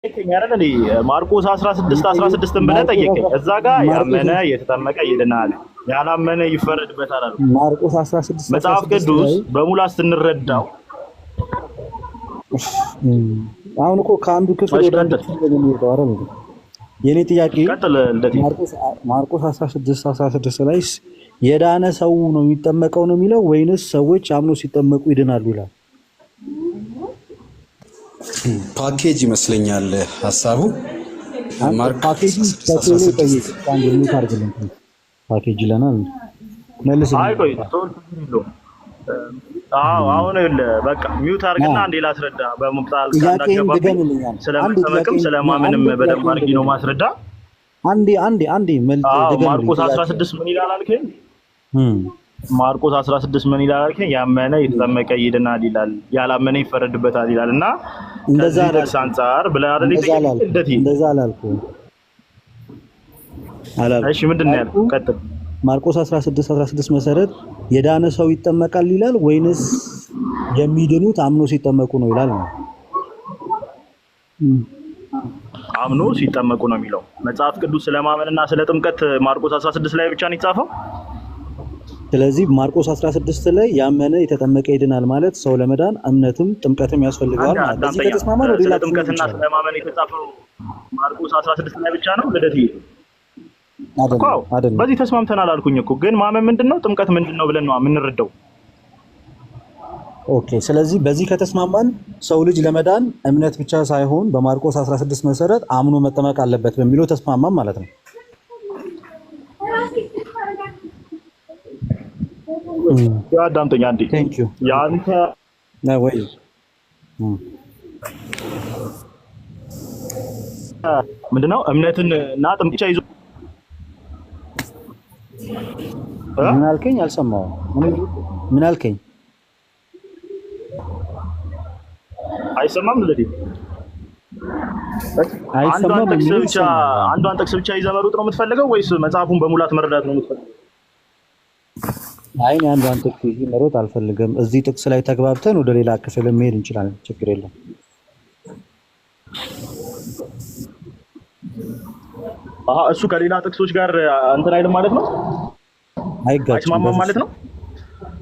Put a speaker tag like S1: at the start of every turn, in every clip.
S1: ያረለ ማርቆስ 16 ብለህ ጠየቀኝ። እዛ ጋር ያመነ የተጠመቀ ይድናል፣ ያላመነ ይፈረድበታል አለ።
S2: ማርቆስ 16
S1: መጽሐፍ ቅዱስ በሙላት ስንረዳው
S2: አሁን እኮ ከአንዱ ክፍል ወደ አንዱ ክፍል ነው የሚወጣው አይደል? የኔ ጥያቄ ማርቆስ 16 ላይ የዳነ ሰው ነው የሚጠመቀው ነው የሚለው ወይንስ ሰዎች አምኖ ሲጠመቁ ይድናሉ ይላል?
S3: ፓኬጅ ይመስለኛል ሐሳቡ።
S2: ፓኬጅ ፓኬጅ ለናል መልስ
S1: አይ ቆይ አሁን በቃ ሚውት አድርግና አንዴ ላስረዳ። በመጣል ካንዳገባኝ ስለምጠመቅም ስለማምንም በደንብ አድርጊ ነው ማስረዳ።
S2: አንዴ መልስ
S1: ማርቆስ 16 ምን ይላል አልከኝ? ማርቆስ 16 ምን ይላል አልከኝ? ያመነ የተጠመቀ ይድናል ይላል፣ ያላመነ ይፈረድበታል ይላል። እና
S2: እንደዛ
S1: አንፃር ብለህ አይደል ይጠይቅ
S2: እንደዛ አላልኩም።
S1: እሺ ምንድነው ያልኩህ? ቀጥል።
S2: ማርቆስ 16 መሰረት የዳነ ሰው ይጠመቃል ይላል ወይንስ የሚድኑት አምኖ ሲጠመቁ ነው ይላል? ነው
S1: አምኖ ሲጠመቁ ነው የሚለው መጽሐፍ ቅዱስ። ስለማመንና ስለ ጥምቀት ማርቆስ 16 ላይ ብቻ ነው የተጻፈው።
S2: ስለዚህ ማርቆስ 16 ላይ ያመነ የተጠመቀ ይድናል ማለት ሰው ለመዳን እምነትም ጥምቀትም ያስፈልጋል ማለት ነው። እዚህ ከተስማማን ወደ ሌላ
S1: ጥምቀትና ስለማመን የተጻፈው ማርቆስ 16 ላይ ብቻ ነው። ልደት አይደለም። በዚህ ተስማምተናል አልኩኝ እኮ። ግን ማመን ምንድነው ጥምቀት ምንድነው ብለን ነው የምንረዳው።
S2: ኦኬ። ስለዚህ በዚህ ከተስማማን ሰው ልጅ ለመዳን እምነት ብቻ ሳይሆን በማርቆስ 16 መሰረት አምኖ መጠመቅ አለበት በሚለው ተስማማን ማለት ነው።
S1: አዳምጠኝ አንዴ። ያንተ
S2: ወይ
S1: ምንድነው እምነትን እና ጥምቀት ብቻ ይዞ
S2: ምን አልከኝ? አልሰማሁም። ምን አልከኝ?
S1: አይሰማም ልደት
S2: አይሰማም።
S1: አንዷን ጥቅስ ብቻ ይዘህ መሮጥ ነው የምትፈልገው ወይስ መጽሐፉን በሙላት መረዳት ነው የምትፈልገው?
S2: አይ አንዷን ጥቅስ ይዘህ መሮጥ አልፈልግም። እዚህ ጥቅስ ላይ ተግባብተን ወደ ሌላ ክፍል መሄድ እንችላለን። ችግር የለም።
S1: እሱ ከሌላ ጥቅሶች ጋር እንትን አይልም ማለት ነው።
S2: አይጋጭም
S1: ማለት ነው።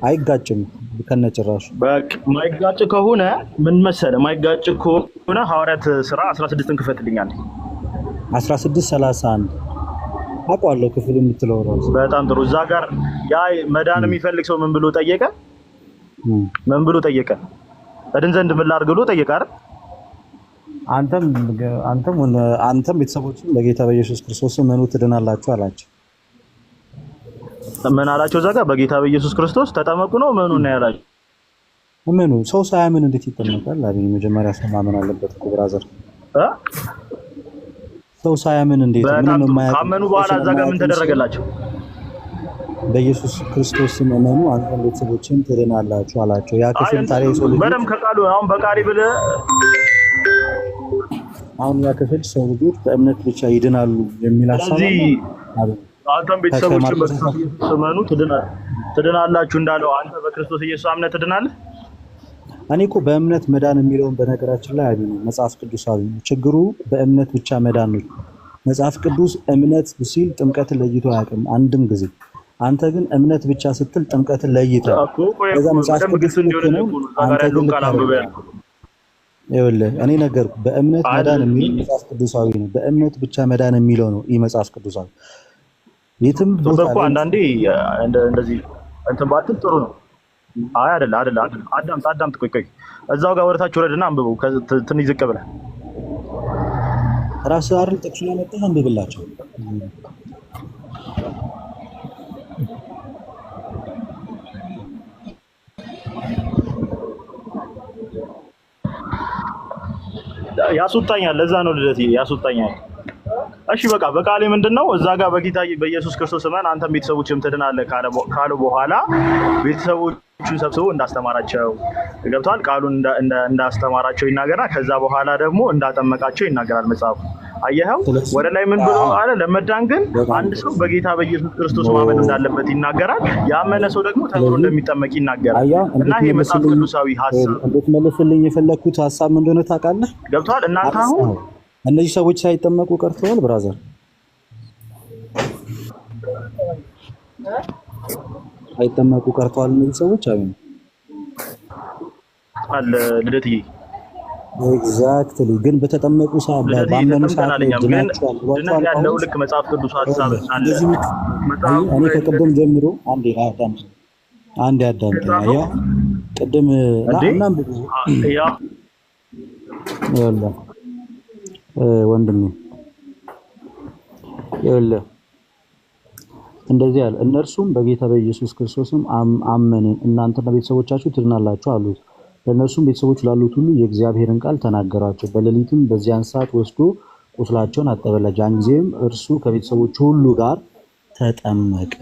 S2: አይጋጭም ከነጭራሹ።
S1: በቃ ማይጋጭ ከሆነ ምን መሰለህ፣ ማይጋጭ ከሆነ ሐዋርያት ሥራ 16ን ክፈትልኛል።
S2: 16:31 አውቀዋለሁ ክፍል የምትለው ራሱ።
S1: በጣም ጥሩ። እዛ ጋር ያ መዳን የሚፈልግ ሰው ምን ብሎ ጠየቀ? እድን ዘንድ ምን ላድርግ ብሎ ጠየቀ አይደል?
S2: አንተም ቤተሰቦችም በጌታ በኢየሱስ ክርስቶስ መኑ ትድናላችሁ አላቸው።
S1: ምን አላቸው? እዛ ጋር በጌታ በኢየሱስ ክርስቶስ ተጠመቁ ነው ምኑ ነው ያላቸው?
S2: ምኑ ሰው ሳያምን እንዴት ይጠመቃል? አብይ መጀመሪያ ሰው ማመን አለበት እኮ ብራዘር። ሰው ሳያምን እንዴት ምንም የማያውቅ
S1: ካመኑ በኋላ እዛ ጋር ምን ተደረገላቸው?
S2: በኢየሱስ ክርስቶስ እመኑ አንተም ቤተሰቦችም ትድናላችሁ አላቸው። ያ ክፍል ታዲያ ሰው ልጅ
S1: በደም ከቃሉ አሁን በቃሪ ብለህ
S2: አሁን ያ ክፍል ሰው ልጆች በእምነት ብቻ ይድናሉ የሚል ሐሳብ ነው።
S1: አንተም ቤተሰቦችም በክርስቶስ ኢየሱስ እመኑ ትድናላችሁ እንዳለው አንተ በክርስቶስ ኢየሱስ አምነህ ትድናለህ።
S2: እኔ እኮ በእምነት መዳን የሚለውን በነገራችን ላይ አይደለም መጽሐፍ ቅዱሳዊ ነው። ችግሩ በእምነት ብቻ መዳን ነው። መጽሐፍ ቅዱስ እምነት ሲል ጥምቀትን ለይቶ አያውቅም አንድም ጊዜ። አንተ ግን እምነት ብቻ ስትል ጥምቀትን ለይተህ ከዛ መጽሐፍ ቅዱስ ነው። አንተ ግን ይኸውልህ እኔ ነገርኩህ፣ በእምነት መዳን የሚለው መጽሐፍ ቅዱሳዊ ነው። በእምነት ብቻ መዳን የሚለው ነው ይህ መጽሐፍ ቅዱሳዊ። የትም ቦታ
S1: እኮ አንዳንዴ እንደዚህ እንትን ባትል ጥሩ ነው። አይ አይደለ አዳምጥ። ቆይ እዛው ጋር ወረታች ወረድና አንብበው። ትንሽ ዝቅ ብለህ
S2: ራስህ አይደል ጥቅስ ያመጣህ አንብብላቸው።
S1: ያስወጣኛል። ለዛ ነው ልደት ያስወጣኛል። እሺ በቃ በቃሌ ምንድነው እዛ ጋር በጌታ በኢየሱስ ክርስቶስ እመን አንተም ቤተሰቦችም ትድናለህ ካለ በኋላ ቤተሰቦቹን ሰብስቦ እንዳስተማራቸው ገብቷል። ቃሉን እንዳስተማራቸው ይናገራል። ከዛ በኋላ ደግሞ እንዳጠመቃቸው ይናገራል መጽሐፉ። አየኸው ወደ ላይ ምን ብሎ አለ? ለመዳን ግን አንድ ሰው በጌታ በኢየሱስ ክርስቶስ ማመን እንዳለበት ይናገራል። ያመነ ሰው ደግሞ ተምሮ እንደሚጠመቅ ይናገራል። እና ይሄ መጽሐፍ ቅዱሳዊ ሐሳብ
S2: እንድትመልስልኝ የፈለኩት ሐሳብ ምን እንደሆነ ታውቃለህ?
S1: ገብቷል። እናንተ አሁን
S2: እነዚህ ሰዎች ሳይጠመቁ ቀርተዋል ብራዘር? ሳይጠመቁ ቀርተዋል እነዚህ ሰዎች? አሜን
S1: አለ ልደትዬ።
S2: ኤግዛክትሊ። ግን በተጠመቁ ሰዓት ባመኑ ሰዓት ላይ ድናቸዋል
S1: ድነት ያለው ልክ መጽሐፍ ቅዱስ ሐሳብ አለ።
S2: እኔ ከቅድም ጀምሮ አንዴ አዳምጠኝ። ያ ቅድም ይኸውልህ ወንድሜ ይኸውልህ እንደዚህ አለ፣ እነርሱም በጌታ በኢየሱስ ክርስቶስም አመንን እናንተና ቤተሰቦቻችሁ ትድናላችሁ አሉት። ለእነርሱም ቤተሰቦች ላሉት ሁሉ የእግዚአብሔርን ቃል ተናገራቸው። በሌሊትም በዚያን ሰዓት ወስዶ ቁስላቸውን አጠበላቸው። ያን ጊዜም እርሱ ከቤተሰቦቹ ሁሉ ጋር ተጠመቀ።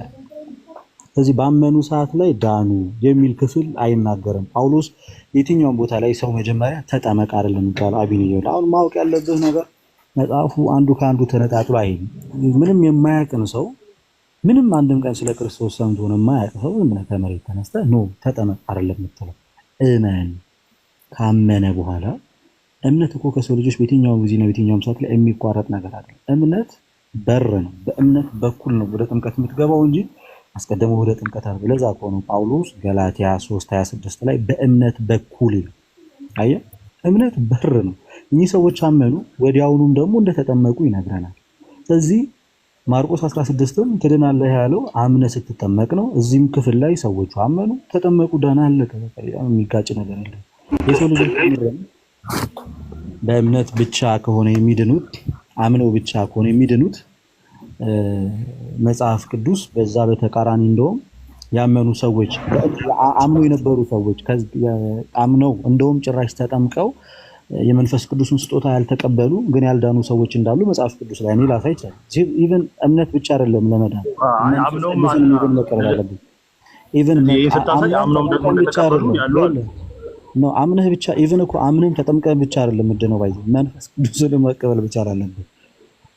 S2: ስለዚህ ባመኑ ሰዓት ላይ ዳኑ የሚል ክፍል አይናገርም ጳውሎስ። የትኛውም ቦታ ላይ ሰው መጀመሪያ ተጠመቅ አይደለም የሚባለው። አቢኒዮ አሁን ማወቅ ያለብህ ነገር መጽሐፉ አንዱ ከአንዱ ተነጣጥሎ አይሄድም። ምንም የማያውቅን ሰው ምንም አንድም ቀን ስለ ክርስቶስ ሰምቶ ነው የማያውቅ ሰው ምን ከመሬት ተነስተህ ኖ ተጠመቅ አይደለም የምትለው። እመን። ካመነ በኋላ እምነት እኮ ከሰው ልጆች በየትኛውም ጊዜና በየትኛውም ሰዓት ላይ የሚቋረጥ ነገር አይደለም። እምነት በር ነው። በእምነት በኩል ነው ወደ ጥምቀት የምትገባው እንጂ አስቀድሞ ወደ ጥምቀት አለ። ለዛ እኮ ነው ጳውሎስ ገላትያ 3:26 ላይ በእምነት በኩል ይላል። አየህ፣ እምነት በር ነው። እኚህ ሰዎች አመኑ፣ ወዲያውኑም ደግሞ እንደተጠመቁ ይነግረናል። ስለዚህ ማርቆስ 16ም ትድናለህ ያለው አምነህ ስትጠመቅ ነው። እዚህም ክፍል ላይ ሰዎቹ አመኑ፣ ተጠመቁ፣ ዳናለህ። የሚጋጭ ነገር የለም። የሰው ልጆች በእምነት ብቻ ከሆነ የሚድኑት፣ አምነው ብቻ ከሆነ የሚድኑት መጽሐፍ ቅዱስ በዛ በተቃራኒ እንደውም ያመኑ ሰዎች አምነው የነበሩ ሰዎች አምነው እንደውም ጭራሽ ተጠምቀው የመንፈስ ቅዱስን ስጦታ ያልተቀበሉ ግን ያልዳኑ ሰዎች እንዳሉ መጽሐፍ ቅዱስ ላይ እኔ ላሳይ ይችላል። ኢቭን እምነት ብቻ አይደለም ለመዳን አምነውም መቀበል አለብን። ኢቭን አምነውም ደግሞ ተቀበሉ ያሉ አሉ ነው። አምነህ ብቻ ኢቭን እኮ አምነህም ተጠምቀህ ብቻ አይደለም ምንድነው ባይ መንፈስ ቅዱስን መቀበል ብቻ አይደለም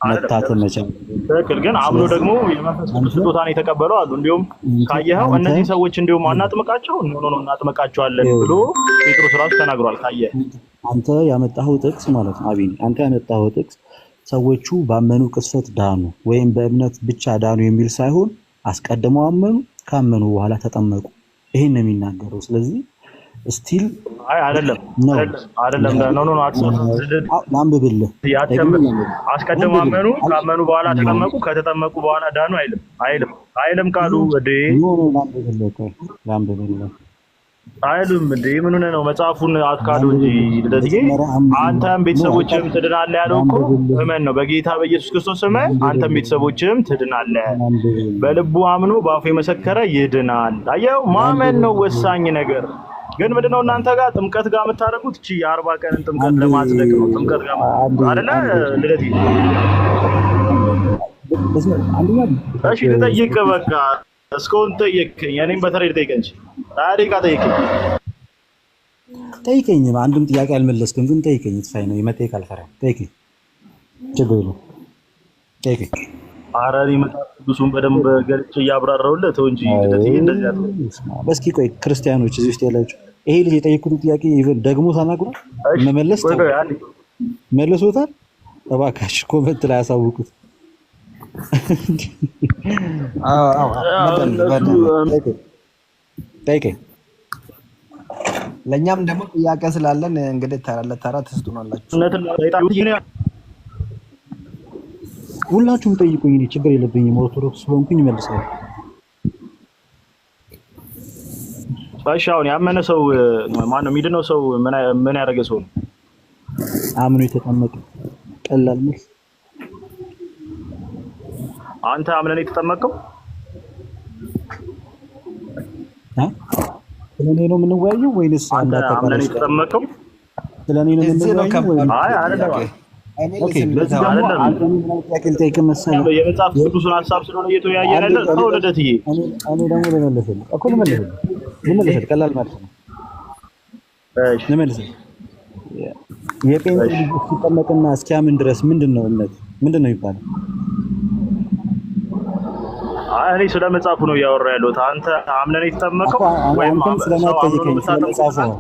S2: መታተም መቻል።
S1: ትክክል። ግን አምኖ ደግሞ የመንፈስ ቅዱስ ስጦታን የተቀበሉ አሉ። እንዲሁም ካየኸው እነዚህ ሰዎች እንዲሁም አናጥምቃቸው ነው እናጥምቃቸዋለን ብሎ ጴጥሮስ ራሱ ተናግሯል። ካየህ
S2: አንተ ያመጣኸው ጥቅስ ማለት ነው አቢን፣ አንተ ያመጣኸው ጥቅስ ሰዎቹ ባመኑ ቅስፈት ዳኑ ወይም በእምነት ብቻ ዳኑ የሚል ሳይሆን አስቀድመው አመኑ፣ ካመኑ በኋላ ተጠመቁ። ይሄን ነው የሚናገረው። ስለዚህ ስቲል
S1: አይደለም
S2: ላንብብልህ።
S1: አስቀድመው አመኑ፣ ካመኑ በኋላ ተጠመቁ፣ ከተጠመቁ በኋላ ዳኑ አይልም ቃሉ
S2: ላንብብልህ
S1: አይልም እንዴ? ምን ሆነህ ነው? መጽሐፉን አትካዱ እንጂ ለዚህ አንተም ቤተሰቦችም ትድናለህ ያለው እኮ እመን ነው። በጌታ በኢየሱስ ክርስቶስ እመን፣ አንተም ቤተሰቦችም ትድናለህ። በልቡ አምኖ በአፉ የመሰከረ ይድናል። አየው፣ ማመን ነው ወሳኝ ነገር። ግን ምንድነው እናንተ ጋር ጥምቀት ጋር የምታደርጉት? እቺ የ40 ቀንን ጥምቀት ለማጽደቅ ነው። ጥምቀት ጋር አይደለ ልደት? እሺ ልጠይቅ፣ በቃ እስካሁን ጠየቅኝ። እኔም በተለይ ልጠይቅ እንጂ ታዲያ
S2: ጠይቀኝ። አንድም ጥያቄ አልመለስክም፣ ግን ጠይቀኝ። ትፋይ ነው የመጠየቅ አልፈራም። ጠይቀኝ፣ ችግር የለውም። ጠይቀኝ።
S1: ኧረ እኔ መጽሐፍ ቅዱሱን በደንብ ገልጬ እያብራራሁልህ ተው እንጂ እንደዚህ ያለው።
S2: እስኪ ቆይ ክርስቲያኖች እዚህ ውስጥ ያላችሁ ይሄ ልጅ የጠየቁት ጥያቄ ደግሞ ተናግሯል? መመለስ መልሶታል? እባካችሁ ኮመንት ላይ ያሳውቁት። ጠይቀኝ።
S4: ለእኛም ደግሞ ጥያቄ ስላለን እንግዲህ ተራ ለተራ ትስጡናላችሁ።
S2: ሁላችሁም ጠይቁኝ፣ እኔ ችግር የለብኝም። ኦርቶዶክስ ስለሆንኩኝ እመልሳለሁ።
S1: እሺ አሁን ያመነ ሰው ማን ነው? የሚድነው ሰው ምን ያደረገ ሰው ነው?
S2: አምኖ የተጠመቀ። ቀላል መልስ።
S1: አንተ አምነህ ነው የተጠመቀው?
S2: ስለኔ ነው የምንወያየው ወይንስ
S1: አንተ አምነህ ነው የተጠመቀው?
S2: ስለኔ ነው የምንወያየው?
S1: አይ አይደለም።
S2: ኦኬ፣ በዚህ ደግሞ አንተም ጥያቄ ልጠይቅ መሰለኝ።
S1: የመጽሐፍ ቅዱስን ሐሳብ ስለሆነ እየተወያየን ያለ ሰው ልደትዬ።
S2: እኔ ደግሞ ልመልስልህ እኮ ልመልስልህ። ቀላል ማለት ነው።
S1: እሺ
S2: ልመልስልህ። የጴንጤ ልጅ ሲጠመቅና እስኪያምን ድረስ ምንድነው እምነት? ምንድነው የሚባለው?
S1: እኔ ስለ መጽሐፉ ነው እያወራ ያለሁት። አንተ አምነህ ነው የተጠመቀው ወይም
S2: አንተም ስለማትጠይቀኝ ስለ መጽሐፉ ነው።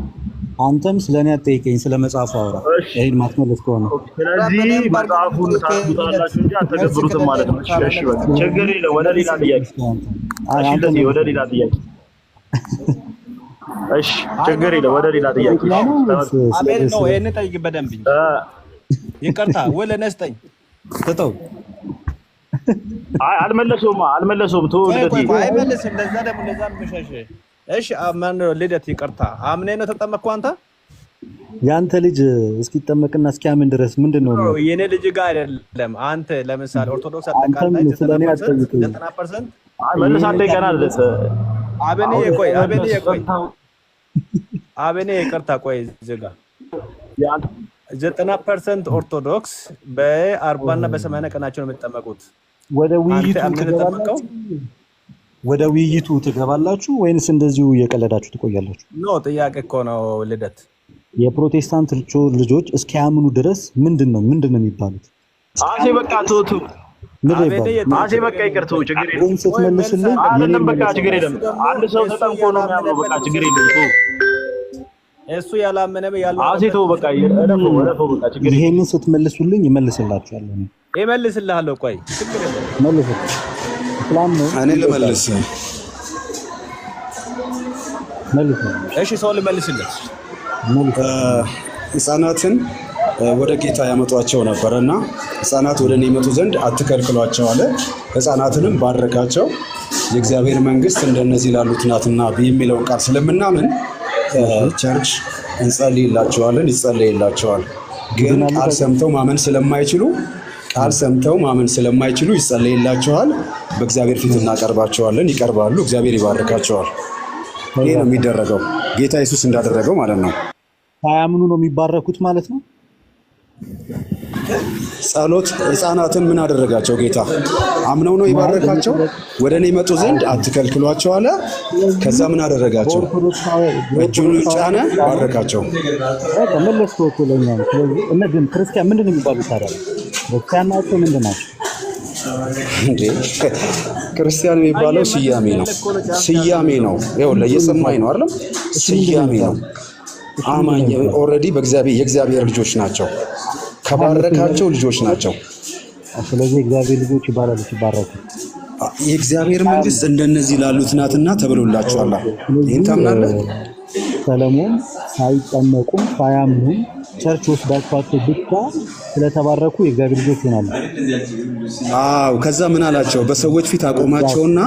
S2: አንተም ስለኔ አትጠይቀኝ፣ ስለ መጽሐፉ አውራ። ይሄን ማትመለስ ከሆነ
S1: ስለዚህ መጽሐፉን ታስቡታላችሁ እንጂ አትተገብሩትም ማለት ነው። እሺ በቃ ችግር የለም። ወደ ሌላ ጥያቄ ወደ ሌላ ጥያቄ እሺ ችግር የለም። ወደ ሌላ ጥያቄ
S4: አቤል ነው። ይሄን ጠይቅ በደንብ እንጂ ይቅርታ ወለ ነስጠኝ ተተው።
S1: አይ አልመለሱም። ተው ልደት
S4: አይመልስም። ለዛ ደግሞ ለዛ መሸሽ። እሺ አማን ልደት ይቅርታ። አምኔ ነው ተጠመቅኩ። አንተ
S2: ያንተ ልጅ እስኪጠመቅና እስኪያምን ድረስ ምንድነው ነው?
S4: የኔ ልጅ ጋር አይደለም። አንተ ለምሳሌ ኦርቶዶክስ አጠቃላይ 90%
S1: መልስ አንተ ይቀናል።
S4: አቤኔ ይቅርታ ቆይ ዝጋ 90% ኦርቶዶክስ በ40 እና በ80 ቀናቸው ነው የሚጠመቁት።
S2: ወደ ውይይቱ ትገባላችሁ ወይንስ እንደዚሁ እየቀለዳችሁ ትቆያላችሁ?
S4: ኖ ጥያቄ እኮ ነው ልደት።
S2: የፕሮቴስታንት ልጆች እስኪያምኑ ድረስ ምንድነው የሚባሉት?
S1: አሴ በቃ ቶቱ አሴ በቃ ይቅርቱ ችግር የለም።
S2: ስትመልስልኝ
S1: አይደለም በቃ ችግር የለም። አንድ ሰው ተጠምቆ ነው የሚያምነው። በቃ ችግር የለም።
S4: እሱ ያላመነ ያለው
S1: አሴ ተው በቃ ወደፈው በቃ ችግር የለም።
S2: ይሄንን ስትመልሱልኝ እመልስላችኋለሁ።
S4: እመልስልሃለሁ። ቆይ ችግር የለም።
S2: መልስ እስላም ነው።
S3: እኔ ልመልስ።
S4: እሺ ሰው ልመልስለት።
S3: ሕፃናትን ወደ ጌታ ያመጧቸው ነበርና ሕፃናት ወደ እኔ ይመጡ ዘንድ አትከልክሏቸው አለ። ሕፃናትንም ባረካቸው። የእግዚአብሔር መንግስት እንደነዚህ ላሉት ናትና የሚለውን ቃል ስለምናምን ቸርች እንጸልይላቸዋለን፣ ይጸለይላቸዋል። ግን ቃል ሰምተው ማመን ስለማይችሉ ይጸለይላቸዋል። በእግዚአብሔር ፊት እናቀርባቸዋለን፣ ይቀርባሉ፣ እግዚአብሔር ይባርካቸዋል። ይሄ ነው የሚደረገው፣ ጌታ ኢየሱስ እንዳደረገው ማለት ነው።
S2: ሳያምኑ ነው የሚባረኩት ማለት ነው።
S3: ጸሎት ሕፃናትን ምን አደረጋቸው ጌታ? አምነው ነው ይባረካቸው። ወደ እኔ መጡ ዘንድ አትከልክሏቸው አለ። ከዛ ምን አደረጋቸው? እጁን ጫነ፣ ባረካቸው።
S2: ተመለስ ተወኩለኛ። ስለዚህ እነዚህ ክርስቲያን ምንድን ነው የሚባሉት ታዲያ? ክርስቲያን ናቸው ምንድን ናቸው
S3: እንዴ? ክርስቲያን የሚባለው ስያሜ ነው። ይኸውልህ እየሰማኝ ነው አይደል? ስያሜ ነው። አማኝ ኦልሬዲ የእግዚአብሔር ልጆች ናቸው። ከባረካቸው ልጆች ናቸው።
S2: ስለዚህ የእግዚአብሔር ልጆች ይባረኩ።
S3: የእግዚአብሔር መንግስት እንደነዚህ ላሉት ናትና ተብሎላችኋል። ይሄን ታምናለህ?
S2: ሰለሞን ሳይጠመቁም ሳያምኑም ቸርች ወስዳቸው ብቻ ስለተባረኩ የእግዚአብሔር ልጆች ይሆናሉ።
S3: አዎ ከዛ ምን አላቸው? በሰዎች ፊት አቆማቸውና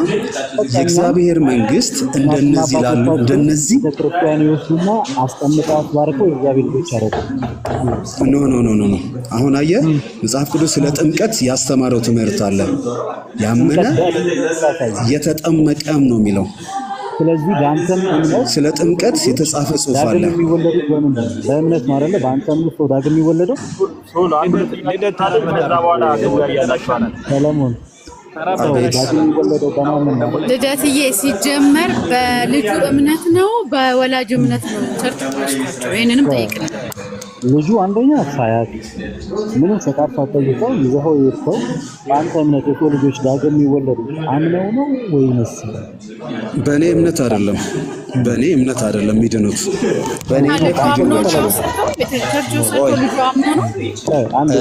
S3: የእግዚአብሔር መንግስት እንደነዚህ
S2: ክርስቲያኖችና አስጠምቀው አስባርከው የእግዚአብሔር ልጆች ያደረጉ።
S3: ኖ አሁን አየህ መጽሐፍ ቅዱስ ስለ ጥምቀት ያስተማረው ትምህርት አለ። ያመነ የተጠመቀም ነው የሚለው።
S2: ስለዚህ በአንተም እምነት
S3: ስለ ጥምቀት የተጻፈ ጽሑፍ አለ።
S2: የሚወለዱት በእምነት ነው አይደል? በአንተ እምነት ሰው ዳግም የሚወለደው ሰለሞን
S5: ልደትዬ ሲጀመር በልጁ እምነት ነው በወላጅ እምነት ነው ቸርች ተወስዷቸው? ይሄንንም ጠይቅልኝ።
S2: ልጁ አንደኛ ሳያት ምንም ፈቃድ ሳትጠይቀው ይዘኸው የሄድከው በአንተ እምነት የሰው ልጆች ዳግም የሚወለዱ አምነው ነው ወይንስ?
S3: በእኔ እምነት አይደለም የሚድኑት። በእኔ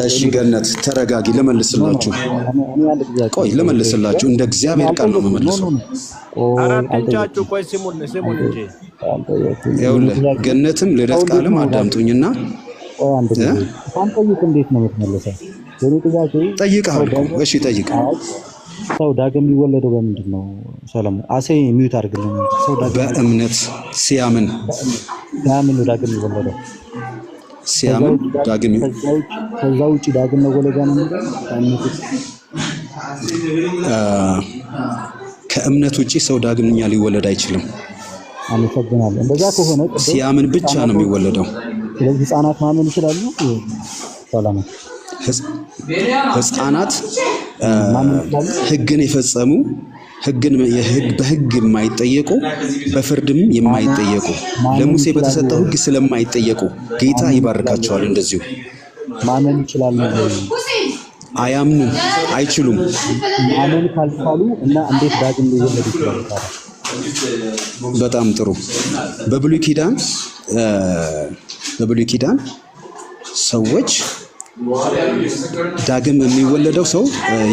S3: እሺ ገነት ተረጋጊ፣ ልመልስላችሁ። እንደ እግዚአብሔር ቃል ነው የምመልሰው። ይኸውልህ ገነትም ልደት ቃልም አዳምጡኝና
S2: ጠይቅ። እንዴት ነው የምትመለሰው?
S3: ጠይቀሃል። እሺ ጠይቅ።
S2: ሰው ዳግም የሚወለደው በምንድን ነው? ሰለሞን አሴ ሚዩት አድርግልኝ። ሰው
S3: በእምነት ሲያምን
S2: ነው ዳግም የሚወለደው። ከዛ ውጭ ዳግም መወለጃ ነው የሚለው።
S3: ከእምነት ውጭ ሰው ዳግምኛ ሊወለድ አይችልም።
S2: አመሰግናለሁ። እንደዛ ከሆነ
S3: ሲያምን ብቻ ነው የሚወለደው።
S2: ስለዚህ ህፃናት ማመን ይችላሉ። ሰለሞን
S3: ህፃናት ህግን የፈጸሙ በህግ የማይጠየቁ በፍርድም የማይጠየቁ ለሙሴ በተሰጠው ህግ ስለማይጠየቁ ጌታ ይባርካቸዋል። እንደዚሁ
S2: ማመን ይችላሉ።
S3: አያምኑም፣ አይችሉም።
S2: ማመን ካልቻሉ እና እንዴት ዳግም ሊወለዱ ይችላሉ?
S3: በጣም ጥሩ። በብሉይ ኪዳን በብሉይ ኪዳን ሰዎች ዳግም የሚወለደው ሰው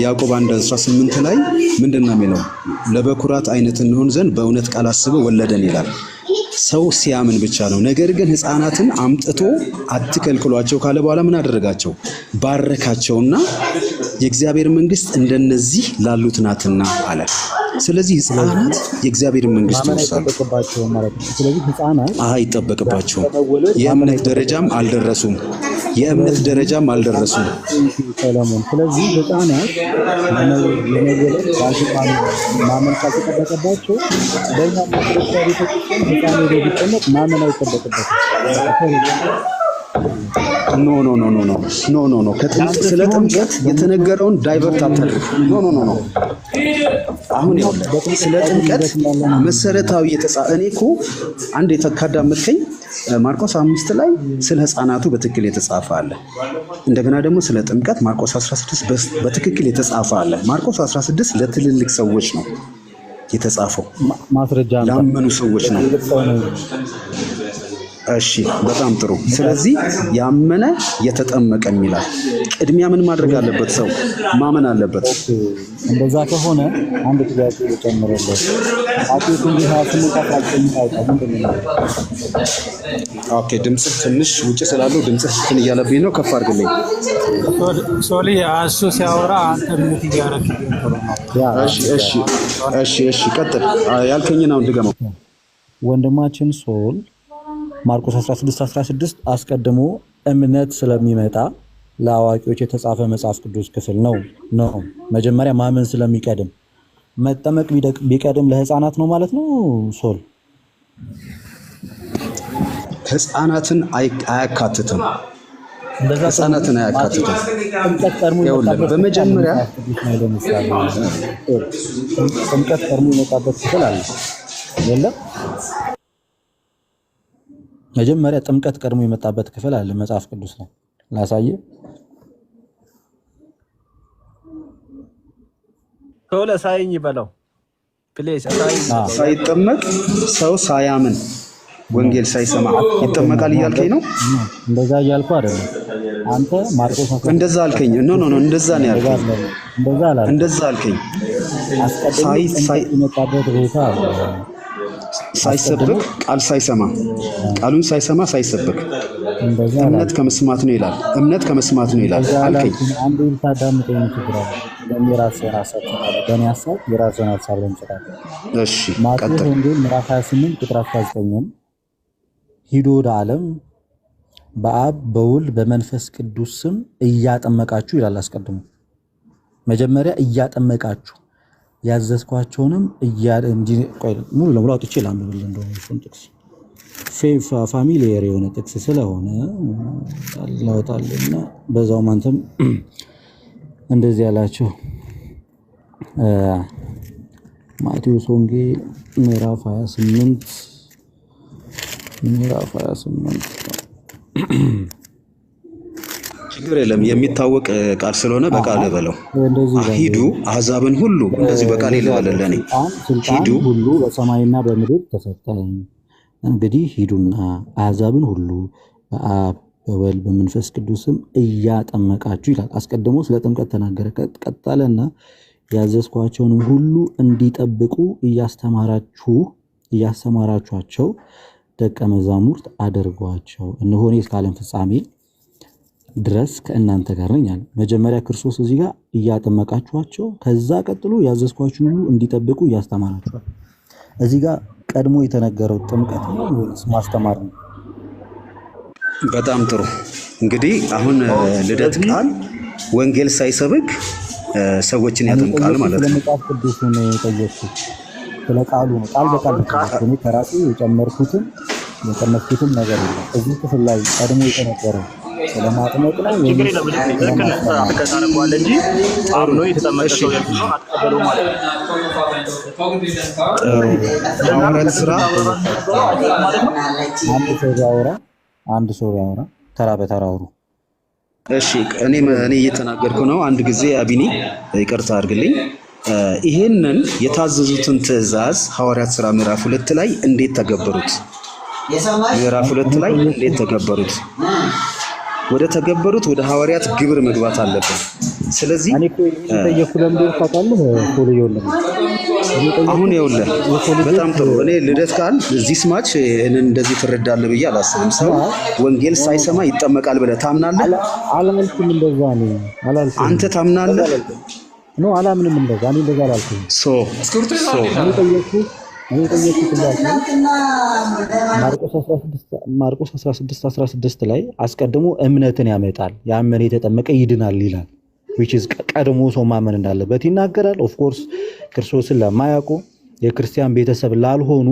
S3: ያዕቆብ 1:18 ላይ ምንድነው የሚለው? ለበኩራት አይነት እንሆን ዘንድ በእውነት ቃል አስበው ወለደን ይላል። ሰው ሲያምን ብቻ ነው። ነገር ግን ሕፃናትን አምጥቶ አትከልክሏቸው ካለ በኋላ ምን አደረጋቸው? ባረካቸውና የእግዚአብሔር መንግስት እንደነዚህ ላሉት ናትና አለ። ስለዚህ ሕፃናት የእግዚአብሔር መንግስት ይወርሳሉ።
S2: ስለዚህ ሕፃናት
S3: አይጠበቅባቸውም። የእምነት ደረጃም አልደረሱም።
S2: ሰለሞን ስለዚህ ሕፃናት ለመወለድ ባልተቃኑ ማመን ካልተጠበቀባቸው በእኛ ክርስቲያን ቤተክርስቲያን ሕፃን ወደ ቢጠመቅ ማመን አይጠበቅበትም።
S3: ኖ ስለ ጥምቀት የተነገረውን ዳይቨርት አታድርግ። ኖ አሁን ስለ ጥምቀት መሰረታዊ እኔ እኮ አንድ ካዳመጥከኝ ማርቆስ 5 ላይ ስለ ሕፃናቱ በትክክል የተጻፈ አለ። እንደገና ደግሞ ስለ ጥምቀት ማርቆስ 16 በትክክል የተጻፈ አለ። ማርቆስ 16 ለትልልቅ ሰዎች ነው የተጻፈው፣
S2: ማስረጃ
S3: ላመኑ ሰዎች ነው። እሺ በጣም ጥሩ። ስለዚህ ያመነ የተጠመቀ ይላል። ቅድሚያ ምን ማድረግ አለበት? ሰው ማመን አለበት።
S2: እንደዛ ከሆነ አንድ ጥያቄ ልጨምርልህ። ማቴዎስ 28:19
S3: ኦኬ፣ ድምጽህ ትንሽ ውጪ ስላለው ድምጽህ እንትን እያለብኝ ነው። ከፍ አድርግልኝ።
S6: ሶሊ እሱ ሲያወራ አንተ ምን እያደረግህ ነው?
S3: እሺ ቀጥል። ያልከኝን አሁን ድገመው።
S2: ወንድማችን ሶል ማርቆስ 16:16 አስቀድሞ እምነት ስለሚመጣ ለአዋቂዎች የተጻፈ መጽሐፍ ቅዱስ ክፍል ነው። መጀመሪያ ማመን ስለሚቀድም መጠመቅ ቢቀድም ለሕፃናት ነው ማለት ነው። ሶል
S3: ሕፃናትን አያካትትም። በመጀመሪያ
S2: ጥምቀት ቀድሞ የመጣበት ክፍል አለ የለም? መጀመሪያ ጥምቀት ቀድሞ የመጣበት ክፍል አለ መጽሐፍ ቅዱስ ላይ ላሳየ።
S4: ቶሎ ሳይኝ በለው ፕሌስ።
S3: ሳይጠመቅ ሰው ሳያምን ወንጌል ሳይሰማ ይጠመቃል እያልከኝ ነው?
S2: እንደዛ እያልኩ አይደለም። አንተ ማርቆስ
S3: እንደዛ አልከኝ። ኖ እንደዛ ነው ያልከኝ። እንደዛ አልከኝ።
S2: የመጣበት ቦታ አለ
S3: ሳይሰብክ ቃል ሳይሰማ ቃሉን ሳይሰማ ሳይሰብክ እምነት ከመስማት ነው ይላል። እምነት ከመስማት ነው ይላል አልከኝ።
S2: አንዱ ታዳምጠኝ ይችላል። በእኔ ራስህን ሐሳብ ትላለህ፣ በእኔ ሐሳብ የራስህን ሐሳብ ለምጽፋት።
S3: እሺ
S2: ማቴዎስ ወንጌል ምዕራፍ 28 ቁጥር 19 ሂዱ ወደ ዓለም በአብ በወልድ በመንፈስ ቅዱስ ስም እያጠመቃችሁ ይላል። አስቀድሞ መጀመሪያ እያጠመቃችሁ ያዘዝኳቸውንም ሙሉ ለሙሉ አውጥቼ ላንብብልህ። እንደውም ጥቅስ ፋሚሊየር የሆነ ጥቅስ ስለሆነ ላውጣልና በዛውም አንተም እንደዚህ ያላችሁ ማቴዎስ ወንጌል ምዕራፍ 28
S3: ችግር የለም። የሚታወቅ ቃል ስለሆነ በቃል በለው። ሂዱ አሕዛብን ሁሉ እንደዚህ በቃል ይልበለለኔ
S2: ሂዱ ሁሉ በሰማይና በምድር ተሰጠኝ። እንግዲህ ሂዱና አሕዛብን ሁሉ በአብ በወልድ በመንፈስ ቅዱስም እያጠመቃችሁ ይላል። አስቀድሞ ስለ ጥምቀት ተናገረ። ቀጠለና ያዘዝኳቸውንም ሁሉ እንዲጠብቁ እያስተማራችኋቸው ደቀ መዛሙርት አድርጓቸው። እነሆ እኔ እስከ ዓለም ፍጻሜ ድረስ ከእናንተ ጋር ነኝ አለ። መጀመሪያ ክርስቶስ እዚህ ጋር እያጠመቃችኋቸው፣ ከዛ ቀጥሎ ያዘዝኳችሁን ሁሉ እንዲጠብቁ እያስተማራችኋል። እዚህ ጋር ቀድሞ የተነገረው ጥምቀት ነው ወይስ ማስተማር ነው?
S3: በጣም ጥሩ። እንግዲህ አሁን ልደት ቃል ወንጌል ሳይሰብክ ሰዎችን ያጠምቃል ማለት ነው።
S2: ስለመጽሐፍ ቅዱስ ነው የጠየቅኩት፣ ስለ ቃሉ ነው። ቃል በቃል ነው ከራሴ የጨመርኩትም የቀነስኩትም ነገር የለም። እዚህ ክፍል ላይ ቀድሞ የተነገረው ስለማጥመቅ ነው።
S1: ችግር የለም። ከታረቋል እንጂ አሩ ነው የተጠመቀ ሰው ያለው አትቀበሉ ማለት ነው።
S3: ሐዋርያት ሥራ
S2: አንድ ሰው ያወራ ተራ በተራ አውሩ።
S3: እሺ እኔ እየተናገርኩ ነው። አንድ ጊዜ አቢኒ ይቅርታ አድርግልኝ። ይሄንን የታዘዙትን ትእዛዝ ሐዋርያት ሥራ ምዕራፍ 2 ላይ እንዴት ተገበሩት? ምዕራፍ 2 ላይ እንዴት ተገበሩት? ወደ ተገበሩት ወደ ሐዋርያት ግብር መግባት አለብን። ስለዚህ
S2: እኔ እኮ የጠየኩህ ለምን ታውቃለህ? ፎሎዮልም
S3: አሁን ይኸውልህ በጣም ጥሩ። እኔ ልደት ካል እዚህ ማች እንደዚህ ትረዳለህ ብዬ አላስብም። ሰው ወንጌል ሳይሰማ ይጠመቃል ብለህ ታምናለህ?
S2: አላልኩም። እንደዛ ነው አላልኩም።
S3: አንተ ታምናለህ?
S2: ነው አላምንም። እንደዛ እኔ እንደዛ አላልኩም። እኔ ጠየኩት ማርቆስ 16:16 ላይ አስቀድሞ እምነትን ያመጣል፣ ያመነ የተጠመቀ ይድናል ይላል። which is ቀድሞ ሰው ማመን እንዳለበት ይናገራል። ኦፍ ኮርስ ክርስቶስን ለማያውቁ የክርስቲያን ቤተሰብ ላልሆኑ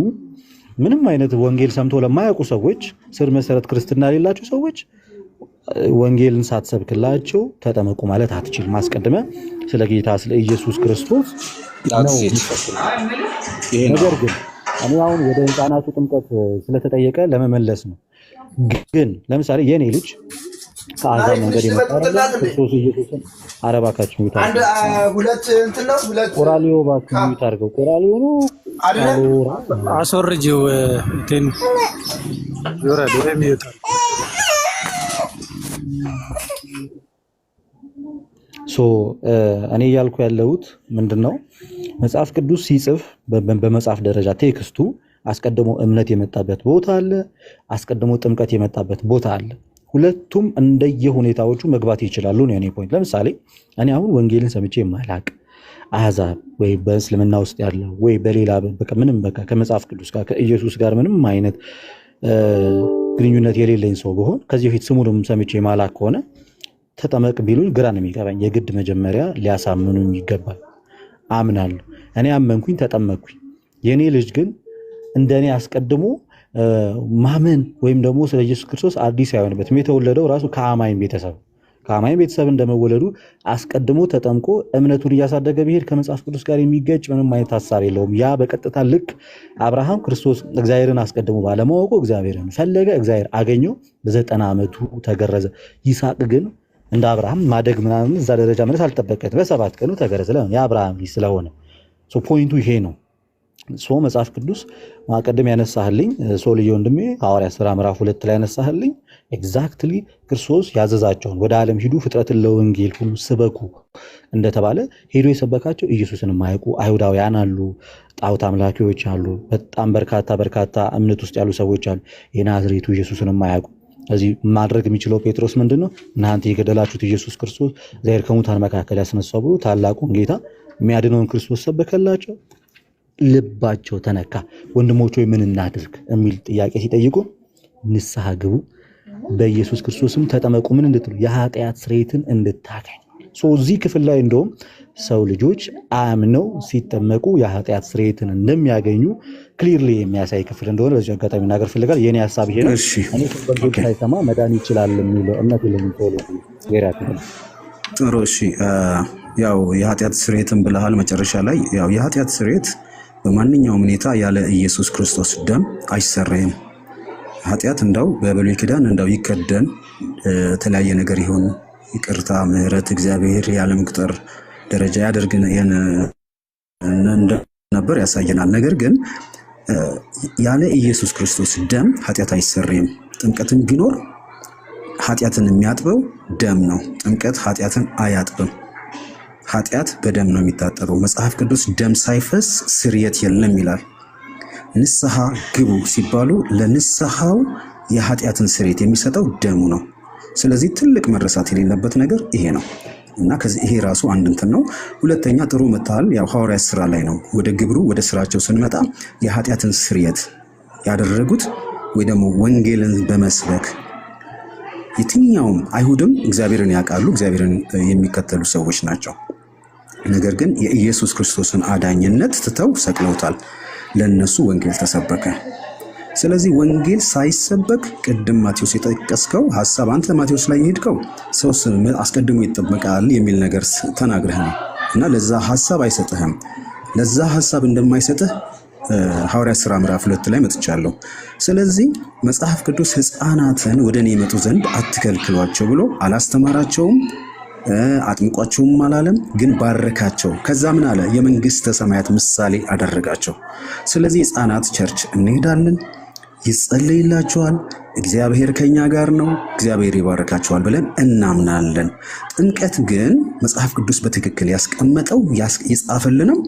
S2: ምንም አይነት ወንጌል ሰምቶ ለማያውቁ ሰዎች ስር መሰረት ክርስትና የሌላቸው ሰዎች ወንጌልን ሳትሰብክላቸው ተጠመቁ ማለት አትችልም። አስቀድመ ስለ ጌታ ስለ ኢየሱስ ክርስቶስ ነው። ነገር ግን እኔ አሁን ወደ ሕፃናቱ ጥምቀት ስለተጠየቀ ለመመለስ ነው። ግን ለምሳሌ የኔ ልጅ ከአሕዛብ መንገድ የመጣ ክርስቶስ ኢየሱስን አረባካችሁ ይታል አንድ ሁለት እንትን ነው ሁለት ቆራሊዮ ባክዩ ይታርገው ቆራሊዮ ነው
S6: አስወርጂው እንትን ይወራል የሚወጣ
S2: እኔ ያልኩ ያለሁት ምንድነው መጽሐፍ ቅዱስ ሲጽፍ በመጽሐፍ ደረጃ ቴክስቱ አስቀድሞ እምነት የመጣበት ቦታ አለ፣ አስቀድሞ ጥምቀት የመጣበት ቦታ አለ። ሁለቱም እንደየሁኔታዎቹ መግባት ይችላሉ ነው የኔ ፖይንት። ለምሳሌ እኔ አሁን ወንጌልን ሰምቼ የማላቅ አሕዛብ ወይ በእስልምና ውስጥ ያለው ወይ በሌላ ምንም ከመጽሐፍ ቅዱስ ጋር ከኢየሱስ ጋር ምንም አይነት ግንኙነት የሌለኝ ሰው ብሆን ከዚህ በፊት ስሙንም ሰምቼ የማላቅ ከሆነ ተጠመቅ ቢሉኝ ግራ ነው የሚገባኝ። የግድ መጀመሪያ ሊያሳምኑኝ ይገባል። አምናለሁ። እኔ አመንኩኝ፣ ተጠመቅኩኝ። የኔ ልጅ ግን እንደኔ አስቀድሞ ማመን ወይም ደግሞ ስለ ኢየሱስ ክርስቶስ አዲስ አይሆንበትም። የተወለደው ራሱ ከአማኝ ቤተሰብ እንደመወለዱ አስቀድሞ ተጠምቆ እምነቱን እያሳደገ ቢሄድ ከመጽሐፍ ቅዱስ ጋር የሚገጭ ምንም አይነት ሐሳብ የለውም። ያ በቀጥታ ልክ አብርሃም ክርስቶስ እግዚአብሔርን አስቀድሞ ባለማወቁ እግዚአብሔርን ፈለገ፣ እግዚአብሔር አገኘው፣ በ90 ዓመቱ ተገረዘ። ይስሐቅ ግን እንደ አብርሃም ማደግ ምናምን እዛ ደረጃ ማለት አልጠበቀም። በ7 ቀኑ ተገረዘ። ለምን? የአብርሃም ልጅ ስለሆነ። ፖይንቱ ይሄ ነው። መጽሐፍ ቅዱስ ማቀደም ያነሳህልኝ ሶልዬ ወንድሜ ሐዋርያት ሥራ ምዕራፍ 2 ላይ ያነሳህልኝ ኤግዛክትሊ ክርስቶስ ያዘዛቸውን ወደ ዓለም ሂዱ ፍጥረትን ለወንጌል ሁሉ ስበኩ እንደተባለ ሄዶ የሰበካቸው ኢየሱስን የማያውቁ አይሁዳውያን አሉ፣ ጣዖት አምላኪዎች አሉ፣ በጣም በርካታ እምነት ውስጥ ያሉ ሰዎች አሉ፣ የናዝሬቱ ኢየሱስን የማያውቁ። ስለዚህ ማድረግ የሚችለው ጴጥሮስ ምንድነው? እናንተ የገደላችሁት ኢየሱስ ክርስቶስ እግዚአብሔር ከሙታን መካከል ያስነሳው ብሎ ታላቁን ጌታ የሚያድነውን ክርስቶስ ሰበከላቸው። ልባቸው ተነካ። ወንድሞች ሆይ ምን እናድርግ የሚል ጥያቄ ሲጠይቁ ንስሐ ግቡ፣ በኢየሱስ ክርስቶስም ተጠመቁ። ምን እንድትሉ? የኃጢአት ስርየትን እንድታገኙ። እዚህ ክፍል ላይ እንደውም ሰው ልጆች አምነው ሲጠመቁ የኃጢአት ስርየትን እንደሚያገኙ ክሊርሊ የሚያሳይ ክፍል እንደሆነ በዚህ አጋጣሚ መናገር ፈልጋለሁ። የኔ ሐሳብ ይሄ ነው። እኔ ወንጌል ሳይሰማ መዳን ይችላል የሚለው እምነት የለኝም።
S3: ጥሩ። እሺ፣ ያው የኃጢአት ስርየትን ብለሃል መጨረሻ ላይ። ያው የኃጢአት ስርየት በማንኛውም ሁኔታ ያለ ኢየሱስ ክርስቶስ ደም አይሰረይም። ኃጢአት እንደው በብሉይ ኪዳን እንደው ይከደን የተለያየ ነገር ይሁን ይቅርታ፣ ምሕረት እግዚአብሔር ያለ መቁጠር ደረጃ ያደርግ ነበር ያሳየናል። ነገር ግን ያለ ኢየሱስ ክርስቶስ ደም ኃጢአት አይሰረይም። ጥምቀትን ቢኖር ኃጢአትን የሚያጥበው ደም ነው። ጥምቀት ኃጢአትን አያጥብም። ኃጢአት በደም ነው የሚታጠበው። መጽሐፍ ቅዱስ ደም ሳይፈስ ስርየት የለም ይላል። ንስሐ ግቡ ሲባሉ ለንስሐው የኃጢአትን ስርየት የሚሰጠው ደሙ ነው። ስለዚህ ትልቅ መረሳት የሌለበት ነገር ይሄ ነው እና ከዚህ ይሄ ራሱ አንድ እንትን ነው። ሁለተኛ ጥሩ መታል ያው ሐዋርያት ሥራ ላይ ነው። ወደ ግብሩ ወደ ስራቸው ስንመጣ የኃጢአትን ስርየት ያደረጉት ወይ ደግሞ ወንጌልን በመስበክ የትኛውም አይሁድም እግዚአብሔርን ያውቃሉ፣ እግዚአብሔርን የሚከተሉ ሰዎች ናቸው። ነገር ግን የኢየሱስ ክርስቶስን አዳኝነት ትተው ሰቅለውታል። ለነሱ ወንጌል ተሰበከ። ስለዚህ ወንጌል ሳይሰበክ ቅድም ማቴዎስ የጠቀስከው ሐሳብ አንተ ማቴዎስ ላይ የሄድከው ሰው አስቀድሞ ይጠመቃል የሚል ነገር ተናግረህ ነው እና ለዛ ሐሳብ አይሰጥህም። ለዛ ሐሳብ እንደማይሰጥህ ሐዋርያት ሥራ ምዕራፍ 2 ላይ መጥቻለሁ። ስለዚህ መጽሐፍ ቅዱስ ሕፃናትን ወደ እኔ ይመጡ ዘንድ አትከልክሏቸው ብሎ አላስተማራቸውም፣ አጥምቋቸውም አላለም፣ ግን ባረካቸው። ከዛ ምን አለ? የመንግስተ ሰማያት ምሳሌ አደረጋቸው። ስለዚህ ሕፃናት ቸርች እንሄዳለን፣ ይጸለይላችኋል፣ እግዚአብሔር ከኛ ጋር ነው፣ እግዚአብሔር ይባርካችኋል ብለን እናምናለን። ጥምቀት ግን መጽሐፍ ቅዱስ በትክክል ያስቀመጠው የጻፈልንም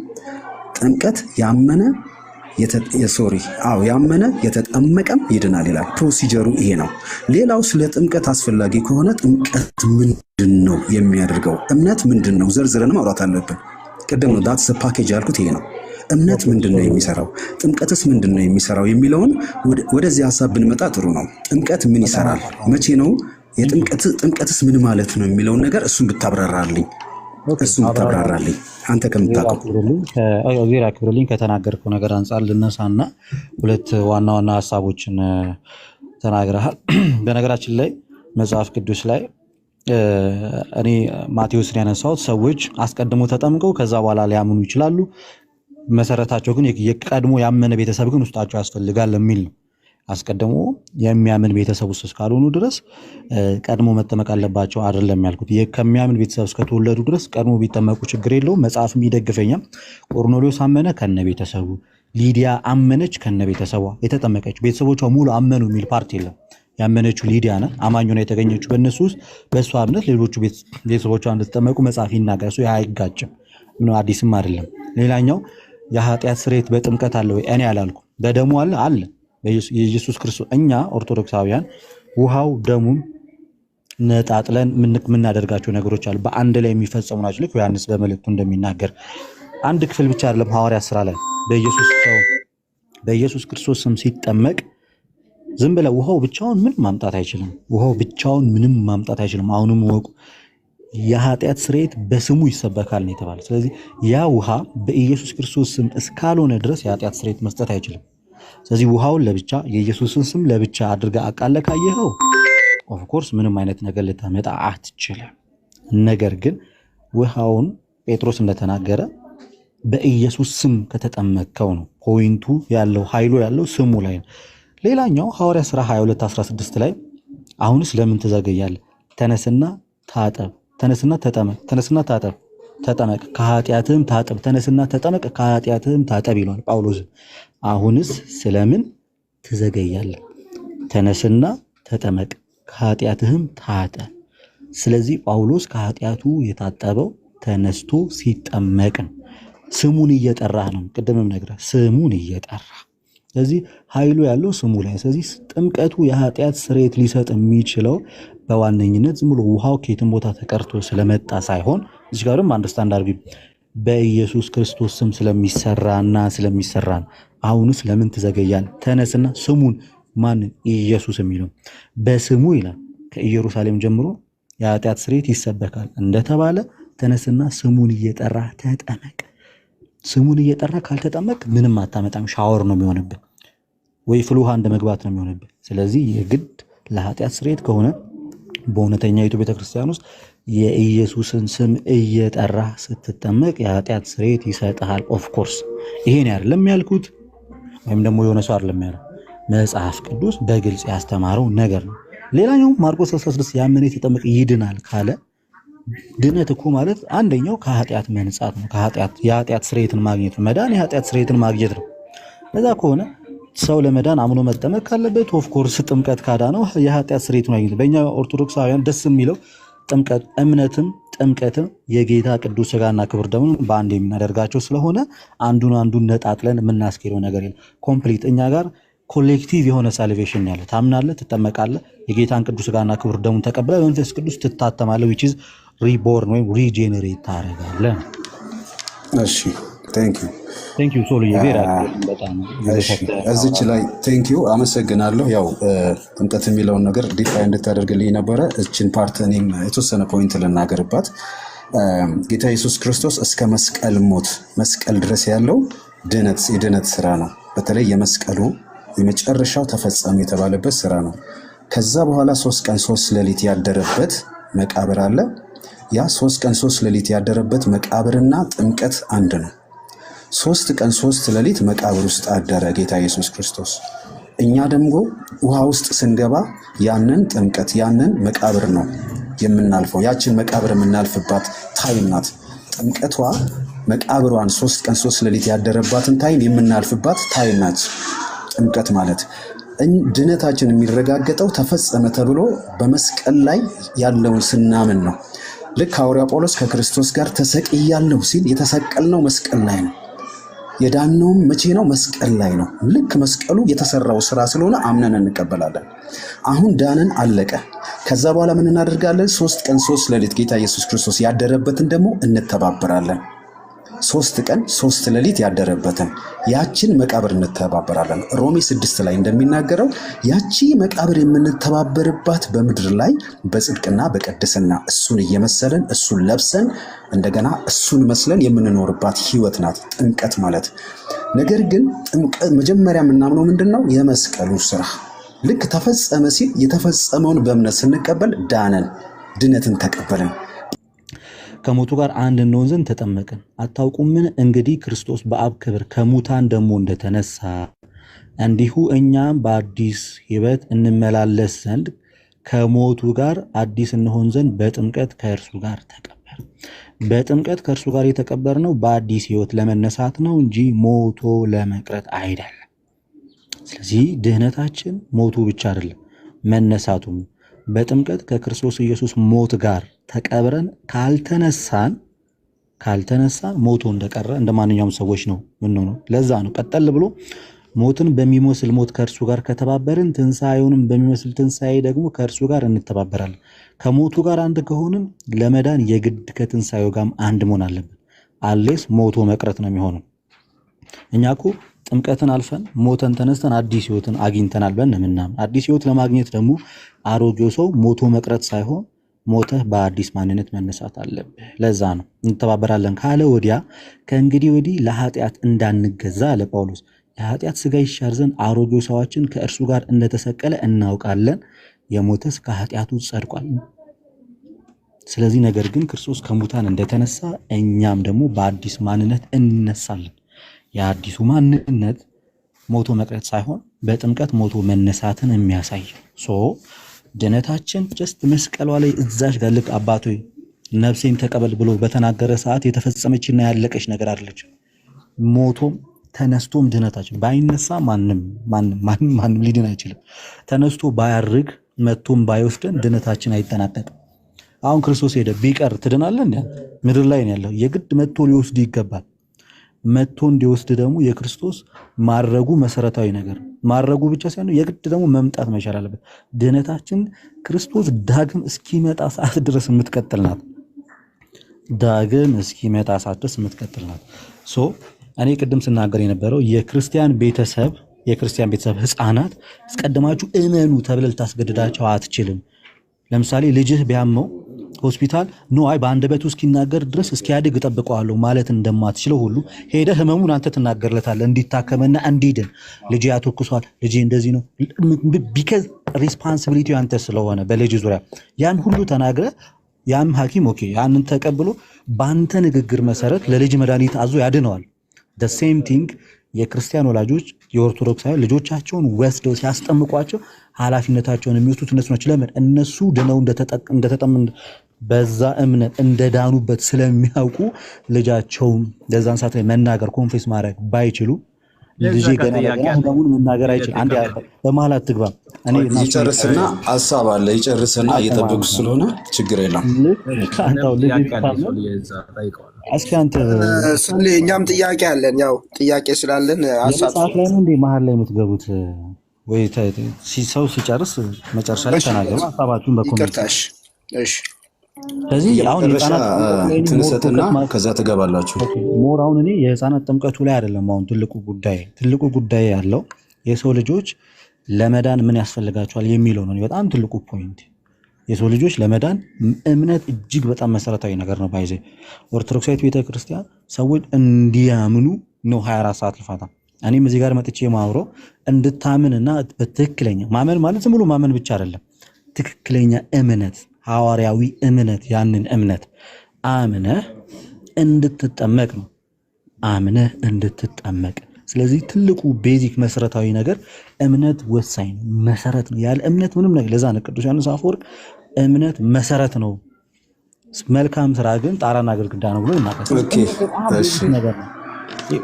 S3: ጥምቀት ያመነ የተጠመቀም ይድናል ይላል። ፕሮሲጀሩ ይሄ ነው። ሌላው ስለ ጥምቀት አስፈላጊ ከሆነ ጥምቀት ምንድን ነው የሚያደርገው? እምነት ምንድን ነው? ዘርዝረን ማውራት አለብን። ቅድም ነው ዳትስ ፓኬጅ ያልኩት ይሄ ነው። እምነት ምንድን ነው የሚሰራው? ጥምቀትስ ምንድን ነው የሚሰራው የሚለውን ወደዚህ ሀሳብ ብንመጣ ጥሩ ነው። ጥምቀት ምን ይሰራል? መቼ ነው ጥምቀትስ ምን ማለት ነው የሚለውን ነገር እሱን ብታብራራልኝ አንተ
S2: ከምታውቀው ከተናገርከው ነገር አንጻር ልነሳና ሁለት ዋና ዋና ሀሳቦችን ተናግረሃል። በነገራችን ላይ መጽሐፍ ቅዱስ ላይ እኔ ማቴዎስን ያነሳሁት ሰዎች አስቀድሞ ተጠምቀው ከዛ በኋላ ሊያምኑ ይችላሉ። መሰረታቸው ግን የቀድሞ ያመነ ቤተሰብ ግን ውስጣቸው ያስፈልጋል የሚል ነው። አስቀድሞ የሚያምን ቤተሰብ ውስጥ እስካልሆኑ ድረስ ቀድሞ መጠመቅ አለባቸው አይደለም ያልኩት። ከሚያምን ቤተሰብ እስከተወለዱ ድረስ ቀድሞ ቢጠመቁ ችግር የለውም። መጽሐፍም ይደግፈኛል። ቆርኔሌዎስ አመነ ከነ ቤተሰቡ፣ ሊዲያ አመነች ከነ ቤተሰቧ የተጠመቀች፣ ቤተሰቦቿ ሙሉ አመኑ የሚል ፓርት የለም። ያመነችው ሊዲያ ናት። አማኝ ሆና የተገኘችው በእነሱ ውስጥ በእሷ እምነት ሌሎቹ ቤተሰቦቿ እንደተጠመቁ መጽሐፍ ይናገራል። እሱ አይጋጭም፣ ምንም አዲስም አይደለም። ሌላኛው የኃጢአት ስርየት በጥምቀት አለ ወይ? እኔ አላልኩም። በደሙ አለ የኢየሱስ ክርስቶስ። እኛ ኦርቶዶክሳውያን ውሃው ደሙን ነጣጥለን የምናደርጋቸው ነገሮች አሉ። በአንድ ላይ የሚፈጸሙ ናቸው። ልክ ዮሐንስ በመልእክቱ እንደሚናገር አንድ ክፍል ብቻ አይደለም። ሐዋርያት ሥራ ላይ በኢየሱስ ክርስቶስ ስም ሲጠመቅ ዝም ብለህ ውሃው ብቻውን ምንም ማምጣት አይችልም። አሁንም ወቁ የኃጢአት ስርየት በስሙ ይሰበካል ነው የተባለ። ስለዚህ ያ ውሃ በኢየሱስ ክርስቶስ ስም እስካልሆነ ድረስ የኃጢአት ስርየት መስጠት አይችልም። ስለዚህ ውሃውን ለብቻ የኢየሱስን ስም ለብቻ አድርጋ አቃለህ ካየኸው ኦፍ ኮርስ ምንም አይነት ነገር ልታመጣ አትችልም። ነገር ግን ውሃውን ጴጥሮስ እንደተናገረ በኢየሱስ ስም ከተጠመቅከው ነው ፖይንቱ ያለው፣ ኃይሉ ያለው ስሙ ላይ ነው። ሌላኛው ሐዋርያ ሥራ 22:16 ላይ አሁንስ ለምን ትዘገያለህ? ተነስና ታጠብ፣ ተነስና ተጠመቅ ከኃጢአትህም ታጠብ፣ ተነስና ተጠመቅ ከኃጢአትህም ታጠብ ይለዋል ጳውሎስ። አሁንስ ስለምን ትዘገያለህ? ተነስና ተጠመቅ ከኃጢአትህም ታጠብ። ስለዚህ ጳውሎስ ከኃጢአቱ የታጠበው ተነስቶ ሲጠመቅ ነው። ስሙን እየጠራህ ነው። ቅድምም ነግረህ ስሙን እየጠራህ፣ ስለዚህ ኃይሉ ያለው ስሙ ላይ። ስለዚህ ጥምቀቱ የኃጢአት ስርየት ሊሰጥ የሚችለው በዋነኝነት ዝም ብሎ ውሃው ከየትም ቦታ ተቀርቶ ስለመጣ ሳይሆን እዚህ ጋርም አንደርስታንድ አድርጉ፣ በኢየሱስ ክርስቶስ ስም ስለሚሰራ ነው። አሁንስ ለምን ትዘገያለህ? ተነስና ስሙን ማን ኢየሱስ የሚለው በስሙ ይላል። ከኢየሩሳሌም ጀምሮ የኃጢአት ስርየት ይሰበካል እንደተባለ ተነስና ስሙን እየጠራ ተጠመቅ። ስሙን እየጠራ ካልተጠመቅ ምንም አታመጣም። ሻወር ነው የሚሆንብህ ወይ ፍል ውሃ እንደ መግባት ነው የሚሆንብህ። ስለዚህ የግድ ለኃጢአት ስርየት ከሆነ በእውነተኛይቱ ቤተክርስቲያን ውስጥ የኢየሱስን ስም እየጠራ ስትጠመቅ የኃጢአት ስርየት ይሰጥሃል። ኦፍኮርስ ይሄን አይደለም ያልኩት ወይም ደግሞ የሆነ ሰው አይደለም ያለው፣ መጽሐፍ ቅዱስ በግልጽ ያስተማረው ነገር ነው። ሌላኛው ማርቆስ 16 ያመነ የተጠመቀ ይድናል ካለ ድነት እኮ ማለት አንደኛው ከኃጢአት መንጻት ነው። የኃጢአት ስርየትን ማግኘት ነው። መዳን የኃጢአት ስርየትን ማግኘት ነው። ለዛ ከሆነ ሰው ለመዳን አምኖ መጠመቅ ካለበት ኦፍኮርስ ጥምቀት ካዳ ነው የኃጢአት ስርየቱን ማግኘት። በእኛ ኦርቶዶክሳውያን ደስ የሚለው ጥምቀት እምነትም ጥምቀትም የጌታ ቅዱስ ሥጋና ክቡር ደሙን በአንድ የምናደርጋቸው ስለሆነ አንዱን ነጣጥለን የምናስኬደው ነገር የለም። ኮምፕሊት እኛ ጋር ኮሌክቲቭ የሆነ ሳልቬሽን ያለ ታምናለህ፣ ትጠመቃለህ፣ የጌታን ቅዱስ ሥጋና ክቡር ደሙን ተቀብለህ በመንፈስ ቅዱስ ትታተማለህ፣ which is ሪቦርን ወይም ሪጄኔሬት ታደርጋለህ።
S3: እሺ ቴንክ ዩ
S2: ሶልዬ በጣም
S3: እዚች ላይ ቴንክ ዩ አመሰግናለሁ። ያው ጥምቀት የሚለውን ነገር ዲፋይን እንድታደርግልኝ ነበረ። እችን ፓርት እኔም የተወሰነ ፖይንት ልናገርባት። ጌታ ኢየሱስ ክርስቶስ እስከ መስቀል ድረስ ያለው የድነት ስራ ነው። በተለይ የመስቀሉ የመጨረሻው ተፈጸመ የተባለበት ስራ ነው። ከዛ በኋላ 3 ቀን 3 ሌሊት ያደረበት መቃብር አለ። ያ 3 ቀን 3 ሌሊት ያደረበት መቃብርና ጥምቀት አንድ ነው። 3 ቀን 3 ሌሊት መቃብር ውስጥ አደረ ጌታ ኢየሱስ ክርስቶስ። እኛ ደግሞ ውሃ ውስጥ ስንገባ ያንን ጥምቀት ያንን መቃብር ነው የምናልፈው። ያችን መቃብር የምናልፍባት ታይም ናት ጥምቀቷ። መቃብሯን 3 ቀን 3 ሌሊት ያደረባትን ታይም የምናልፍባት ታይም ናት ጥምቀት ማለት። ድነታችን የሚረጋገጠው ተፈጸመ ተብሎ በመስቀል ላይ ያለውን ስናምን ነው። ልክ ሐዋርያው ጳውሎስ ከክርስቶስ ጋር ተሰቅያለሁ ሲል የተሰቀልነው መስቀል ላይ ነው። የዳነውም መቼ ነው? መስቀል ላይ ነው። ልክ መስቀሉ የተሰራው ስራ ስለሆነ አምነን እንቀበላለን። አሁን ዳነን፣ አለቀ። ከዛ በኋላ ምን እናደርጋለን? 3 ቀን 3 ሌሊት ጌታ ኢየሱስ ክርስቶስ ያደረበትን ደግሞ እንተባበራለን። 3 ቀን 3 ሌሊት ያደረበትን ያችን መቃብር እንተባበራለን። ሮሜ 6 ላይ እንደሚናገረው ያቺ መቃብር የምንተባበርባት በምድር ላይ በጽድቅና በቅድስና እሱን እየመሰለን እሱን ለብሰን እንደገና እሱን መስለን የምንኖርባት ህይወት ናት ጥምቀት ማለት። ነገር ግን ጥምቀት መጀመሪያ የምናምነው ምንድነው? የመስቀሉ ስራ ልክ ተፈጸመ ሲል የተፈጸመውን በእምነት ስንቀበል ዳነን፣ ድነትን ተቀበልን።
S2: ከሞቱ ጋር አንድ እንሆን ዘንድ ተጠመቅን። አታውቁምን? እንግዲህ ክርስቶስ በአብ ክብር ከሙታን ደግሞ እንደተነሳ እንዲሁ እኛም በአዲስ ሕይወት እንመላለስ ዘንድ ከሞቱ ጋር አዲስ እንሆን ዘንድ በጥምቀት ከእርሱ ጋር ተቀበርን። በጥምቀት ከእርሱ ጋር የተቀበርነው በአዲስ ሕይወት ለመነሳት ነው እንጂ ሞቶ ለመቅረት አይደለም። ስለዚህ ድህነታችን ሞቱ ብቻ አይደለም መነሳቱም። በጥምቀት ከክርስቶስ ኢየሱስ ሞት ጋር ተቀብረን ካልተነሳን ሞቶ እንደቀረ እንደ ማንኛውም ሰዎች ነው ምንሆነው። ለዛ ነው ቀጠል ብሎ ሞትን በሚመስል ሞት ከእርሱ ጋር ከተባበርን ትንሣኤውንም በሚመስል ትንሣኤ ደግሞ ከእርሱ ጋር እንተባበራለን። ከሞቱ ጋር አንድ ከሆንን ለመዳን የግድ ከትንሣኤው ጋር አንድ መሆን አለብን። አሌስ ሞቶ መቅረት ነው የሚሆነው። እኛ እኮ ጥምቀትን አልፈን ሞተን ተነስተን አዲስ ሕይወትን አግኝተናል ብለን ምናምን። አዲስ ሕይወት ለማግኘት ደግሞ አሮጌው ሰው ሞቶ መቅረት ሳይሆን ሞተህ በአዲስ ማንነት መነሳት አለብህ። ለዛ ነው እንተባበራለን ካለ ወዲያ ከእንግዲህ ወዲህ ለኃጢአት እንዳንገዛ አለ ጳውሎስ። የኃጢአት ሥጋ ይሻር ዘንድ አሮጌው ሰዋችን ከእርሱ ጋር እንደተሰቀለ እናውቃለን፣ የሞተስ ከኃጢአቱ ጸድቋል። ስለዚህ ነገር ግን ክርስቶስ ከሙታን እንደተነሳ እኛም ደግሞ በአዲስ ማንነት እንነሳለን። የአዲሱ ማንነት ሞቶ መቅረት ሳይሆን በጥምቀት ሞቶ መነሳትን የሚያሳይ ድነታችን ጀስት መስቀሏ ላይ እዛሽ ጋር ልክ አባቶ ነፍሴን ተቀበል ብሎ በተናገረ ሰዓት የተፈጸመችና ያለቀች ነገር አለች። ሞቶም ተነስቶም ድነታችን ባይነሳ ማንም ሊድን አይችልም። ተነስቶ ባያርግ መቶም ባይወስደን ድነታችን አይጠናቀቅም። አሁን ክርስቶስ ሄደ ቢቀር ትድናለህ እንዴ? ምድር ላይ ነው ያለው። የግድ መጥቶ ሊወስድ ይገባል። መጥቶ እንዲወስድ ደግሞ የክርስቶስ ማረጉ መሰረታዊ ነገር። ማረጉ ብቻ ሳይሆን የግድ ደግሞ መምጣት መቻል አለበት። ድነታችን ክርስቶስ ዳግም እስኪመጣ ሰዓት ድረስ የምትቀጥል ናት። ዳግም እስኪመጣ ሰዓት ድረስ የምትቀጥል ናት። እኔ ቅድም ስናገር የነበረው የክርስቲያን ቤተሰብ ህፃናት አስቀድማችሁ እመኑ ተብለህ ልታስገድዳቸው አትችልም። ለምሳሌ ልጅህ ቢያመው ሆስፒታል በአንደበቱ እስኪናገር ድረስ እስኪያድግ እጠብቀዋለሁ ማለት እንደማትችለው ሁሉ ሄደህ ህመሙን አንተ ትናገርለታለህ እንዲታከመና እንዲድን። ልጅ ያተኩሷል፣ ልጅ እንደዚህ ነው፣ ቢከዝ ሪስፖንሲቢሊቲ አንተ ስለሆነ በልጅ ዙሪያ ያን ሁሉ ተናግረ ያም ሐኪም ያንን ተቀብሎ በአንተ ንግግር መሰረት ለልጅ መድኃኒት አዞ ያድነዋል። the same thing የክርስቲያን ወላጆች የኦርቶዶክሳውያን ልጆቻቸውን ወስደው ሲያስጠምቋቸው ኃላፊነታቸውን የሚወስዱት እነሱ ናቸው። ለምን? እነሱ ድነው እንደተጠመኑ በዛ እምነት እንደዳኑበት ስለሚያውቁ ልጃቸውም ለዛን ሰዓት ላይ መናገር ኮንፌስ ማድረግ ባይችሉ ልጅ ገና ህመሙን መናገር አይችል። አንድ በመሀል አትግባ። እኔ
S3: ይጨርስና ሐሳብ አለ ይጨርስና እየጠበቁ ስለሆነ ችግር የለም።
S2: እስኪ አንተ
S7: እኛም ጥያቄ አለን። ያው ጥያቄ ስላለን
S2: ሰዓት ላይ ነው እንዴ መሀል ላይ የምትገቡት? ወይ ሰው ሲጨርስ መጨረሻ ላይ ተናገሩ ሐሳባችሁን በኮሜንት። እሺ ስለዚህ አሁን የህፃናት
S3: ትንሰትና ከዛ ትገባላችሁ።
S2: ሞር አሁን እኔ የህፃናት ጥምቀቱ ላይ አይደለም አሁን ትልቁ ጉዳይ ያለው የሰው ልጆች ለመዳን ምን ያስፈልጋቸዋል የሚለው ነው። በጣም ትልቁ ፖይንት የሰው ልጆች ለመዳን እምነት እጅግ በጣም መሰረታዊ ነገር ነው። ባይዘ ኦርቶዶክሳዊት ቤተክርስቲያን ሰዎች እንዲያምኑ ነው 24 ሰዓት ልፋታ። እኔም እዚህ ጋር መጥቼ ማውረው እንድታምንና በትክክለኛ ማመን ማለት ዝም ብሎ ማመን ብቻ አይደለም። ትክክለኛ እምነት ሐዋርያዊ እምነት ያንን እምነት አምነህ እንድትጠመቅ ነው። አምነህ እንድትጠመቅ። ስለዚህ ትልቁ ቤዚክ መሰረታዊ ነገር እምነት ወሳኝ ነው፣ መሰረት ነው። ያለ እምነት ምንም ነገር። ለዛ ነው ቅዱስ ዮሐንስ አፈወርቅ እምነት መሰረት ነው፣ መልካም ስራ ግን ጣራና ግድግዳ ነው ብሎ ይናገራል።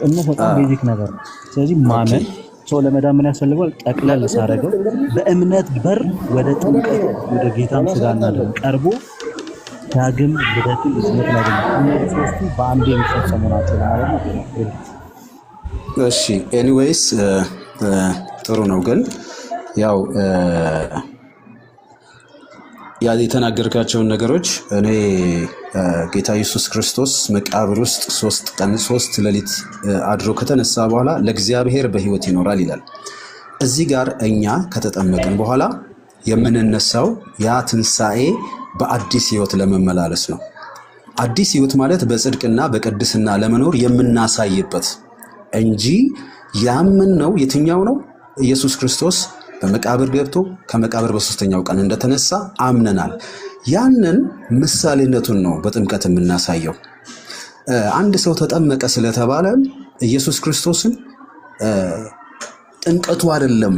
S2: እምነት በጣም ቤዚክ ነገር ነው። ስለዚህ ማመን ሰው ለመዳን ምን ያስፈልገዋል? ጠቅለል ሳረገው በእምነት በር ወደ ጥምቀት ወደ ጌታም ሥጋና ደም ቀርቦ ዳግም ልደትን መስመር ላይ እነዚህ ሶስቱ በአንድ የሚፈጸሙ ናቸው ማለት ነው።
S3: እሺ ኤኒዌይስ ጥሩ ነው። ግን ያው የተናገርካቸውን ነገሮች እኔ ጌታ ኢየሱስ ክርስቶስ መቃብር ውስጥ 3 ቀን 3 ሌሊት አድሮ ከተነሳ በኋላ ለእግዚአብሔር በሕይወት ይኖራል ይላል። እዚህ ጋር እኛ ከተጠመቅን በኋላ የምንነሳው ያ ትንሣኤ በአዲስ ሕይወት ለመመላለስ ነው። አዲስ ሕይወት ማለት በጽድቅና በቅድስና ለመኖር የምናሳይበት እንጂ ያመንነው የትኛው ነው? ኢየሱስ ክርስቶስ በመቃብር ገብቶ ከመቃብር በ3ኛው ቀን እንደተነሳ አምነናል። ያንን ምሳሌነቱን ነው በጥምቀት የምናሳየው። አንድ ሰው ተጠመቀ ስለተባለ ኢየሱስ ክርስቶስን ጥምቀቱ አይደለም፣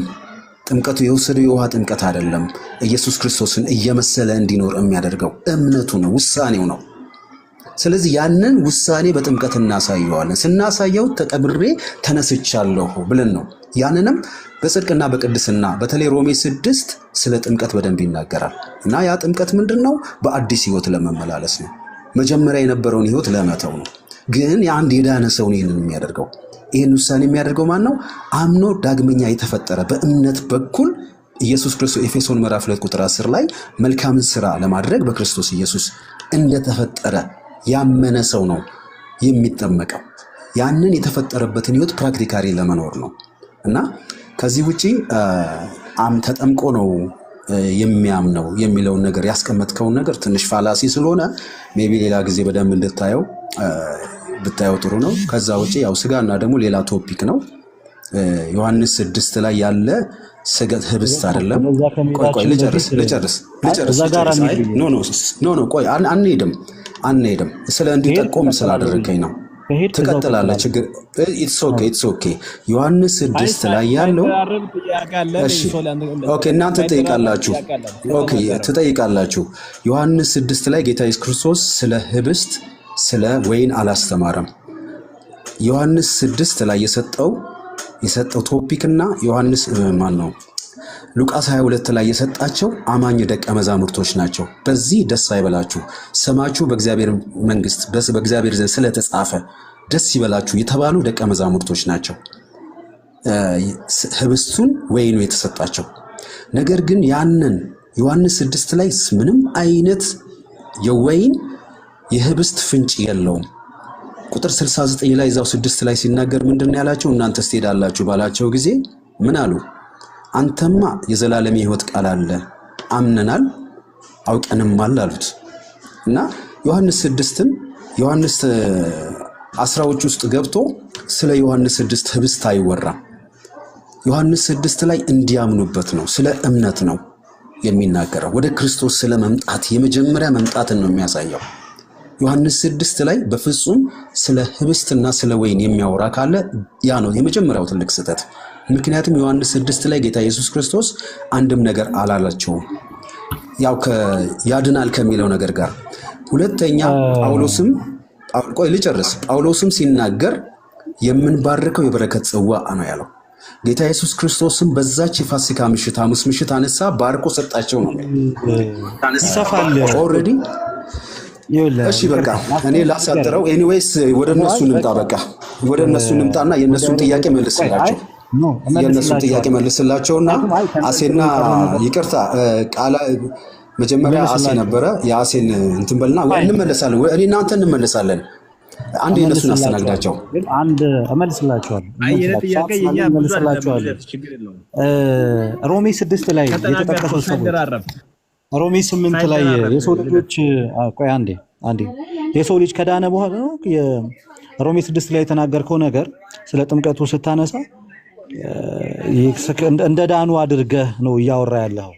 S3: ጥምቀቱ የወሰደው የውሃ ጥምቀት አይደለም። ኢየሱስ ክርስቶስን እየመሰለ እንዲኖር የሚያደርገው እምነቱ ነው፣ ውሳኔው ነው። ስለዚህ ያንን ውሳኔ በጥምቀት እናሳየዋለን። ስናሳየው ተቀብሬ ተነስቻለሁ ብለን ነው። ያንንም በጽድቅና በቅድስና በተለይ ሮሜ 6 ስለ ጥምቀት በደንብ ይናገራል። እና ያ ጥምቀት ምንድነው? በአዲስ ሕይወት ለመመላለስ ነው። መጀመሪያ የነበረውን ሕይወት ለመተው ነው። ግን የአንድ የዳነ ሰው ነው ይህንን የሚያደርገው። ይህን ውሳኔ የሚያደርገው ማን ነው? አምኖ ዳግመኛ የተፈጠረ በእምነት በኩል ኢየሱስ ክርስቶስ ኤፌሶን ምዕራፍ 2 ቁጥር 10 ላይ መልካምን ስራ ለማድረግ በክርስቶስ ኢየሱስ እንደተፈጠረ ያመነ ሰው ነው የሚጠመቀው። ያንን የተፈጠረበትን ሕይወት ፕራክቲካሊ ለመኖር ነው። እና ከዚህ ውጪ ተጠምቆ ነው የሚያምነው የሚለውን ነገር ያስቀመጥከውን ነገር ትንሽ ፋላሲ ስለሆነ ሜቢ ሌላ ጊዜ በደንብ እንድታየው ብታየው ጥሩ ነው። ከዛ ውጪ ያው ስጋና ደግሞ ሌላ ቶፒክ ነው። ዮሐንስ 6 ላይ ያለ ስጋት ህብስት አይደለም። ቆይ ልጨርስ። ኖ ቆይ አንሄድም። ስለ እንዲጠቆም ስላደረገኝ ነው። ትቀጥላለህ። ችግር ኢትስ ኦኬ። ዮሐንስ 6 ላይ ያለው እሺ፣ ኦኬ፣ እናንተ ትጠይቃላችሁ። ዮሐንስ 6 ላይ ጌታ ኢየሱስ ክርስቶስ ስለ ህብስት ስለ ወይን አላስተማረም። ዮሐንስ 6 ላይ የሰጠው ቶፒክና ዮሐንስ ማን ነው ሉቃስ 22 ላይ የሰጣቸው አማኝ ደቀ መዛሙርቶች ናቸው። በዚህ ደስ አይበላችሁ፣ ስማችሁ በእግዚአብሔር መንግስት በእግዚአብሔር ዘንድ ስለተጻፈ ደስ ይበላችሁ የተባሉ ደቀ መዛሙርቶች ናቸው። ህብስቱን ወይኑ የተሰጣቸው። ነገር ግን ያንን ዮሐንስ 6 ላይ ምንም አይነት የወይን የህብስት ፍንጭ የለውም። ቁጥር 69 ላይ እዛው 6 ላይ ሲናገር ምንድን ነው ያላቸው? እናንተስ ትሄዳላችሁ ባላቸው ጊዜ ምን አሉ? አንተማ የዘላለም ሕይወት ቃል አለ፣ አምነናል አውቀንማል አሉት። እና ዮሐንስ 6ን ዮሐንስ 10ዎች ውስጥ ገብቶ ስለ ዮሐንስ 6 ህብስት አይወራም። ዮሐንስ 6 ላይ እንዲያምኑበት ነው፣ ስለ እምነት ነው የሚናገረው። ወደ ክርስቶስ ስለ መምጣት የመጀመሪያ መምጣትን ነው የሚያሳየው። ዮሐንስ 6 ላይ በፍጹም ስለ ህብስትና ስለ ወይን የሚያወራ ካለ ያ ነው የመጀመሪያው ትልቅ ስህተት። ምክንያቱም ዮሐንስ 6 ላይ ጌታ ኢየሱስ ክርስቶስ አንድም ነገር አላላቸውም፣ ያው ያድናል ከሚለው ነገር ጋር። ሁለተኛ ጳውሎስም ሲናገር የምንባርከው የበረከት ጽዋ ነው ያለው። ጌታ ኢየሱስ ክርስቶስም በዛች የፋሲካ ምሽት ሐሙስ ምሽት አነሳ፣ ባርኮ ሰጣቸው ነው
S2: ይሰፋል
S3: ኦልሬዲ። እሺ በቃ እኔ ላሳጥረው። ኤኒዌይስ ወደ እነሱ እንምጣና የእነሱን ጥያቄ መልስላቸው። የእነሱን ጥያቄ መልስላቸውና አሴና ይቅርታ ቃላ መጀመሪያ አሴ ነበረ። የአሴን እንትን በልና እንመለሳለን። እኔ እናንተ እንመለሳለን። አንድ የእነሱን አስተናግዳቸው።
S2: አንድ እመልስላቸዋለሁ። ሮሜ 6 ላይ የተጠቀሰው ሮሜ 8 ላይ የሰው ልጆች ቆይ አንዴ የሰው ልጅ ከዳነ በኋላ ነው። ሮሜ 6 ላይ የተናገርከው ነገር ስለ ጥምቀቱ ስታነሳ እንደ ዳኑ አድርገህ ነው እያወራ ያለው።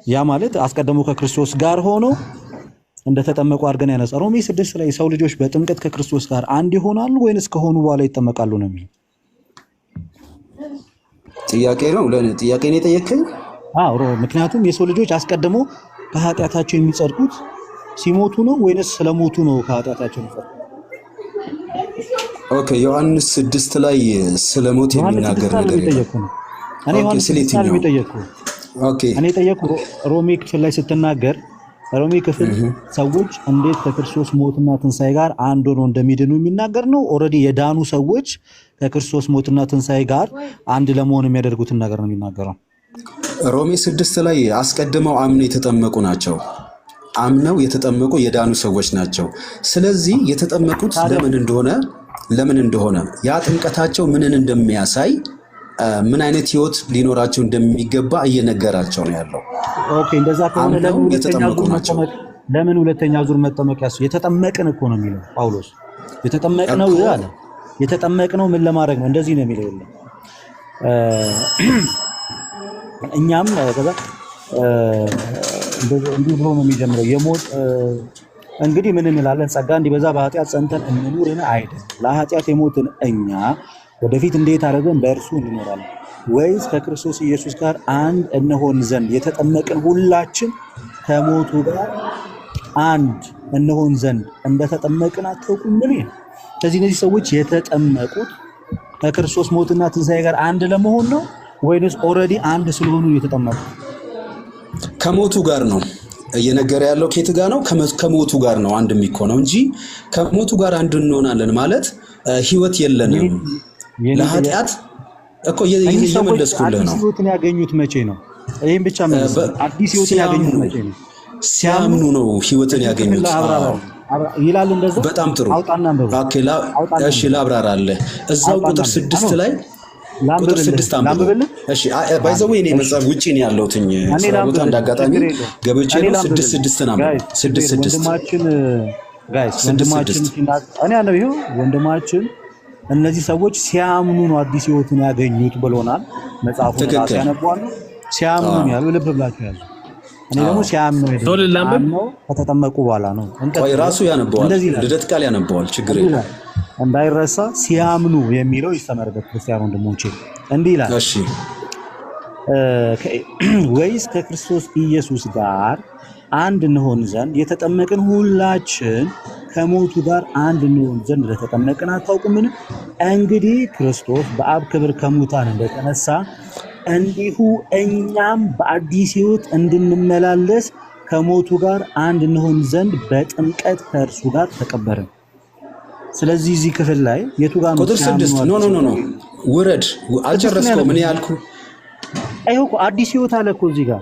S2: ያ ማለት አስቀድሞ ከክርስቶስ ጋር ሆኖ እንደተጠመቁ አድርገን ያነሳ። ሮሜ 6 ላይ ሰው ልጆች በጥምቀት ከክርስቶስ ጋር አንድ ይሆናሉ ወይንስ ከሆኑ በኋላ ይጠመቃሉ ነው የሚለው
S3: ጥያቄ ነው። ጥያቄ ነው የጠየቀኝ።
S2: ምክንያቱም የሰው ልጆች አስቀድሞ ከኃጢአታቸው የሚጸድቁት ሲሞቱ ነው ወይንስ ስለሞቱ ነው ከኃጢአታቸው የሚጸድቁት?
S3: ኦኬ ዮሐንስ 6 ላይ ስለ ሞት የሚናገር ነገር የለም።
S2: እኔ ዮሐንስ 6 ላይ የሚጠየቁ ኦኬ እኔ ጠየቁ ሮሜ ክፍል ላይ ስትናገር ሮሜ ክፍል ሰዎች እንዴት ከክርስቶስ ሞትና ትንሣኤ ጋር አንድ ሆነው እንደሚድኑ የሚናገር ነው። ኦልሬዲ የዳኑ ሰዎች ከክርስቶስ ሞትና ትንሣኤ ጋር አንድ ለመሆን የሚያደርጉትን ነገር ነው የሚናገረው።
S3: ሮሜ 6 ላይ አስቀድመው አምነው የተጠመቁ ናቸው። አምነው የተጠመቁ የዳኑ ሰዎች ናቸው። ስለዚህ የተጠመቁት ለምን እንደሆነ ያ ጥምቀታቸው ምንን እንደሚያሳይ ምን አይነት ህይወት ሊኖራቸው እንደሚገባ እየነገራቸው ነው ያለው።
S2: ኦኬ እንደዛ ከሆነ ለምን ሁለተኛ ዙር መጠመቅ ያስ የተጠመቅን እኮ ነው የሚለው ጳውሎስ። የተጠመቅነው አለ የተጠመቅነው ምን ለማድረግ ነው? እንደዚህ ነው የሚለው። እኛም ከዛ እንዲህ ብሎ ነው የሚጀምረው። የሞት እንግዲህ ምን እንላለን? ጸጋ እንዲበዛ በኃጢአት ጸንተን እንኑርን አይደል? ለኃጢአት የሞትን እኛ ወደፊት እንዴት አደረገን በእርሱ እንኖራለን? ወይስ ከክርስቶስ ኢየሱስ ጋር አንድ እንሆን ዘንድ የተጠመቅን ሁላችን ከሞቱ ጋር አንድ እንሆን ዘንድ እንደተጠመቅን አታውቁም? ምን ይሄ ስለዚህ እነዚህ ሰዎች የተጠመቁት ከክርስቶስ ሞትና ትንሣኤ ጋር አንድ ለመሆን ነው ወይስ ኦልሬዲ አንድ ስለሆኑ የተጠመቁት?
S3: ከሞቱ ጋር ነው እየነገረ ያለው። ከየት ጋር ነው? ከሞቱ ጋር ነው አንድ የሚሆነው እንጂ ከሞቱ ጋር አንድ እንሆናለን ማለት ህይወት የለንም። ለኃጢአት እኮ እየመለስኩልህ ነው።
S2: አዲስ ህይወትን ያገኙት መቼ ነው? ይሄን ብቻ መልስ። አዲስ ህይወትን ያገኙት መቼ ነው?
S3: ሲያምኑ ነው ህይወትን ያገኙት
S2: ይላል። እንደዛ
S3: በጣም ጥሩ።
S2: አውጣና አንብበው።
S3: እሺ ላብራራለህ። እዛው ቁጥር 6 ላይ ቁጥር 6 አንብበው። እሺ ባይዘው እኔ መጽሐፍ ውጪ ነው ያለሁትኝ ስራ ቦታ እንዳጋጣሚ ገብቼ ነው 6:6 ነው 6:6 ወንድማችን እነዚህ ሰዎች ሲያምኑ ነው አዲስ ህይወትን ያገኙት ብሎናል። መጽሐፉን ያነቧል። ሲያምኑ ነው ያለው። ልብ ብላችሁ ያዙ። እኔ ደግሞ ሲያምኑ ነው ከተጠመቁ በኋላ ነው። ወይ ራሱ ያነባዋል። ልደት ቃል ያነባዋል። ችግር የለም
S2: እንዳይረሳ። ሲያምኑ የሚለው ይስተመርበት ክርስቲያን ወንድሞቼ። እንዲህ ይላል። እሺ ወይስ ከክርስቶስ ኢየሱስ ጋር አንድ እንሆን ዘንድ የተጠመቅን ሁላችን ከሞቱ ጋር አንድ እንሆን ዘንድ ለተጠመቅን አታውቁምን? እንግዲህ ክርስቶስ በአብ ክብር ከሙታን እንደተነሳ እንዲሁ እኛም በአዲስ ህይወት እንድንመላለስ ከሞቱ ጋር አንድ እንሆን ዘንድ በጥምቀት ከእርሱ ጋር ተቀበርን። ስለዚህ እዚህ ክፍል ላይ የቱ ጋር ነው?
S3: ቁጥር 6 ኖ ውረድ። አልጨረስኩም። ምን ያልኩ
S2: አይሆን አዲስ ህይወት አለ እኮ እዚህ ጋር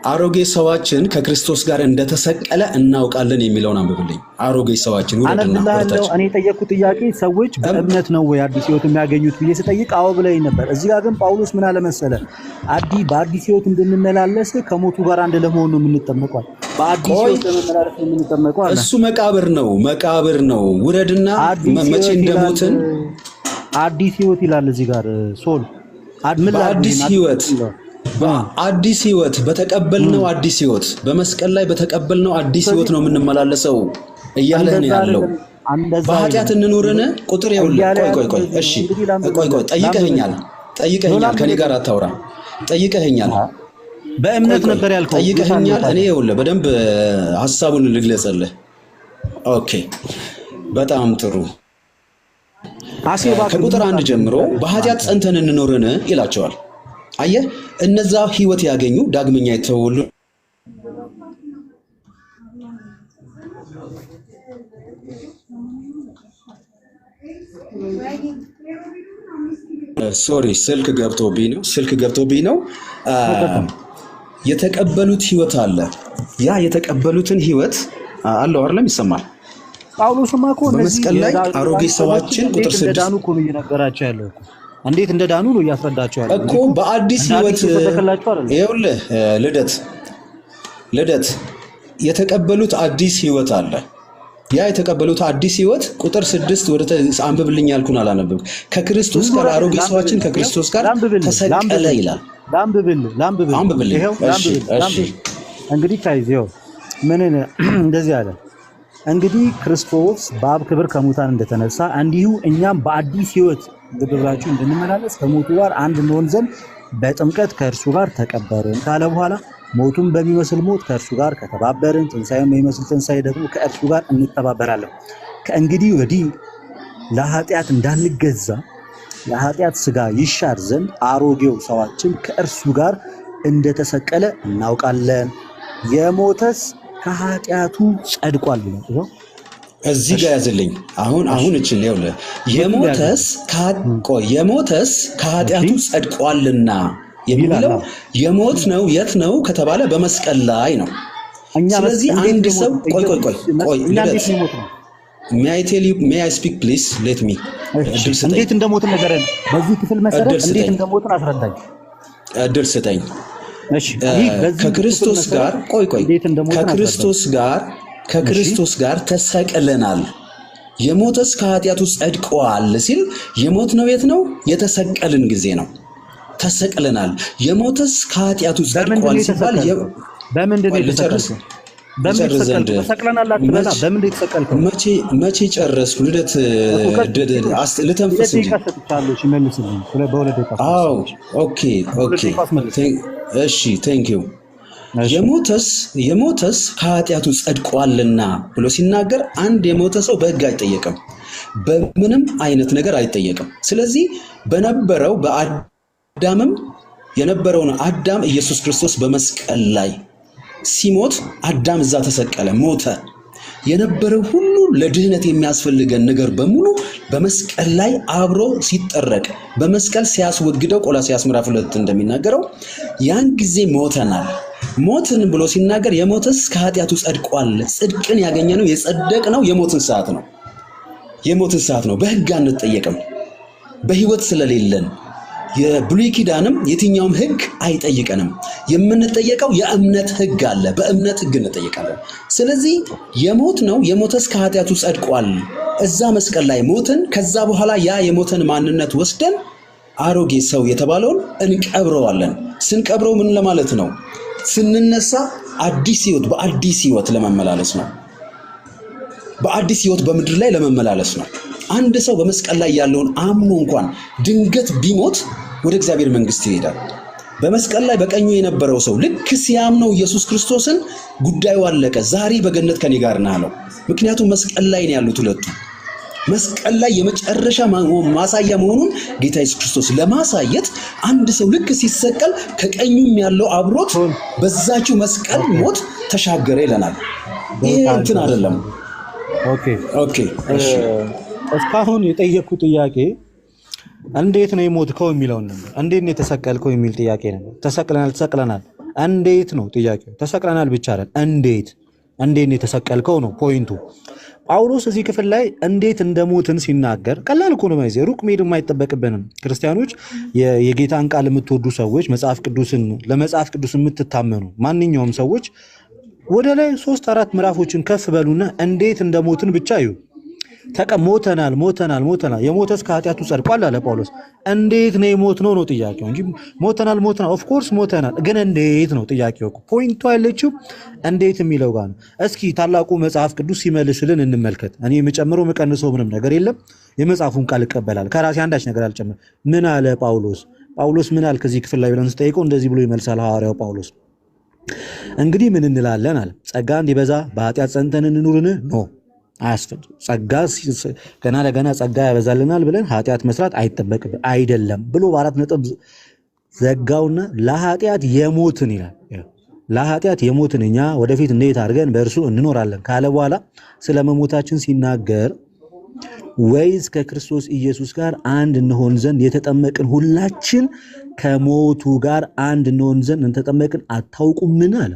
S3: አሮጌ ሰዋችን ከክርስቶስ ጋር እንደተሰቀለ እናውቃለን የሚለውን አንብብልኝ። አሮጌ ሰዋችን ወደና ወርታች
S2: እኔ ጠየቅኩት ጥያቄ ሰዎች በእምነት ነው ወይ አዲስ ህይወት የሚያገኙት ብዬ ስጠይቅ አዎ ብለኝ ነበር። እዚህ ጋር ግን ጳውሎስ ምን አለ መሰለ? በአዲስ ህይወት እንድንመላለስ ከሞቱ ጋር አንድ ለመሆን ነው የምንጠመቀው። በአዲስ ህይወት ለመመላለስ ነው የምንጠመቀው አለ።
S3: እሱ መቃብር ነው። ውረድና መቼ እንደሞትን
S2: አዲስ ህይወት ይላል እዚህ ጋር ሶል
S3: በአዲስ ህይወት በተቀበልነው አዲስ ህይወት በመስቀል ላይ በተቀበልነው አዲስ ህይወት ነው የምንመላለሰው እያለ ነው ያለው። በኃጢአት እንኑርን ቁጥር ቆይ እሺ ቆይ ጠይቀኸኛል ከኔ ጋር አታውራ። ጠይቀኸኛል
S2: በእምነት ነበር ያልከው።
S3: ጠይቀኸኛል። እኔ ይኸውልህ በደንብ ሐሳቡን ልግለጽልህ። ኦኬ በጣም ጥሩ። ከቁጥር 1 ጀምሮ በኃጢአት ጸንተን እንኖርን ይላቸዋል። አየህ እነዛ ህይወት ያገኙ ዳግመኛ የተወለዱ ስልክ ገብቶብኝ ነው የተቀበሉት ህይወት አለ። ያ የተቀበሉትን ህይወት አለው አይደለም? ይሰማል።
S2: ጳውሎስማ እኮ
S3: በመስቀል ላይ አሮጌ ሰዋችን ቁጥር 6
S2: እንደዳኑ እኮ ነው እየነገራቸው ያለው። እንዴት እንደዳኑ ነው እያስረዳቸው ያለው
S3: እኮ በአዲስ ህይወት። ይኸውልህ ልደት የተቀበሉት አዲስ ህይወት አለ። ያ የተቀበሉት አዲስ ህይወት ቁጥር 6 ወደ አንብብልኝ ያልኩን አላነበብክ። ከክርስቶስ ጋር አሮጌ ሰዋችን ከክርስቶስ ጋር ተሰቀለ ይላል። ላምብብል
S2: እንግዲህ ታይዘው ምን እንደዚህ አለ። እንግዲህ ክርስቶስ በአብ ክብር ከሙታን እንደተነሳ እንዲሁ እኛም በአዲስ ህይወት ግብራችሁ እንድንመላለስ ከሞቱ ጋር አንድ እንሆን ዘንድ በጥምቀት ከእርሱ ጋር ተቀበርን ካለ በኋላ ሞቱን በሚመስል ሞት ከእርሱ ጋር ከተባበርን ትንሣኤውን በሚመስል ትንሣኤ ደግሞ ከእርሱ ጋር እንተባበራለን። ከእንግዲህ ወዲህ ለኃጢአት እንዳንገዛ የኃጢአት ሥጋ ይሻር ዘንድ አሮጌው ሰዋችን ከእርሱ ጋር እንደተሰቀለ እናውቃለን። የሞተስ ከኃጢአቱ ጸድቋል ብሎ
S3: እዚህ ጋር ያዝልኝ። አሁን እቺን ይኸውልህ የሞተስ ከኃጢአቱ ጸድቋልና የሚለው የሞት ነው የት ነው ከተባለ በመስቀል ላይ ነው። ስለዚህ አንድ ሰው ቆይ may I speak please let me
S2: እንዴት እንደሞትን ነገረን። በዚህ ክፍል መሰረት እንዴት እንደሞትን አስረዳኝ።
S3: እድል ስጠኝ።
S2: እሺ
S3: ከክርስቶስ ጋር ተሰቅለናል። የሞተስ ከኃጢአቱ ጸድቋል ሲል የሞት ነው የት ነው የተሰቀልን ጊዜ ነው። ተሰቅለናል። የሞተስ ከኃጢአቱ ጸድቋል ሲባል
S2: በምንድን ነው የተሰቀልከው? ተሰቅለናል አትበላ። በምንድን ነው የተሰቀልከው?
S3: መቼ ጨረስኩ? ልተንፍስ እንጂ እሺ ቴንክ ዩ። የሞተስ ከኃጢአቱ ጸድቋልና ብሎ ሲናገር አንድ የሞተ ሰው በሕግ አይጠየቅም፣ በምንም አይነት ነገር አይጠየቅም። ስለዚህ በነበረው በአዳምም የነበረውን አዳም ኢየሱስ ክርስቶስ በመስቀል ላይ ሲሞት አዳም እዛ ተሰቀለ፣ ሞተ። የነበረው ሁሉ ለድህነት የሚያስፈልገን ነገር በሙሉ በመስቀል ላይ አብሮ ሲጠረቅ በመስቀል ሲያስወግደው ቆላስይስ ምዕራፍ 2 እንደሚናገረው ያን ጊዜ ሞተናል። ሞትን ብሎ ሲናገር የሞተስ ከኃጢአቱ ጸድቋል። ጽድቅን ያገኘነው የጸደቅነው የሞትን ሰዓት ነው። በሕግ አንጠየቅም። በህይወት ስለሌለን የብሉይ ኪዳንም የትኛውም ሕግ አይጠይቀንም። የምንጠየቀው የእምነት ሕግ አለ። በእምነት ሕግ እንጠየቃለን። ስለዚህ የሞተስ ከኃጢአቱ ጸድቋል። እዛ መስቀል ላይ ሞትን። ከዛ በኋላ ያ የሞተን ማንነት ወስደን አሮጌ ሰው የተባለውን እንቀብረዋለን። ስንቀብረው ምን ለማለት ነው? ስንነሳ በአዲስ ህይወት ለመመላለስ ነው። በአዲስ ህይወት በምድር ላይ ለመመላለስ ነው። አንድ ሰው በመስቀል ላይ ያለውን አምኖ እንኳን ድንገት ቢሞት ወደ እግዚአብሔር መንግስት ይሄዳል። በመስቀል ላይ በቀኙ የነበረው ሰው ልክ ሲያምነው ኢየሱስ ክርስቶስን ጉዳዩ አለቀ። ዛሬ በገነት ከኔ ጋር ነህ አለው። ምክንያቱም መስቀል ላይ ነው ያሉት ሁለቱ። መስቀል ላይ የመጨረሻ ማሳያ መሆኑን ጌታ ኢየሱስ ክርስቶስ ለማሳየት አንድ ሰው ልክ ሲሰቀል ከቀኙም ያለው አብሮት በዛችው መስቀል ሞት ተሻገረ ይለናል። ይሄ እንትን አይደለም። ኦኬ እሺ።
S2: እስካሁን የጠየቅኩት ጥያቄ እንዴት ነው የሞትከው የሚለውን ነበር። እንዴት ነው የተሰቀልከው የሚል ጥያቄ ነበር። ተሰቅለናል። እንዴት ነው ጥያቄው? ተሰቅለናል ብቻ አይደል፣ እንዴት ነው የተሰቀልከው ነው ፖይንቱ። ጳውሎስ እዚህ ክፍል ላይ እንዴት እንደሞትን ሲናገር ቀላል እኮ ነው። ሩቅ መሄድ የማይጠበቅብንም ክርስቲያኖች፣ የጌታን ቃል የምትወዱ ሰዎች፣ ለመጽሐፍ ቅዱስ የምትታመኑ ማንኛውም ሰዎች ወደ ላይ 3-4 ምዕራፎችን ከፍ በሉና እንዴት እንደሞትን ብቻ እዩ። ሞተናል። የሞተስ ከኃጢአቱ ጸድቋል አለ ጳውሎስ። እንዴት ነው የሞትነው ነው ጥያቄው እንጂ ሞተናል። ኦፍ ኮርስ ሞተናል፣ ግን እንዴት ነው ጥያቄው። ፖይንቱ ያለችው እንዴት የሚለው ጋር ነው። እስኪ ታላቁ መጽሐፍ ቅዱስ ሲመልስልን እንመልከት። እኔ የምጨምረው የምቀንሰው ምንም ነገር የለም። የመጽሐፉን ቃል እቀበላለሁ። ከራሴ አንዳች ነገር አልጨምር። ምን አለ ጳውሎስ ምን አለ ከዚህ ክፍል ላይ ብለን ስጠይቀው እንደዚህ ብሎ ይመልሳል ሐዋርያው ጳውሎስ። እንግዲህ ምን እንላለን አለ። ጸጋ እንዲበዛ በኃጢአት ጸንተን እንኑርን? ኖ አያስፈልግም። ጸጋ ገና ለገና ጸጋ ያበዛልናል ብለን ኃጢአት መስራት አይጠበቅብን አይደለም ብሎ በ4 ነጥብ ዘጋውና ለኃጢአት የሞትን ይላል። ለኃጢአት የሞትን እኛ ወደፊት እንዴት አድርገን በእርሱ እንኖራለን ካለ በኋላ ስለ መሞታችን ሲናገር ወይስ ከክርስቶስ ኢየሱስ ጋር አንድ እንሆን ዘንድ የተጠመቅን ሁላችን ከሞቱ ጋር አንድ እንሆን ዘንድ እንተጠመቅን አታውቁምን አለ።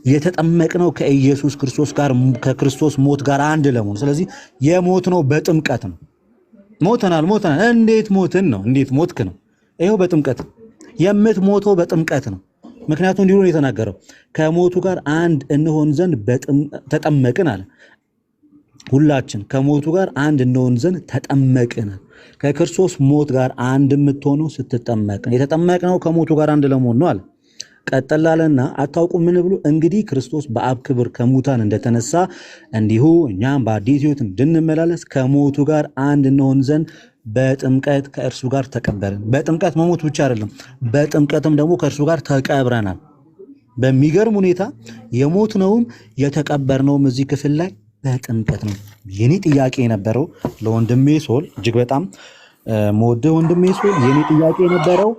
S2: የተጠመቅነው ከኢየሱስ ክርስቶስ ጋር ከክርስቶስ ሞት ጋር አንድ ለመሆን። ስለዚህ የሞት ነው በጥምቀት ነው። ሞተናል። እንዴት ሞትን ነው? እንዴት ሞትክ ነው? ይሄው በጥምቀት የምትሞተው በጥምቀት ነው። ምክንያቱም እንዲሁ ነው የተናገረው፣ ከሞቱ ጋር አንድ እንሆን ዘንድ ተጠመቅን አለ። ሁላችን ከሞቱ ጋር አንድ እንሆን ዘንድ ተጠመቅን። ከክርስቶስ ሞት ጋር አንድ የምትሆነው ስትጠመቅ፣ የተጠመቅነው ከሞቱ ጋር አንድ ለመሆን ነው አለ። ቀጠላለና አታውቁም ምን ብሎ እንግዲህ ክርስቶስ በአብ ክብር ከሙታን እንደተነሳ እንዲሁ እኛም በአዲስ ሕይወት እንድንመላለስ ከሞቱ ጋር አንድ እንሆን ዘንድ በጥምቀት ከእርሱ ጋር ተቀበርን። በጥምቀት መሞት ብቻ አይደለም፣ በጥምቀትም ደግሞ ከእርሱ ጋር ተቀብረናል። በሚገርም ሁኔታ የሞትነውም የተቀበርነውም እዚህ ክፍል ላይ በጥምቀት ነው። የኔ ጥያቄ የነበረው ለወንድሜ ሶል እጅግ በጣም መወደው ወንድሜ ሶል የኔ ጥያቄ የነበረው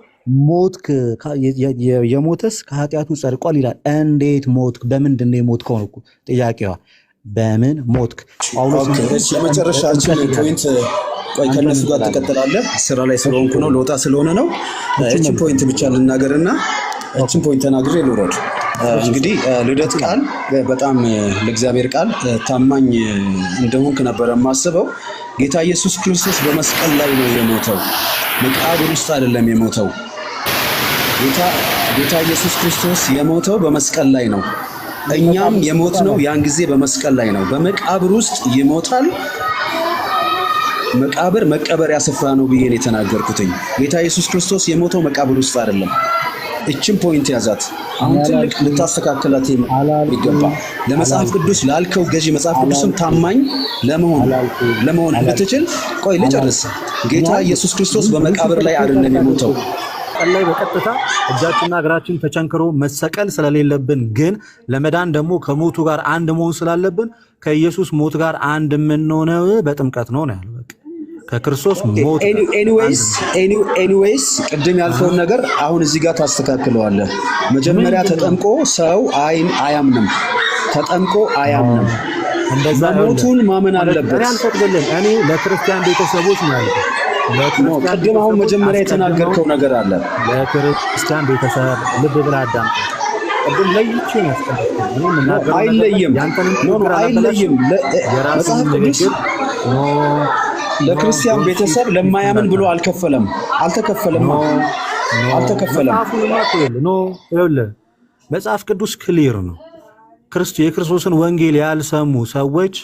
S2: ሞትክ የሞተስ ከኃጢአቱ ጸድቋል ይላል። እንዴት ሞትክ? በምንድን ነው የሞትከው ነው ጥያቄዋ። በምን ሞትክ? ጳውሎስ
S3: የመጨረሻችን ፖይንት ቆይ ከነሱ ጋር ተቀጥላለህ። ስራ ላይ ስለሆንኩ ነው ለወጣ ስለሆነ ነው። እቺን ፖይንት ብቻ ልናገርና እቺን ፖይንት ተናግሬ ልውረድ። እንግዲህ ልደት ቃል በጣም ለእግዚአብሔር ቃል ታማኝ እንደሆንክ ነበር የማስበው። ጌታ ኢየሱስ ክርስቶስ በመስቀል ላይ ነው የሞተው፣ መቃብር ውስጥ አይደለም የሞተው። ጌታ ኢየሱስ ክርስቶስ የሞተው በመስቀል ላይ ነው። እኛም የሞትነው ያን ጊዜ በመስቀል ላይ ነው። በመቃብር ውስጥ ይሞታል። መቃብር መቀበሪያ ስፍራ ነው ብዬ ነው የተናገርኩትኝ። ጌታ ኢየሱስ ክርስቶስ የሞተው መቃብር ውስጥ አይደለም። እቺን ፖይንት ያዛት። አሁን ትልቅ ልታስተካከላት ይገባ። ለመጽሐፍ ቅዱስ ላልከው ገዢ መጽሐፍ ቅዱስም ታማኝ ለመሆን እንድትችል ቆይ ልጨርስ። ጌታ ኢየሱስ ክርስቶስ በመቃብር ላይ አይደለም የሞተው።
S2: ላይ በቀጥታ እጃችንና እግራችን ተቸንክሮ መሰቀል ስለሌለብን ግን ለመዳን ደግሞ ከሞቱ ጋር አንድ መሆን ስላለብን ከኢየሱስ ሞት ጋር አንድ የምንሆነው በጥምቀት ነው ያለው። በቃ ከክርስቶስ ሞት
S3: ኤኒዌይስ ቅድም ያልከውን ነገር አሁን እዚህ ጋር ታስተካክለዋለህ። መጀመሪያ ተጠምቆ ሰው አያምንም። ተጠምቆ አያምንም። እንደዛ ሞቱን ማመን አለበት።
S2: እኔ ለክርስቲያን ቤተሰቦች ነው ያለው።
S3: ቅድም አሁን መጀመሪያ የተናገርከው ነገር አለ።
S2: ለክርስቲያን ቤተሰብ ልብ ብለህ አዳምጥ። ቅድም ለይቼ ነው ያስቀመጥኩት።
S3: አይለይም። መጽሐፍ ቅዱስ ለክርስቲያን ቤተሰብ ለማያምን ብሎ አልተከፈለም።
S2: መጽሐፍ ቅዱስ ክሊር ነው። የክርስቶስን ወንጌል ያልሰሙ ሰዎች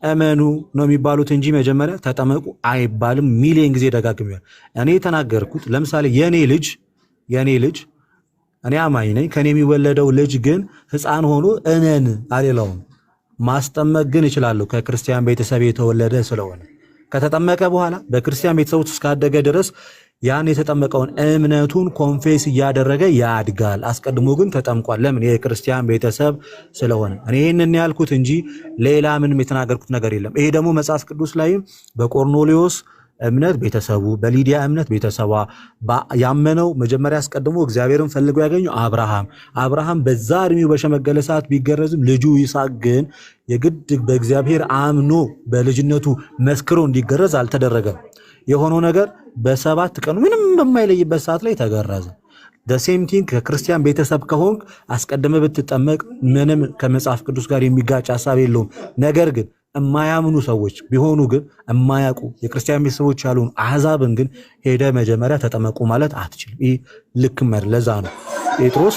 S2: እመኑ ነው የሚባሉት እንጂ መጀመሪያ ተጠመቁ አይባልም። ሚሊዮን ጊዜ ደጋግሜያለሁ። እኔ የተናገርኩት ለምሳሌ የኔ ልጅ እኔ አማኝ ነኝ። ከኔ የሚወለደው ልጅ ግን ሕፃን ሆኖ እመን አልለውም። ማስጠመቅ ግን እችላለሁ ከክርስቲያን ቤተሰብ የተወለደ ስለሆነ። ከተጠመቀ በኋላ በክርስቲያን ቤተሰቦች እስካደገ ድረስ ያን የተጠመቀውን እምነቱን ኮንፌስ እያደረገ ያድጋል። አስቀድሞ ግን ተጠምቋል። ለምን? የክርስቲያን ቤተሰብ ስለሆነ። እኔ ይህንን ያልኩት እንጂ ሌላ ምንም የተናገርኩት ነገር የለም። ይሄ ደግሞ መጽሐፍ ቅዱስ ላይ በቆርኔሌዎስ እምነት ቤተሰቡ፣ በሊዲያ እምነት ቤተሰቧ ያመነው መጀመሪያ አስቀድሞ እግዚአብሔርን ፈልጎ ያገኘው አብርሃም በዛ እድሜው በሸመገለ ሰዓት ቢገረዝም ልጁ ይስሐቅ ግን የግድ በእግዚአብሔር አምኖ በልጅነቱ መስክሮ እንዲገረዝ አልተደረገም። የሆነው ነገር በሰባት ቀኑ ምንም በማይለይበት ሰዓት ላይ ተገረዘ። ሴም ቲንግ ከክርስቲያን ቤተሰብ ከሆንክ አስቀድመ ብትጠመቅ ምንም ከመጽሐፍ ቅዱስ ጋር የሚጋጭ ሀሳብ የለውም። ነገር ግን የማያምኑ ሰዎች ቢሆኑ ግን የማያውቁ የክርስቲያን ቤተሰቦች ያሉን አሕዛብን ግን ሄደ መጀመሪያ ተጠመቁ ማለት አትችልም። ይህ ልክ መር ለዛ ነው ጴጥሮስ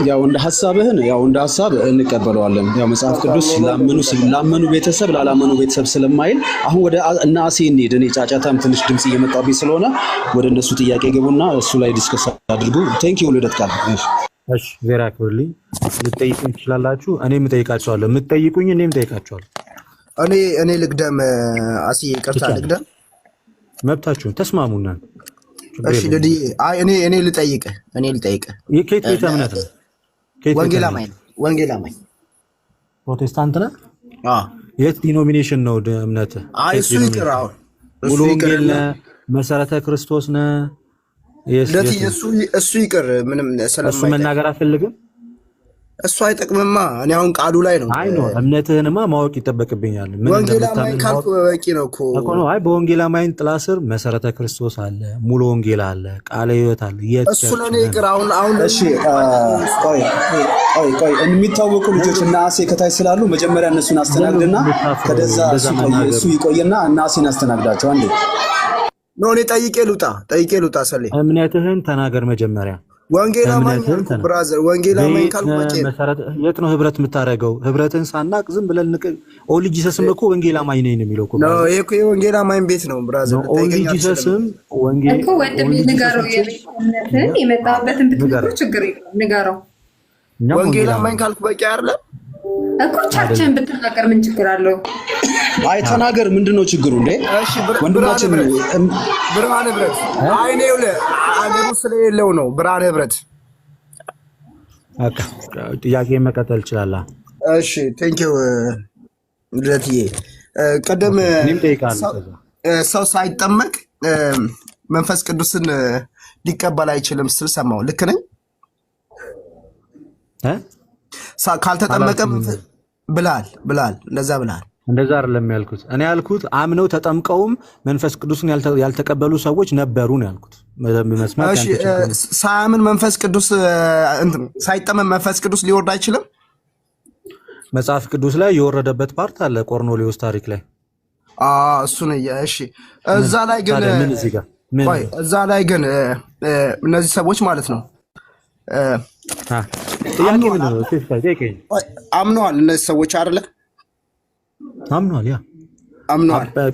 S3: ያው እንደ ሐሳብ እንቀበለዋለን። ያው መጽሐፍ ቅዱስ ላመኑ ቤተሰብ ላላመኑ ቤተሰብ ስለማይል አሁን ወደ እነ አሴ እንሂድ። እኔ ጫጫታም ትንሽ ድምጽ እየመጣብኝ ስለሆነ ወደ እነሱ ጥያቄ ገቡና እሱ ላይ ዲስከስ አድርጉ። ቴንክ ዩ ልደት ቃል
S2: እሺ ዜራ ክብርልኝ። ልትጠይቁኝ ትችላላችሁ። እኔም እጠይቃችኋለሁ። የምትጠይቁኝ እኔም እጠይቃችኋለሁ።
S7: እኔ ልቅደም። አሲ ይቅርታ ልቅደም።
S2: መብታችሁን ተስማሙና።
S7: እሺ ልዲ እኔ ልጠይቅህ።
S2: ከየት ቤተ እምነት ነው?
S7: ወንጌላማኝ
S2: ፕሮቴስታንት ነህ? የት ዲኖሚኔሽን ነው እምነት?
S7: እሱ ይቅር። አሁን
S2: ሙሉ ወንጌል ነህ? መሰረተ ክርስቶስ ነህ?
S7: እሱ ይቅር። ምንም
S2: እሱ መናገር አልፈልግም።
S7: እሱ አይጠቅምማ። እኔ አሁን ቃሉ ላይ ነው።
S2: አይ ነው እምነትህንማ ማወቅ ይጠበቅብኛል። ምን
S7: ወንጌላማኝ ካልኩ በቂ ነው እኮ ነው።
S2: አይ በወንጌላማኝ ጥላ ስር መሰረተ ክርስቶስ አለ፣ ሙሉ ወንጌል አለ፣ ቃለ ሕይወት አለ።
S7: እሱ ለኔ ይቅር። አሁን
S3: እሺ ቆይ የሚታወቁ ልጆች እና አሴ ከታይ ስላሉ መጀመሪያ እነሱን አስተናግድና ከደዛ እሱ ይቆየና እና አሴን አስተናግዳቸው አንዴ
S7: ነው። እኔ ጠይቄ ልውጣ። ሰሌ
S2: እምነትህን ተናገር መጀመሪያ።
S7: ወንጌላማኝ ብራዘር፣ ወንጌላማኝ ካልኩ
S2: የት ነው ህብረት የምታደርገው? ህብረትን ሳናቅ ዝም ብለን ኦንሊ ጂሰስም እኮ ወንጌላማኝ ነኝ ነው የሚለው እኮ ነው።
S7: ይሄ እኮ የወንጌላማኝ ቤት ነው ብራዘር።
S2: ኦንሊ ጂሰስም ወንጌል
S5: እኮ ወንድም ንገረው። የቤትነትን የመጣበትን ብትነግረው ችግር የለም ንገረው።
S7: ወንጌላማኝ ካልኩ በቂ አይደለም
S5: እኮ ቸርችን ብትናገር ምን ችግር አለው?
S3: አይ ተናገር። ምንድነው ችግሩ እንዴ?
S7: እሺ
S3: ወንድማችን
S7: ብርሃነ ህብረት አይኔው ለአገሩ ስለሌለው ነው። ብርሃነ ህብረት
S2: በቃ ጥያቄ መቀጠል ይችላል።
S7: እሺ ቴንኪው ልደትዬ። ቀደም ሰው ሳይጠመቅ መንፈስ ቅዱስን ሊቀበል አይችልም ስል ሰማሁ። ልክ ነኝ? ካልተጠመቀ ብላል እንደዛ ብላል።
S2: እንደዛ አይደለም ያልኩት። እኔ ያልኩት አምነው ተጠምቀውም መንፈስ ቅዱስን ያልተቀበሉ ሰዎች ነበሩ ነው ያልኩት። መስማት
S7: ሳያምን መንፈስ ቅዱስ ሳይጠመም መንፈስ ቅዱስ ሊወርድ አይችልም።
S2: መጽሐፍ ቅዱስ ላይ የወረደበት ፓርት አለ፣ ቆርኔሌዎስ ታሪክ ላይ
S7: እሱ ነው። እሺ እዛ ላይ ግን እዛ ላይ ግን እነዚህ ሰዎች ማለት ነው አምነዋል። እነዚህ ሰዎች አይደለ
S2: አምነዋል።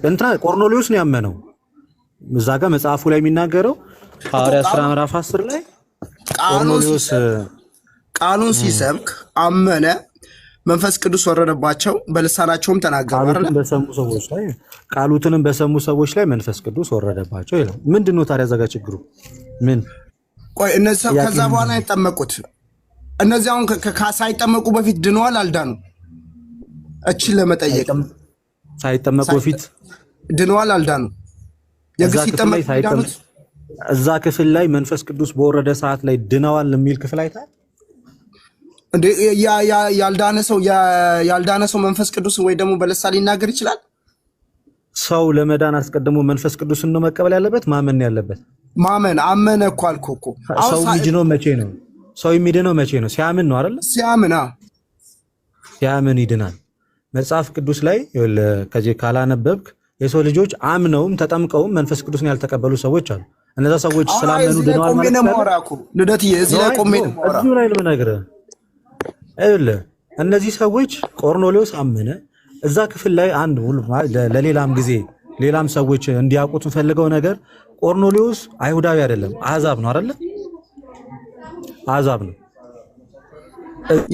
S2: እንትና ቆርኔሌዎስ ነው ያመነው። እዛ ጋር መጽሐፉ ላይ የሚናገረው ሐዋርያት ሥራ ምዕራፍ 10 ላይ ቆርኔሌዎስ
S7: ቃሉን ሲሰብክ አመነ፣ መንፈስ ቅዱስ ወረደባቸው፣ በልሳናቸውም ተናገሩ።
S2: ቃሉትንም በሰሙ ሰዎች ላይ መንፈስ ቅዱስ ወረደባቸው ይላል። ምንድነው ታዲያ ዘጋ ችግሩ ምን?
S7: ቆይ እነዚህ ሰው ከዛ በኋላ የጠመቁት እነዚህ አሁን ሳይጠመቁ በፊት ድነዋል አልዳኑ? እቺን ለመጠየቅ
S2: ሳይጠመቁ በፊት
S7: ድነዋል አልዳኑ? የግስ ሲጠመቁ ዳኑት?
S2: እዛ ክፍል ላይ መንፈስ ቅዱስ በወረደ ሰዓት ላይ ድነዋል የሚል ክፍል አይታል
S7: እንዴ? ያልዳነ ሰው መንፈስ ቅዱስ ወይ ደግሞ በልሳን ሊናገር ይችላል?
S2: ሰው ለመዳን አስቀድሞ መንፈስ ቅዱስን ነው መቀበል ያለበት፣ ማመን ያለበት።
S7: ማመን አመነ እኮ አልኩህ እኮ።
S2: ሰው የሚድነው መቼ ነው? ሰው የሚድነው መቼ ነው? ሲያምን ነው አይደል? ሲያምን ይድናል። መጽሐፍ ቅዱስ ላይ ከዚህ ካላነበብክ የሰው ልጆች አምነውም ተጠምቀውም መንፈስ ቅዱስን ያልተቀበሉ ሰዎች አሉ። እነዛ ሰዎች ስላመኑ ድነዋል ማለት ነው።
S7: ልደትዬ እዚህ ላይ ቆሜ ነው ሞራ
S2: እዚሁ ላይ ልነግርህ። እነዚህ ሰዎች ቆርኔሌዎስ አመነ። እዛ ክፍል ላይ አንድ ለሌላም ጊዜ ሌላም ሰዎች እንዲያውቁት ፈልገው ነገር ቆርኔሌዎስ አይሁዳዊ አይደለም፣ አሕዛብ ነው አይደለ? አሕዛብ ነው።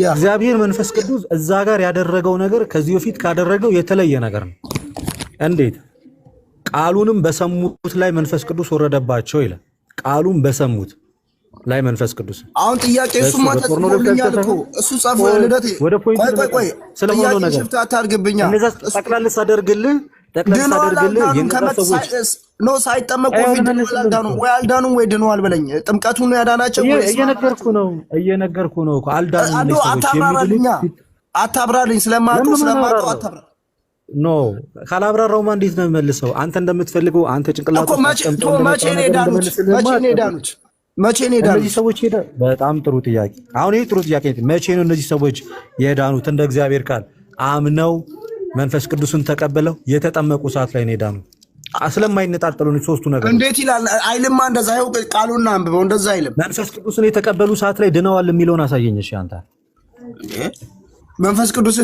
S2: እግዚአብሔር መንፈስ ቅዱስ እዛ ጋር ያደረገው ነገር ከዚህ በፊት ካደረገው የተለየ ነገር ነው። እንዴት? ቃሉንም በሰሙት ላይ መንፈስ ቅዱስ ወረደባቸው ይላል። ቃሉን በሰሙት ላይ መንፈስ ቅዱስ።
S7: አሁን ጥያቄ እሱ ማተቆርኛል እኮ እሱ ጻፈ። ልደት ቆይ ስለሆነ ነገር ሽፍታ አታርግብኛ።
S2: እነዛ ጠቅላላ ሳደርግልህ
S7: ነው ሳይጠመቁ ፊት ድነዋል አልዳኑም ወይ? አልዳኑም ወይ ድነዋል በለኝ። ጥምቀቱን ነው ያዳናቸው ወይ?
S2: እየነገርኩ ነው እኮ አልዳኑም።
S7: አታብራልኝ። ስለማውቀው አታብራ
S2: ኖ ካላብራራውማ እንዴት ነው መልሰው? አንተ እንደምትፈልገው አንተ ጭንቅላት
S7: እኮ መቼ ነው የዳኑት? መቼ ነው የዳኑት
S2: እነዚህ ሰዎች? በጣም ጥሩ ጥያቄ። አሁን ይሄ ጥሩ ጥያቄ። መቼ ነው እነዚህ ሰዎች የዳኑት? እንደ እግዚአብሔር ቃል አምነው መንፈስ ቅዱስን ተቀበለው የተጠመቁ ሰዓት ላይ ነው የዳኑት። ስለማይነጣጠሉ ሶስቱ ነገር
S7: እንዴት ይላል አይልማ። እንደዛ ይኸው ቃሉና አንብበው። እንደዛ አይልም።
S2: መንፈስ ቅዱስን የተቀበሉ ሰዓት ላይ ድነዋል የሚለውን አሳየኝ። እሺ አንተ
S7: መንፈስ ቅዱስ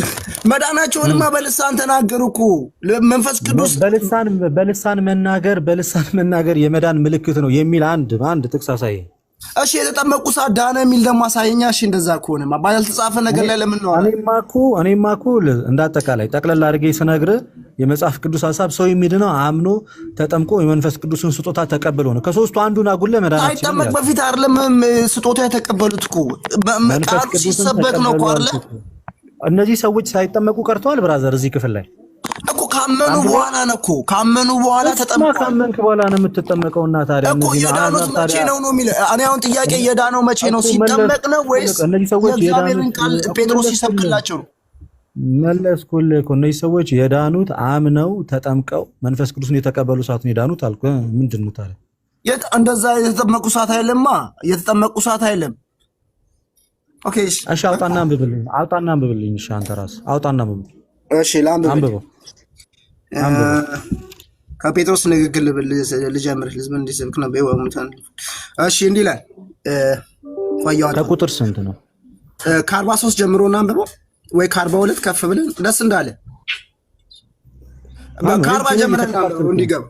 S7: መዳናቸውንማ በልሳን ተናገሩ እኮ። መንፈስ ቅዱስ
S2: በልሳን መናገር የመዳን ምልክት ነው የሚል አንድ ጥቅስ አሳየኝ።
S7: እሺ የተጠመቁ ሰዓት ዳነ የሚል ደግሞ አሳየኛ። እሺ እንደዛ ከሆነማ ባልተጻፈ ነገር ላይ ለምን ነው?
S2: እኔማ እኮ እንዳጠቃላይ ጠቅለል አድርጌ ስነግርህ የመጽሐፍ ቅዱስ ሐሳብ ሰው የሚድነው አምኖ ተጠምቆ የመንፈስ ቅዱስን ስጦታ ተቀብሎ ነው። ከሶስቱ አንዱን አጉለ መዳናችን
S7: ሳይጠመቅ በፊት አይደለም ስጦታ የተቀበሉት እኮ ቃሉ ሲሰበክ ነው እኮ አይደለ?
S2: እነዚህ ሰዎች ሳይጠመቁ ቀርተዋል ብራዘር። እዚህ ክፍል ላይ
S7: እኮ ካመኑ በኋላ ነው እኮ ካመኑ በኋላ ተጠመቁ።
S2: ካመንክ በኋላ ነው የምትጠመቀው። እና ታዲያ
S7: እኮ የዳኑት መቼ ነው የሚለው? እኔ አሁን ጥያቄ የዳነው መቼ ነው? ሲጠመቅ ነው ወይስ የእግዚአብሔርን ቃል ጴጥሮስ ሲሰብክላቸው ነው?
S2: መለስኩልህ እኮ። እነዚህ ሰዎች የዳኑት አምነው ተጠምቀው መንፈስ ቅዱስን የተቀበሉ ሰዓት ነው የዳኑት አልኩ። ምንድን ነው ታዲያ?
S7: እንደዛ የተጠመቁ ሰዓት አይደለማ። የተጠመቁ ሰዓት አይደለም። ኦኬ
S2: እሺ አውጣና አንብብልኝ። እሺ አንተ ራስህ አውጣና አንብብ።
S7: እሺ ላንብብ። ከጴጥሮስ ንግግር ልጀምር። ህዝብ እንዲሰብክ ነው በወሙታን። እሺ እንዲህ ይላል።
S2: ከቁጥር ስንት ነው?
S7: ከ43 ጀምሮ እናንብበው ወይ ከ42 ከፍ ብለን ደስ እንዳለ ከ40 ጀምረን እንዲገባ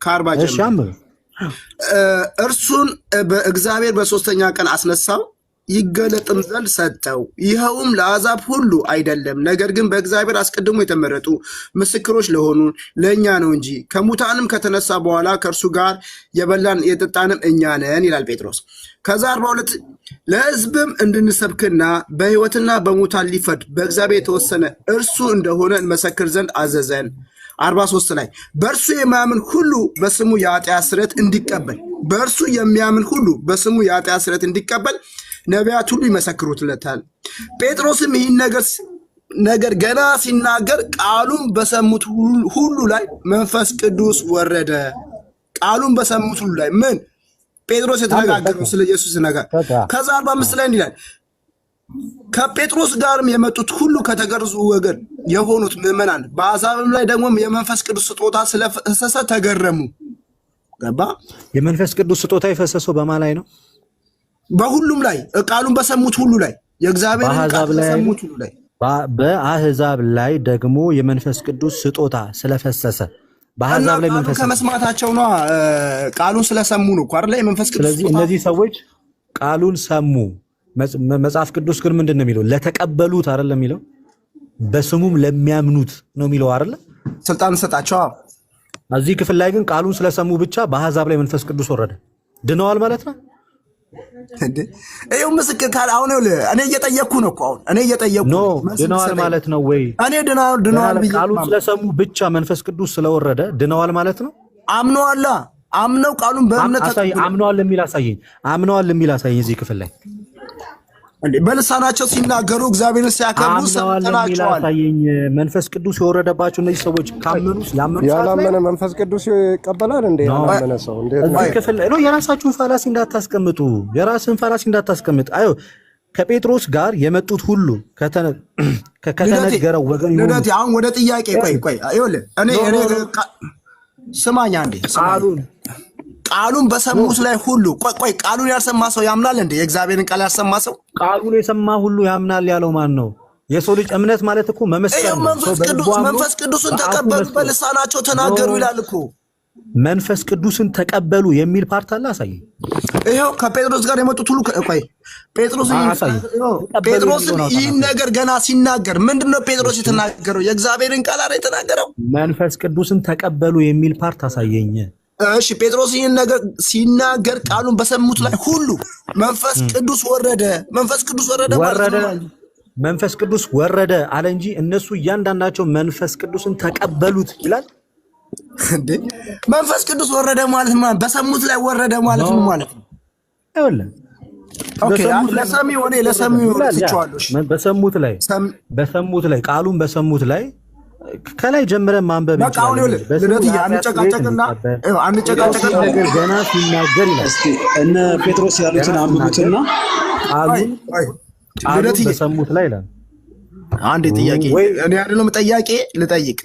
S7: ከ40 ጀምረን እርሱን በእግዚአብሔር በሶስተኛ ቀን አስነሳው፣ ይገለጥም ዘንድ ሰጠው። ይኸውም ለአሕዛብ ሁሉ አይደለም፣ ነገር ግን በእግዚአብሔር አስቀድሞ የተመረጡ ምስክሮች ለሆኑ ለእኛ ነው እንጂ ከሙታንም ከተነሳ በኋላ ከእርሱ ጋር የበላን የጠጣንም እኛ ነን ይላል ጴጥሮስ። ከዛ 42 ለሕዝብም እንድንሰብክና በሕይወትና በሙታን ሊፈርድ በእግዚአብሔር የተወሰነ እርሱ እንደሆነ እንመሰክር ዘንድ አዘዘን። 43 ላይ በእርሱ የሚያምን ሁሉ በስሙ የኃጢአት ስርየት እንዲቀበል በእርሱ የሚያምን ሁሉ በስሙ የኃጢአት ስርየት እንዲቀበል ነቢያት ሁሉ ይመሰክሩለታል። ጴጥሮስም ይህን ነገር ገና ሲናገር ቃሉን በሰሙት ሁሉ ላይ መንፈስ ቅዱስ ወረደ። ቃሉን በሰሙት ሁሉ ላይ ምን ጴጥሮስ የተነጋገረው ስለ ኢየሱስ ነገር። ከዛ 45 ላይ እንዲላል ከጴጥሮስ ጋርም የመጡት ሁሉ ከተገረዙ ወገን የሆኑት ምዕመናን በአሕዛብም ላይ ደግሞ የመንፈስ ቅዱስ ስጦታ ስለፈሰሰ ተገረሙ። ገባ?
S2: የመንፈስ ቅዱስ ስጦታ የፈሰሰው በማን ላይ ነው?
S7: በሁሉም ላይ ቃሉን በሰሙት ሁሉ ላይ የእግዚአብሔር ቃል በሰሙት ሁሉ ላይ
S2: በአሕዛብ ላይ ደግሞ የመንፈስ ቅዱስ ስጦታ ስለፈሰሰ በአሕዛብ ላይ መንፈስ
S7: ከመስማታቸው ነው። ቃሉን ስለሰሙ ነው አይደል? የመንፈስ ቅዱስ
S2: ስለዚህ እነዚህ ሰዎች ቃሉን ሰሙ። መጽሐፍ ቅዱስ ግን ምንድን ነው የሚለው? ለተቀበሉት አይደለም የሚለው፣ በስሙም ለሚያምኑት ነው የሚለው አይደል?
S7: ስልጣን ሰጣቸው።
S2: እዚህ ክፍል ላይ ግን ቃሉን ስለሰሙ ብቻ በአሕዛብ ላይ መንፈስ ቅዱስ ወረደ። ድነዋል ማለት ነው።
S7: ይኸው ምስክር ካለ አሁን እኔ እየጠየቅኩ ነው እኮ አሁን እኔ እየጠየቅኩ
S2: ነው። ድነዋል ማለት ነው ወይ?
S7: እኔ ድነዋል
S2: ቃሉን ስለሰሙ ብቻ መንፈስ ቅዱስ ስለወረደ ድነዋል ማለት ነው።
S7: አምነዋል። አምነው ቃሉን በእምነት
S2: አምነዋል የሚል አሳየኝ። አምነዋል የሚል አሳየኝ እዚህ ክፍል ላይ
S7: እንዴ በልሳናቸው ሲናገሩ እግዚአብሔርን ሲያከብሩ ሰምተናቸዋል።
S2: መንፈስ ቅዱስ የወረደባቸው እነዚህ ሰዎች ካመኑስ ያመኑት
S8: ያላመነ መንፈስ ቅዱስ ይቀበላል እንዴ? ያላመነ ሰው እንዴት ነው?
S2: ክፍል ነው። የራሳችሁን ፋላሲ እንዳታስቀምጡ፣ የራስን ፋላሲ እንዳታስቀምጥ። አዩ ከጴጥሮስ ጋር የመጡት ሁሉ ከተነገረው ወገን ይሁን።
S7: አሁን ወደ ጥያቄ ቆይ ይኸውልህ እኔ ስማኝ አንዴ ቃሉን በሰሙት ላይ ሁሉ ቆይ ቃሉን ያልሰማ ሰው ያምናል እንዴ? የእግዚአብሔርን ቃል ያልሰማ ሰው
S2: ቃሉን የሰማ ሁሉ ያምናል ያለው ማን ነው? የሰው ልጅ እምነት ማለት እኮ መመስከር ነው።
S7: መንፈስ ቅዱስን ተቀበሉ በልሳናቸው ተናገሩ ይላል እኮ።
S2: መንፈስ ቅዱስን ተቀበሉ የሚል ፓርት አለ። አሳየኝ።
S7: ይሄው ከጴጥሮስ ጋር የመጡት ሁሉ ቆይ ጴጥሮስን ይህን ነገር ገና ሲናገር ምንድነው ጴጥሮስ የተናገረው? የእግዚአብሔርን ቃል አይደል የተናገረው?
S2: መንፈስ ቅዱስን ተቀበሉ የሚል ፓርት አሳየኝ።
S7: እሺ ጴጥሮስ ይህን ነገር ሲናገር ቃሉን በሰሙት ላይ ሁሉ መንፈስ ቅዱስ ወረደ። መንፈስ ቅዱስ ወረደ ማለት ነው።
S2: መንፈስ ቅዱስ ወረደ አለ እንጂ እነሱ እያንዳንዳቸው መንፈስ ቅዱስን ተቀበሉት ይላል
S7: እንዴ? መንፈስ ቅዱስ ወረደ ማለት ነው። በሰሙት ላይ ወረደ ማለት ነው ማለት ነው።
S2: አይደለም።
S7: ኦኬ ለሰሚው ሆነ ለሰሚው ትችዋለሽ።
S2: በሰሙት ላይ ቃሉን በሰሙት ላይ ከላይ ጀምረን ማንበብ
S7: እንችላለን። ለዚህ አንጨቃጨቅና
S2: ነገር ገና ሲናገር ይላል።
S3: እስቲ እነ ጴጥሮስ ያሉትን አንብቡትና
S2: ቃሉን በሰሙት ላይ ይላል።
S7: አንድ ጥያቄ እኔ አይደለም ጥያቄ ልጠይቅ።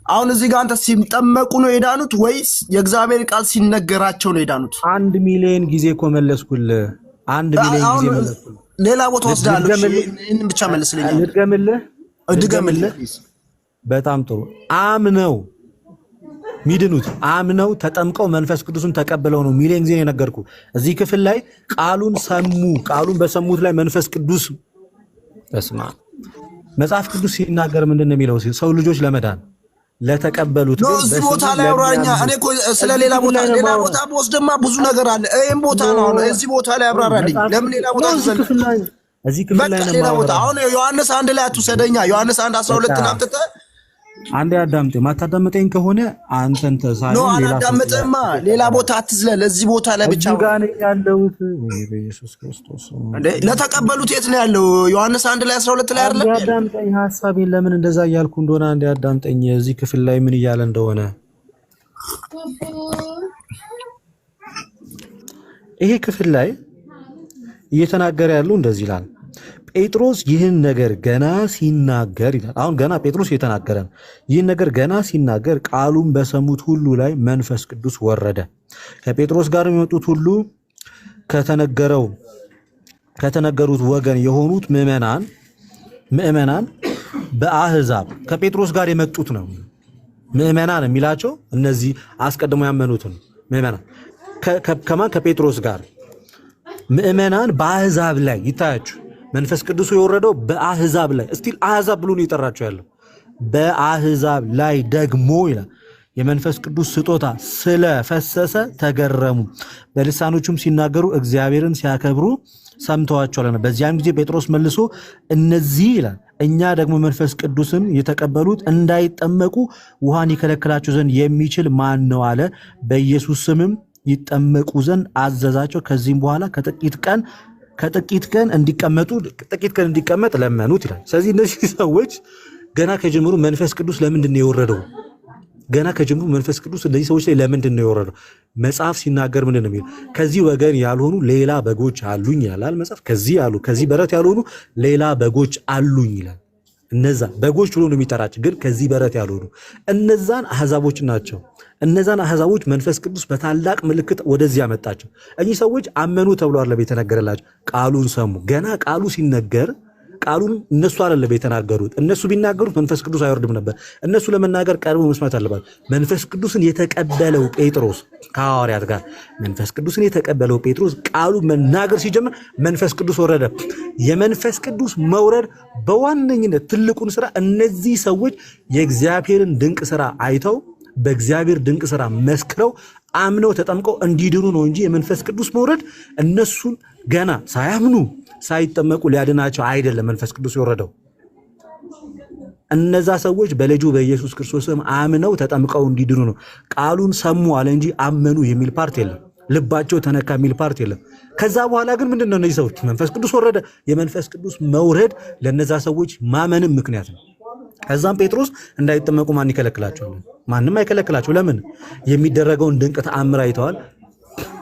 S7: አሁን እዚህ ጋር አንተ ሲጠመቁ ነው የዳኑት ወይስ የእግዚአብሔር ቃል ሲነገራቸው ነው የዳኑት?
S2: 1 ሚሊዮን ጊዜ እኮ መለስኩልህ። 1 ሚሊዮን ጊዜ መለስኩልህ።
S7: ሌላ ቦታ ወስዳለሁ። ይሄን ብቻ መልስልኝ።
S2: ልድገምልህ። በጣም ጥሩ። አምነው ሚድኑት አምነው ተጠምቀው መንፈስ ቅዱስን ተቀብለው ነው ሚሊዮን ጊዜ የነገርኩ። እዚህ ክፍል ላይ ቃሉን ሰሙ። ቃሉን በሰሙት ላይ መንፈስ ቅዱስ በስማ መጽሐፍ ቅዱስ ሲናገር ምንድነው የሚለው? ሰው ልጆች ለመዳን ለተቀበሉት
S7: ነው። እዚህ ቦታ ላይ አብራራኛ። እኔ እኮ ስለ ሌላ ቦታ በወስደማ ብዙ ነገር አለ። ይሄን ቦታ ነው እዚህ ቦታ ላይ አብራራልኝ። ለምን ሌላ ቦታ ተዘለ?
S2: እዚህ ክፍል ላይ ነው
S7: ሌላ ቦታ። አሁን ዮሐንስ 1 ላይ አትውሰደኛ። ዮሐንስ 1:12 አምጥተህ
S2: አንዴ አዳምጥ። ማታዳምጠኝ ከሆነ አንተን ተሳይ
S7: ነው አላዳምጥማ። ሌላ ቦታ አትዝለል። እዚህ ቦታ ላይ ብቻ
S2: ጋር ነው ያለሁት። ወይ በኢየሱስ ክርስቶስ
S7: ለተቀበሉት የት ነው ያለው? ዮሐንስ 1 ላይ 12 ላይ አይደለም?
S2: አዳምጠኝ። ሐሳቤን ለምን እንደዛ እያልኩ እንደሆነ አንዴ አዳምጠኝ። እዚህ ክፍል ላይ ምን እያለ እንደሆነ ይሄ ክፍል ላይ እየተናገረ ያለው እንደዚህ ይላል። ጴጥሮስ ይህን ነገር ገና ሲናገር ይላል። አሁን ገና ጴጥሮስ እየተናገረ ነው። ይህን ነገር ገና ሲናገር ቃሉን በሰሙት ሁሉ ላይ መንፈስ ቅዱስ ወረደ። ከጴጥሮስ ጋር የሚመጡት ሁሉ ከተነገሩት ወገን የሆኑት ምዕመናን በአሕዛብ ከጴጥሮስ ጋር የመጡት ነው። ምዕመናን የሚላቸው እነዚህ አስቀድሞ ያመኑትን ምዕመናን ከማን ከጴጥሮስ ጋር ምእመናን በአህዛብ ላይ ይታያችሁ። መንፈስ ቅዱስ የወረደው በአህዛብ ላይ እስቲል አህዛብ ብሎ ነው የጠራቸው ያለው። በአህዛብ ላይ ደግሞ ይላል የመንፈስ ቅዱስ ስጦታ ስለፈሰሰ ተገረሙ፣ በልሳኖቹም ሲናገሩ እግዚአብሔርን ሲያከብሩ ሰምተዋቸዋል። በዚያን ጊዜ ጴጥሮስ መልሶ እነዚህ ይላል እኛ ደግሞ መንፈስ ቅዱስን የተቀበሉት እንዳይጠመቁ ውሃን ይከለክላቸው ዘንድ የሚችል ማን ነው አለ። በኢየሱስ ስምም ይጠመቁ ዘንድ አዘዛቸው። ከዚህም በኋላ ከጥቂት ቀን እንዲቀመጥ ለመኑት ይላል። ስለዚህ እነዚህ ሰዎች ገና ከጀምሩ መንፈስ ቅዱስ ለምንድን ነው የወረደው? ገና ከጀምሩ መንፈስ ቅዱስ እነዚህ ሰዎች ላይ ለምንድን ነው የወረደው? መጽሐፍ ሲናገር ምንድን ነው የሚለው? ከዚህ ወገን ያልሆኑ ሌላ በጎች አሉኝ ይላል መጽሐፍ። ከዚህ በረት ያልሆኑ ሌላ በጎች አሉኝ ይላል። እነዛ በጎች ብሎ ነው የሚጠራቸው፣ ግን ከዚህ በረት ያልሆኑ እነዛን አህዛቦች ናቸው። እነዛን አህዛቦች መንፈስ ቅዱስ በታላቅ ምልክት ወደዚህ ያመጣቸው። እኚህ ሰዎች አመኑ ተብሎ አይደለም የተነገረላቸው፣ ቃሉን ሰሙ። ገና ቃሉ ሲነገር ቃሉን እነሱ አይደለም የተናገሩት። እነሱ ቢናገሩት መንፈስ ቅዱስ አይወርድም ነበር። እነሱ ለመናገር ቀድሞ መስማት አለባት። መንፈስ ቅዱስን የተቀበለው ጴጥሮስ ከሐዋርያት ጋር መንፈስ ቅዱስን የተቀበለው ጴጥሮስ ቃሉ መናገር ሲጀምር መንፈስ ቅዱስ ወረደ። የመንፈስ ቅዱስ መውረድ በዋነኝነት ትልቁን ስራ እነዚህ ሰዎች የእግዚአብሔርን ድንቅ ስራ አይተው በእግዚአብሔር ድንቅ ስራ መስክረው አምነው ተጠምቀው እንዲድኑ ነው እንጂ የመንፈስ ቅዱስ መውረድ እነሱን ገና ሳያምኑ ሳይጠመቁ ሊያድናቸው አይደለም። መንፈስ ቅዱስ የወረደው እነዛ ሰዎች በልጁ በኢየሱስ ክርስቶስም አምነው ተጠምቀው እንዲድኑ ነው። ቃሉን ሰሙ አለ እንጂ አመኑ የሚል ፓርት የለም። ልባቸው ተነካ የሚል ፓርት የለም። ከዛ በኋላ ግን ምንድነው? እነዚህ ሰዎች መንፈስ ቅዱስ ወረደ። የመንፈስ ቅዱስ መውረድ ለነዛ ሰዎች ማመንም ምክንያት ነው። ከዛም ጴጥሮስ እንዳይጠመቁ ማን ይከለክላቸዋል? ማንም አይከለክላቸው። ለምን? የሚደረገውን ድንቅ ተአምር አይተዋል።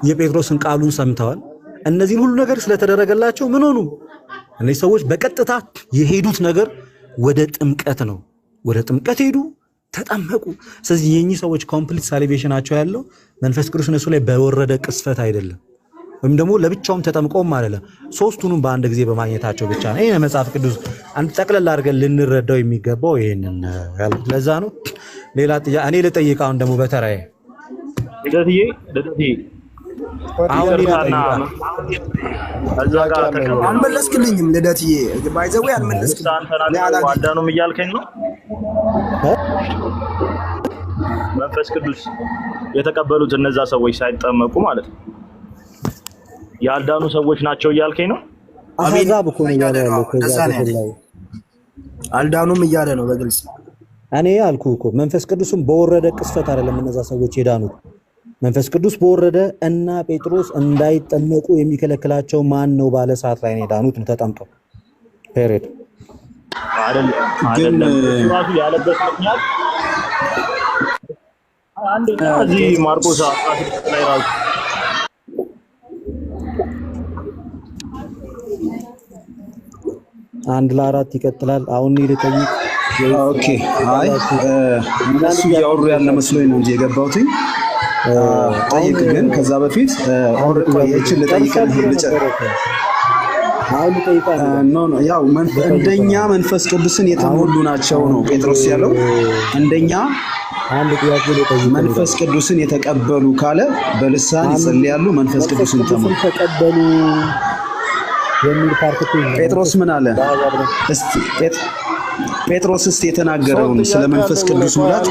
S2: የጴጥሮስን ቃሉን ሰምተዋል። እነዚህን ሁሉ ነገር ስለተደረገላቸው ምን ሆኑ? እነዚህ ሰዎች በቀጥታ የሄዱት ነገር ወደ ጥምቀት ነው። ወደ ጥምቀት ሄዱ፣ ተጠመቁ። ስለዚህ የኚህ ሰዎች ኮምፕሊት ሳሊቬሽናቸው ያለው መንፈስ ቅዱስ እነሱ ላይ በወረደ ቅስፈት አይደለም፣ ወይም ደግሞ ለብቻውም ተጠምቀውም አይደለም። ሶስቱንም በአንድ ጊዜ በማግኘታቸው ብቻ ነው። ይሄ መጽሐፍ ቅዱስ አንድ ጠቅለል አድርገን ልንረዳው የሚገባው ይሄንን ያሉት ለዛ ነው። ሌላ ጥያቄ እኔ ልጠይቅ አሁን ደግሞ በተራዬ
S1: ልደትዬ
S7: አልመለስክልኝም። ልደትዬ ባይዘው አልመለስክልኝም።
S1: አዳኑም እያልከኝ ነው። መንፈስ ቅዱስ የተቀበሉት እነዛ ሰዎች ሳይጠመቁ ማለት ነው ያልዳኑ ሰዎች ናቸው እያልከኝ ነው።
S2: አህዛብ እኮ ነው ያለው ከዛ ላይ
S7: አልዳኑም እያለ ነው በግልጽ።
S2: እኔ አልኩህ እኮ መንፈስ ቅዱስም በወረደ ቅስፈት አይደለም እነዛ ሰዎች የዳኑት። መንፈስ ቅዱስ በወረደ እና ጴጥሮስ እንዳይጠመቁ የሚከለክላቸው ማን ነው ባለ ሰዓት ላይ ነው የዳኑት ነው ተጠምቀው። ፔሬድ
S1: አይደለም ራሱ ያለበት ምክንያት አንደኛ እዚህ ማርቆስ 16 ላይ ራሱ
S2: አንድ ለአራት ይቀጥላል። አሁን ልጠይቅ።
S3: ኦኬ አይ እነሱ እያወሩ ያለ መስሎኝ ነው እንጂ የገባሁት ጠይቅ። ግን ከዛ በፊት ቆየችን ልጠይቅልህ ያው እንደኛ መንፈስ ቅዱስን የተሞሉ ናቸው ነው ጴጥሮስ ያለው። እንደኛ መንፈስ ቅዱስን የተቀበሉ ካለ በልሳን ይጸልያሉ፣ መንፈስ ቅዱስን ተቀበሉ የሚል ፓርት ጴጥሮስ ምን አለ? እስቲ ጴጥሮስ የተናገረውን ስለ መንፈስ ቅዱስ ሙላት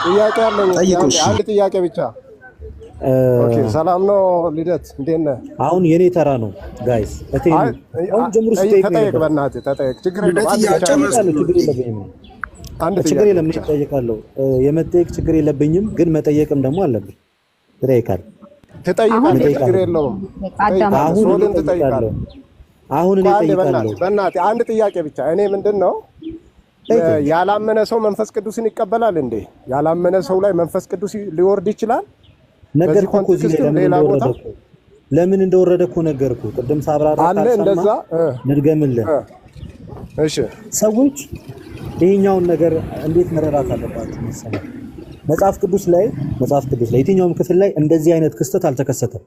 S8: ጥያቄ አለኝ።
S3: ጠይቁሽ።
S8: አንድ ጥያቄ ብቻ። ኦኬ ሰላም ነው ልደት፣ እንዴት ነህ?
S2: አሁን የኔ ተራ ነው ጋይስ። አሁን ጀምሩ።
S8: ተጠየቅ፣ በእናትህ ተጠየቅ። ችግር የለውም።
S2: ችግር የለም። እጠይቃለሁ። የመጠየቅ ችግር የለብኝም፣ ግን መጠየቅም ደግሞ አለብኝ። ትጠይቃለህ። ችግር የለውም። አሁን እኔ እጠይቃለሁ።
S8: በእናትህ አንድ ጥያቄ ብቻ። እኔ ምንድን ነው ያላመነ ሰው መንፈስ ቅዱስን ይቀበላል እንዴ? ያላመነ ሰው ላይ መንፈስ ቅዱስ ሊወርድ ይችላል?
S2: ነገርኩ እኮ እዚህ ለምን እንደወረደ እኮ ነገርኩ። ቅድም ሳብራራ
S8: አለ እንደዛ
S2: ንድገምልህ።
S8: እሺ
S2: ሰዎች ይሄኛውን ነገር እንዴት መረዳት አለባቸው መሰለህ? መጽሐፍ ቅዱስ ላይ የትኛውም ክፍል ላይ እንደዚህ አይነት ክስተት አልተከሰተም።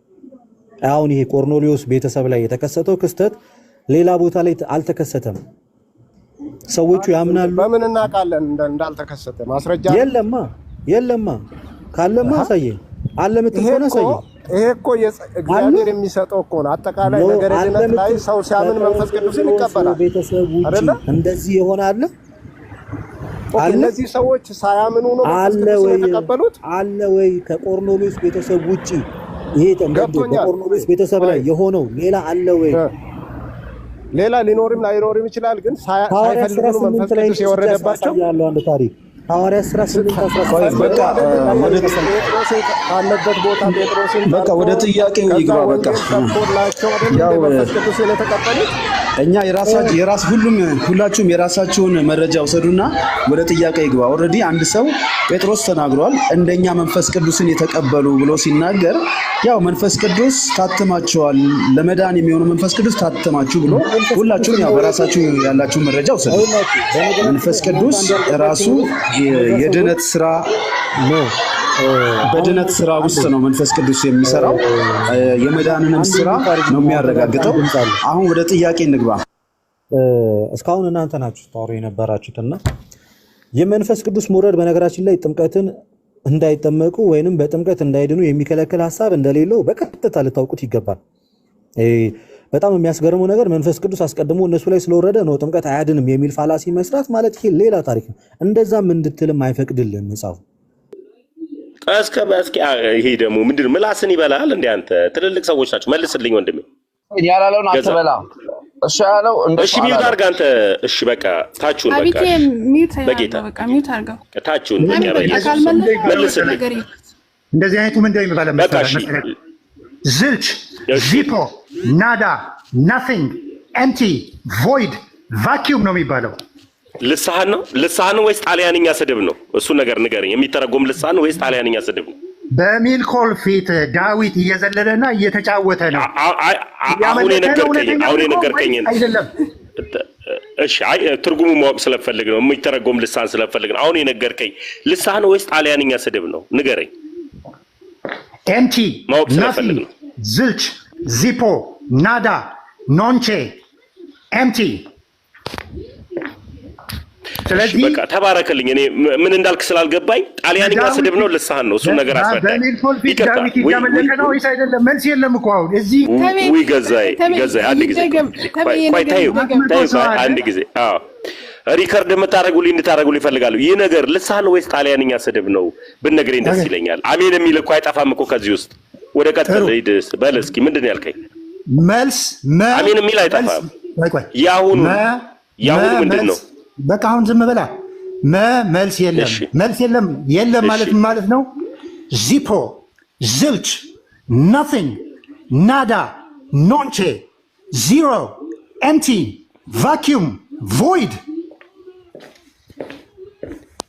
S2: አሁን ይሄ ቆርኔሌዎስ ቤተሰብ ላይ የተከሰተው ክስተት ሌላ ቦታ ላይ አልተከሰተም። ሰዎቹ ያምናሉ።
S8: በምን እናውቃለን እንዳልተከሰተ? ማስረጃ
S2: የለማ ካለማ አሳየኝ። አለ የምትል ከሆነ አሳየኝ።
S8: ይሄ እኮ እግዚአብሔር የሚሰጠው እኮ ነው። አጠቃላይ ነገር ድነት ላይ ሰው ሲያምን መንፈስ ቅዱስን ይቀበላል አይደለ?
S2: እንደዚህ ይሆናል።
S8: እነዚህ ሰዎች ሳያምኑ ነው መንፈስ ቅዱስን የተቀበሉት
S2: አለ ወይ? ከቆርኔሌዎስ ቤተሰብ ውጪ ይሄ በቆርኔሌዎስ ቤተሰብ ላይ የሆነው ሌላ አለ ወይ?
S8: ሌላ ሊኖርም ላይኖርም ይችላል። ግን ሳይፈልጉ ነው መንፈስ ቅዱስ የወረደባቸው
S2: ያለው አንድ ታሪክ ሐዋርያት ሥራ 8:18
S8: ካለበት ቦታ ጴጥሮስን
S3: በቃ ወደ ጥያቄው ይግባ። በቃ
S8: ያው መንፈስ ቅዱስን የተቀበሉት
S3: እኛ ሁላችሁም የራሳችሁን መረጃ ውሰዱና ወደ ጥያቄ ይግባ። ኦልሬዲ አንድ ሰው ጴጥሮስ ተናግሯል፣ እንደኛ መንፈስ ቅዱስን የተቀበሉ ብሎ ሲናገር ያው መንፈስ ቅዱስ ታትማችኋል፣ ለመዳን የሚሆነው መንፈስ ቅዱስ ታትማችሁ ብሎ ሁላችሁም ያው በራሳችሁ ያላችሁ መረጃ ውሰዱ። መንፈስ ቅዱስ ራሱ የድነት ስራ ነው። በድነት ስራ ውስጥ ነው መንፈስ ቅዱስ የሚሰራው። የመዳንንም ስራ ነው የሚያረጋግጠው። አሁን ወደ ጥያቄ እንግባ።
S2: እስካሁን እናንተ ናችሁ ታወሩ የነበራችሁትና የመንፈስ ቅዱስ መውረድ በነገራችን ላይ ጥምቀትን እንዳይጠመቁ ወይንም በጥምቀት እንዳይድኑ የሚከለክል ሐሳብ እንደሌለው በቀጥታ ልታውቁት ይገባል። በጣም የሚያስገርመው ነገር መንፈስ ቅዱስ አስቀድሞ እነሱ ላይ ስለወረደ ነው ጥምቀት አያድንም የሚል ፋላሲ መስራት ማለት ይሄ ሌላ ታሪክ ነው። እንደዛም እንድትልም አይፈቅድልህም መጽሐፉ።
S9: እስኪ ይሄ ደግሞ ምንድን ነው? ምላስን ይበላል እንዴ? አንተ ትልልቅ ሰዎች ናቸው። መልስልኝ ወንድሜ።
S10: ያላለውን አትበላ። እሺ ያለው
S9: እሺ ሚውት አድርግ አንተ። እሺ በቃ ታችሁን በቃ በጌታ በቃ ሚውት አድርገው ታችሁን መልስልኝ።
S11: እንደዚህ አይነቱ ምንድነው የሚባለው መሰለህ? ዝልች፣ ዚፖ፣ ናዳ፣ ናቲንግ፣ ኤምቲ፣ ቮይድ፣ ቫኪዩም ነው የሚባለው።
S9: ልሳን ወይስ ጣሊያንኛ ስድብ ነው? እሱ ነገር ንገረኝ። የሚተረጎም ልሳን ወይስ ጣሊያንኛ ስድብ ነው?
S11: በሚልኮል ፊት ዳዊት እየዘለለና እየተጫወተ ነው።
S9: አሁን የነገርከኝ
S11: አይደለም።
S9: እሺ አይ ትርጉሙ ማወቅ ስለፈልግ ነው። የሚተረጎም ልሳን ስለፈልግ ነው። አሁን የነገርከኝ ልሳን ወይስ ጣሊያንኛ ስድብ ነው? ንገረኝ።
S11: ኤምቲ
S9: ማወቅ ስለፈልግ ነው።
S11: ዝልች፣ ዚፖ፣ ናዳ፣ ኖንቼ፣ ኤምቲ።
S9: ስለዚህ በቃ ተባረክልኝ። እኔ ምን እንዳልክ ስላልገባኝ ጣሊያንኛ ስድብ ነው ልሳን ነው? እሱን ነገር አስረዳኝ።
S11: በሚልኮል ፊት ዳዊት እያመለከ ነው ወይስ አይደለም? መልስ የለም እኮ አሁን እዚህ
S9: ወይ ገዛይ አንድ ጊዜ ቆይ ታዩ አንድ ጊዜ ሪከርድ የምታደርጉልኝ እንድታደርጉልኝ ይፈልጋሉ። ይህ ነገር ልሳን ወይስ ጣሊያንኛ ስድብ ነው ብትነግረኝ ደስ ይለኛል። አሜን የሚል እኮ አይጠፋም እኮ ከዚህ ውስጥ። ወደ ቀጥል ሂድ በል እስኪ ምንድን ነው ያልከኝ?
S11: መልስ
S9: አሜን የሚል አይጠፋም። ያሁኑ ምንድን ነው?
S11: በቃ አሁን ዝም በላ። መልስ የለም። መልስ የለም ማለት ነው። ዚፖ፣ ዝልች፣ ናቲንግ፣ ናዳ፣ ኖንቼ፣ ዚሮ፣ ኤምቲ፣ ቫኪዩም፣ ቮይድ።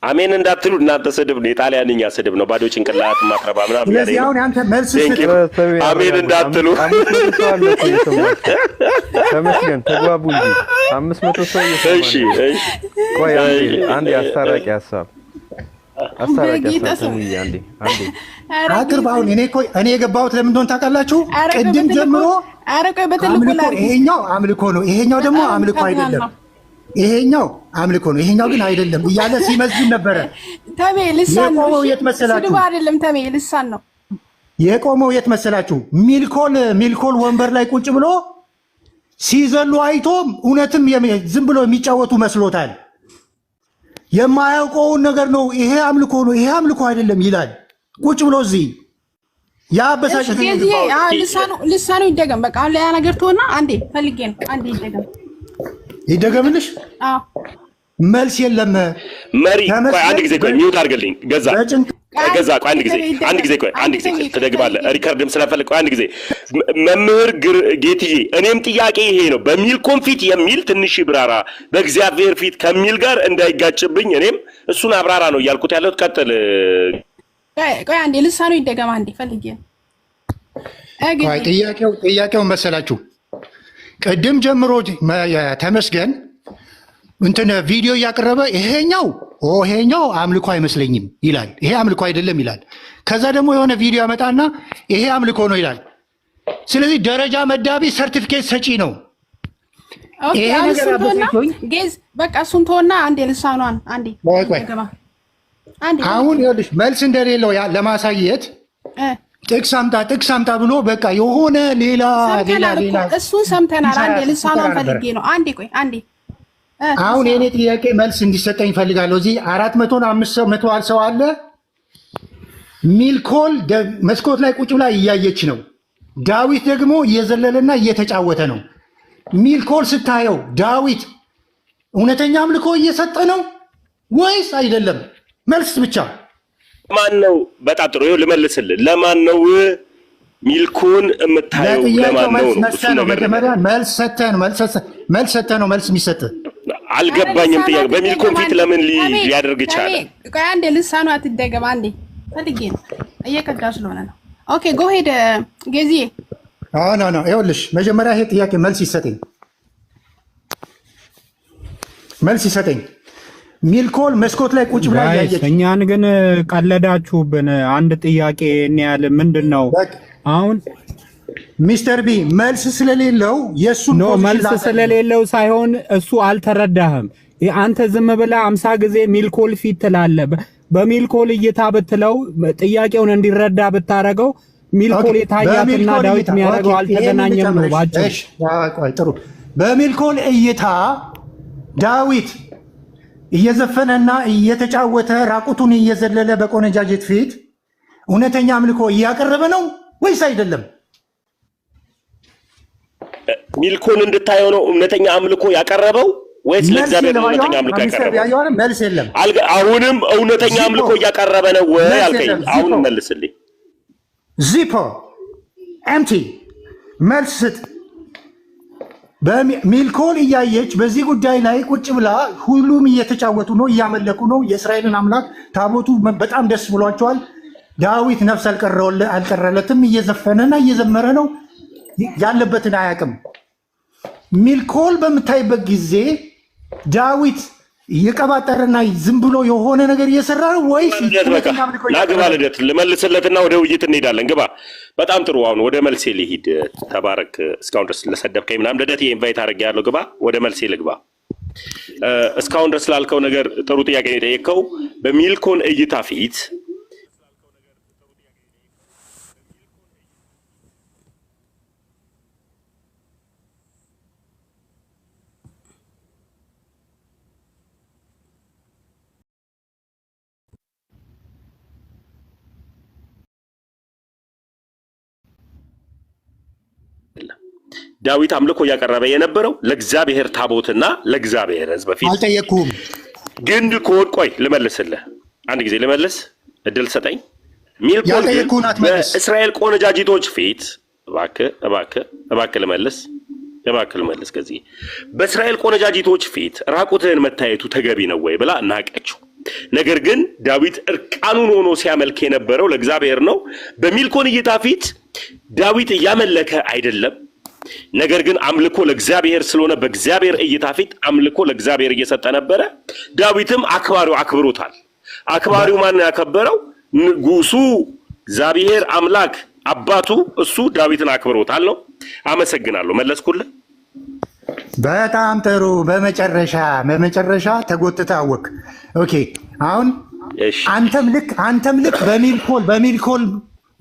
S9: አሜን እንዳትሉ እናንተ ስድብ ነው፣ የጣሊያንኛ ስድብ ነው። ባዶ ጭንቅላት ማትረባ ምናምን።
S11: ስለዚህ አሁን አንተ መልስ
S9: አሜን እንዳትሉ።
S10: ተመስገን ተግባቡ እንጂ 500 ሰው
S9: እሺ
S10: ቆይ አንዴ አስታራቂ ሐሳብ አንዴ
S11: አቅርብ። አሁን እኔ የገባሁት ለምን እንደሆነ ታውቃላችሁ? ቅድም ጀምሮ ይሄኛው አምልኮ ነው፣ ይሄኛው ደግሞ አምልኮ አይደለም። ይሄኛው አምልኮ ነው፣ ይሄኛው ግን አይደለም እያለ ሲመዝን ነበረ።
S5: ተሜ ልሳን ነው።
S11: የቆመው የት መሰላችሁ?
S5: ስድብ አይደለም ተሜ ልሳን ነው
S11: የቆመው። የት መሰላችሁ? ሚልኮል ወንበር ላይ ቁጭ ብሎ ሲዘሉ አይቶ እውነትም ዝም ብሎ የሚጫወቱ መስሎታል። የማያውቀውን ነገር ነው። ይሄ አምልኮ ነው፣ ይሄ አምልኮ አይደለም ይላል ቁጭ ብሎ እዚህ። ያ በሳጨት
S5: ልሳኑ ይደገም። በቃ አሁን ያ ነገር ተወና አንዴ ፈልጌ ነው። አንዴ
S11: ይደገምልሽ። መልስ የለም።
S9: መሪ ቆይ አንድ ጊዜ ቆይ ሚውት አድርግልኝ። ገዛ ቆይ አንድ ጊዜ ቆይ ትደግማለህ። ሪከርድም ስለፈልግ ቆይ አንድ ጊዜ መምህር ጌትዬ፣ እኔም ጥያቄ ይሄ ነው። በሚልኮል ፊት የሚል ትንሽ ብራራ በእግዚአብሔር ፊት ከሚል ጋር እንዳይጋጭብኝ እኔም እሱን አብራራ ነው እያልኩት ያለሁት። ቀጥል።
S5: ቆይ አንዴ ልሳኑ ይደገም። አንዴ ፈልጌ
S11: ጥያቄውን መሰላችሁ? ቅድም ጀምሮ ተመስገን እንትን ቪዲዮ እያቀረበ ይሄኛው አምልኮ አይመስለኝም ይላል። ይሄ አምልኮ አይደለም ይላል። ከዛ ደግሞ የሆነ ቪዲዮ ያመጣና ይሄ አምልኮ ነው ይላል። ስለዚህ ደረጃ መዳቢ ሰርቲፊኬት ሰጪ ነው። ይሄ ነገር
S5: በቃ እሱን ተወና አንዴ ልሳኗን አንዴ
S11: አሁን ይኸውልሽ መልስ እንደሌለው ለማሳየት ጥቅስ አምጣ ብሎ በቃ የሆነ ሌላ
S12: እሱን ሰምተናል። አንዴ ልሳኗን ፈልጌ ነው። አንዴ ቆይ አንዴ።
S11: አሁን የኔ ጥያቄ መልስ እንዲሰጠኝ ፈልጋለሁ። እዚህ 400 ሰው አለ። ሚልኮል መስኮት ላይ ቁጭ ብላ እያየች ነው። ዳዊት ደግሞ እየዘለለና እየተጫወተ ነው። ሚልኮል ስታየው ዳዊት እውነተኛ አምልኮ እየሰጠ ነው ወይስ አይደለም? መልስ ብቻ።
S9: ማን ነው? በጣም ጥሩ ይኸው ልመልስልህ። ለማን ነው ሚልኮን የምታየው? ለማን ነው?
S11: መጀመሪያ መልስ ሰተህ ነው መልስ የሚሰጥህ።
S9: አልገባኝም ጥያቄ። በሚልኮን ፊት ለምን ሊያደርግ ይቻላል?
S12: ቆይ አንዴ ልሳኑ አትደገም። አንዴ ፈልጌ ነው እየቀዳ ስለሆነ ነው። ኦኬ ጎ ሄድ ጌዚዬ።
S11: ኖ ይኸውልሽ መጀመሪያ ይሄ ጥያቄ መልስ ይሰጠኝ። ሚልኮል መስኮት ላይ ቁጭ ብላ ያየች።
S6: እኛን ግን ቀለዳችሁብን። አንድ ጥያቄ ያለ ምንድን ነው አሁን
S11: ሚስተር ቢ መልስ ስለሌለው የሱ
S6: መልስ ስለሌለው ሳይሆን እሱ አልተረዳህም። አንተ ዝም ብለህ 50 ጊዜ ሚልኮል ፊት ትላለህ። በሚልኮል እይታ ብትለው ጥያቄውን እንዲረዳ ብታረገው ሚልኮል የታያትና ዳዊት የሚያደርገው አልተገናኘም ነው ባጭሩ።
S11: ጥሩ። በሚልኮል እይታ ዳዊት እየዘፈነና እየተጫወተ ራቁቱን እየዘለለ በቆነጃጀት ፊት እውነተኛ አምልኮ እያቀረበ ነው ወይስ አይደለም?
S9: ሚልኮን እንድታየው ነው እውነተኛ አምልኮ ያቀረበው ወይስ ለእግዚአብሔር እውነተኛ አምልኮ ያቀረበው?
S11: መልስ የለም።
S9: አሁንም እውነተኛ አምልኮ እያቀረበ ነው ወይ አልከኝ። አሁን መልስልኝ።
S11: ዚፖ ኤምቲ መልስ ስጥ። በሚልኮል እያየች በዚህ ጉዳይ ላይ ቁጭ ብላ ሁሉም እየተጫወቱ ነው፣ እያመለኩ ነው የእስራኤልን አምላክ። ታቦቱ በጣም ደስ ብሏቸዋል። ዳዊት ነፍስ አልቀረለትም፣ እየዘፈነና እየዘመረ ነው። ያለበትን አያውቅም። ሚልኮል በምታይበት ጊዜ ዳዊት እየቀባጠረና ዝም ብሎ የሆነ ነገር እየሰራ ነው ወይስ?
S9: ናግባ ልደት ልመልስለትና ወደ ውይይት እንሄዳለን። ግባ። በጣም ጥሩ። አሁን ወደ መልሴ ልሂድ። ተባረክ። እስካሁን ድረስ ለሰደብከኝ ምናምን ልደት ኢንቫይት አድርጌያለሁ። ግባ። ወደ መልሴ ልግባ። እስካሁን ድረስ ላልከው ነገር ጥሩ ጥያቄ ነው የጠየቀው። በሚልኮን እይታ ፊት ዳዊት አምልኮ እያቀረበ የነበረው ለእግዚአብሔር ታቦትና ለእግዚአብሔር ሕዝብ ፊት።
S11: አልጠየቅኩም
S9: ግን ቆይ ልመልስልህ። አንድ ጊዜ ልመልስ፣ እድል ሰጠኝ። ሚልኮል በእስራኤል ቆነጃጅቶች ፊት እባክህ ልመልስ። ከዚህ በእስራኤል ቆነጃጅቶች ፊት ራቁትህን መታየቱ ተገቢ ነው ወይ ብላ እናቀችው። ነገር ግን ዳዊት እርቃኑን ሆኖ ሲያመልክ የነበረው ለእግዚአብሔር ነው። በሚልኮል እይታ ፊት ዳዊት እያመለከ አይደለም። ነገር ግን አምልኮ ለእግዚአብሔር ስለሆነ በእግዚአብሔር እይታ ፊት አምልኮ ለእግዚአብሔር እየሰጠ ነበረ። ዳዊትም አክባሪው አክባሪው ማን ያከበረው? ንጉሱ እግዚአብሔር አምላክ አባቱ እሱ ዳዊትን አክብሮታል ነው። አመሰግናለሁ። መለስኩልህ።
S11: በጣም ጥሩ። በመጨረሻ ተጎትተህ አወቅ። ኦኬ። አሁን አንተም ልክ በሚልኮል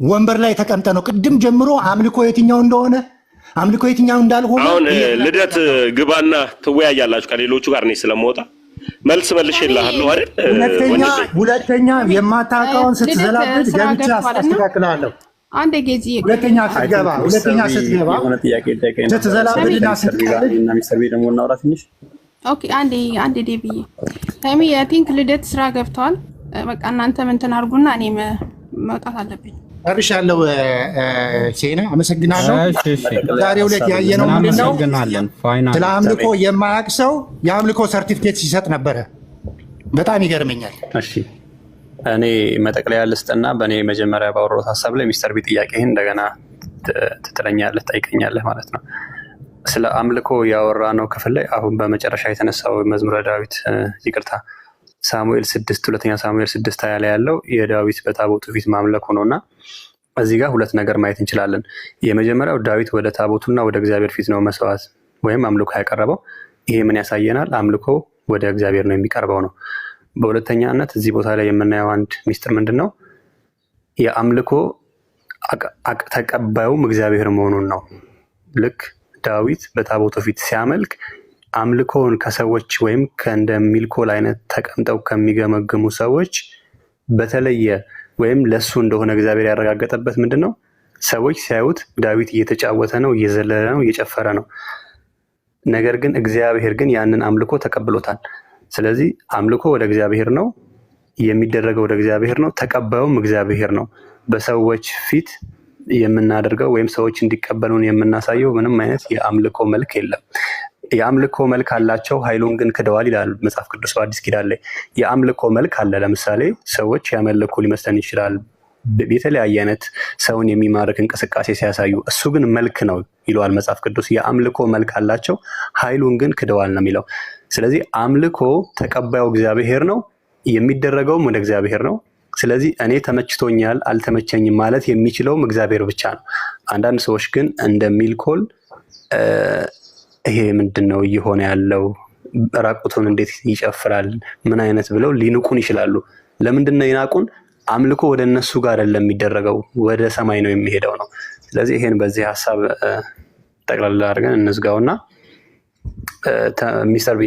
S11: ወንበር ላይ ተቀምጠ ነው ቅድም ጀምሮ አምልኮ የትኛው እንደሆነ አምልኮ የትኛው እንዳልሆነ
S9: አሁን ልደት ግባና ትወያያላችሁ ከሌሎቹ ጋር እኔ ስለምወጣ መልስ መልሼልሃለሁ አይደል?
S11: ሁለተኛ የማታውቀውን ስትዘላብድ ገብቼ አስተካክላለሁ።
S12: አንድ ጊዜ
S11: ሁለተኛ ስትገባ
S13: የሆነ ጥያቄ ጠይቀኝ
S11: ስትዘላብድና ስትቀልድ
S13: እና ሚስተር ቢ ደግሞ እናውራ ትንሽ።
S12: ኦኬ አንዴ ዴብዬ ታይሚ አይ ቲንክ ልደት ስራ ገብተዋል። በቃ እናንተ ምን ተናርጉና እኔ መውጣት አለብኝ።
S11: አርሻለሁ። ሴና አመሰግናለሁ። ዛሬው ዕለት ያየነው ምንድነው? ስለ አምልኮ የማያውቅ ሰው የአምልኮ ሰርቲፊኬት ሲሰጥ ነበረ። በጣም ይገርመኛል።
S13: እሺ እኔ መጠቅለያ ልስጥና በእኔ መጀመሪያ ባወራሁት ሀሳብ ላይ ሚስተር ቢ ጥያቄህን እንደገና ትጥለኛለህ፣ ጠይቀኛለህ ማለት ነው። ስለ አምልኮ ያወራ ነው ክፍል ላይ አሁን በመጨረሻ የተነሳው መዝሙረ ዳዊት ይቅርታ ሁለተኛ ሳሙኤል 6:20 ላይ ያለው የዳዊት በታቦቱ ፊት ማምለኩ ነውና እዚህ ጋር ሁለት ነገር ማየት እንችላለን። የመጀመሪያው ዳዊት ወደ ታቦቱና ወደ እግዚአብሔር ፊት ነው መስዋዕት ወይም አምልኮ ያቀረበው። ይሄ ምን ያሳየናል? አምልኮ ወደ እግዚአብሔር ነው የሚቀርበው ነው። በሁለተኛነት እዚህ ቦታ ላይ የምናየው አንድ ሚስጥር ምንድን ነው? የአምልኮ ተቀባዩም እግዚአብሔር መሆኑን ነው። ልክ ዳዊት በታቦቱ ፊት ሲያመልክ አምልኮውን ከሰዎች ወይም ከእንደ ሚልኮል አይነት ተቀምጠው ከሚገመግሙ ሰዎች በተለየ ወይም ለሱ እንደሆነ እግዚአብሔር ያረጋገጠበት ምንድነው? ሰዎች ሲያዩት ዳዊት እየተጫወተ ነው፣ እየዘለለ ነው፣ እየጨፈረ ነው። ነገር ግን እግዚአብሔር ግን ያንን አምልኮ ተቀብሎታል። ስለዚህ አምልኮ ወደ እግዚአብሔር ነው የሚደረገው፣ ወደ እግዚአብሔር ነው፣ ተቀባዩም እግዚአብሔር ነው። በሰዎች ፊት የምናደርገው ወይም ሰዎች እንዲቀበሉን የምናሳየው ምንም አይነት የአምልኮ መልክ የለም። የአምልኮ መልክ አላቸው፣ ኃይሉን ግን ክደዋል ይላል መጽሐፍ ቅዱስ በአዲስ ኪዳን ላይ። የአምልኮ መልክ አለ። ለምሳሌ ሰዎች ያመልኩ ሊመስለን ይችላል የተለያየ አይነት ሰውን የሚማርክ እንቅስቃሴ ሲያሳዩ፣ እሱ ግን መልክ ነው ይለዋል መጽሐፍ ቅዱስ። የአምልኮ መልክ አላቸው፣ ኃይሉን ግን ክደዋል ነው የሚለው። ስለዚህ አምልኮ ተቀባዩ እግዚአብሔር ነው፣ የሚደረገውም ወደ እግዚአብሔር ነው። ስለዚህ እኔ ተመችቶኛል አልተመቸኝም ማለት የሚችለውም እግዚአብሔር ብቻ ነው። አንዳንድ ሰዎች ግን እንደ ሚልኮል ይሄ ምንድነው እየሆነ ያለው? ራቁቱን እንዴት ይጨፍራል? ምን አይነት ብለው ሊንቁን ይችላሉ። ለምንድነው ይናቁን? አምልኮ ወደ እነሱ ጋር አይደለም የሚደረገው፣ ወደ ሰማይ ነው የሚሄደው ነው። ስለዚህ ይሄን በዚህ ሐሳብ ጠቅላላ አድርገን እንዝጋውና ሚስተር ቢ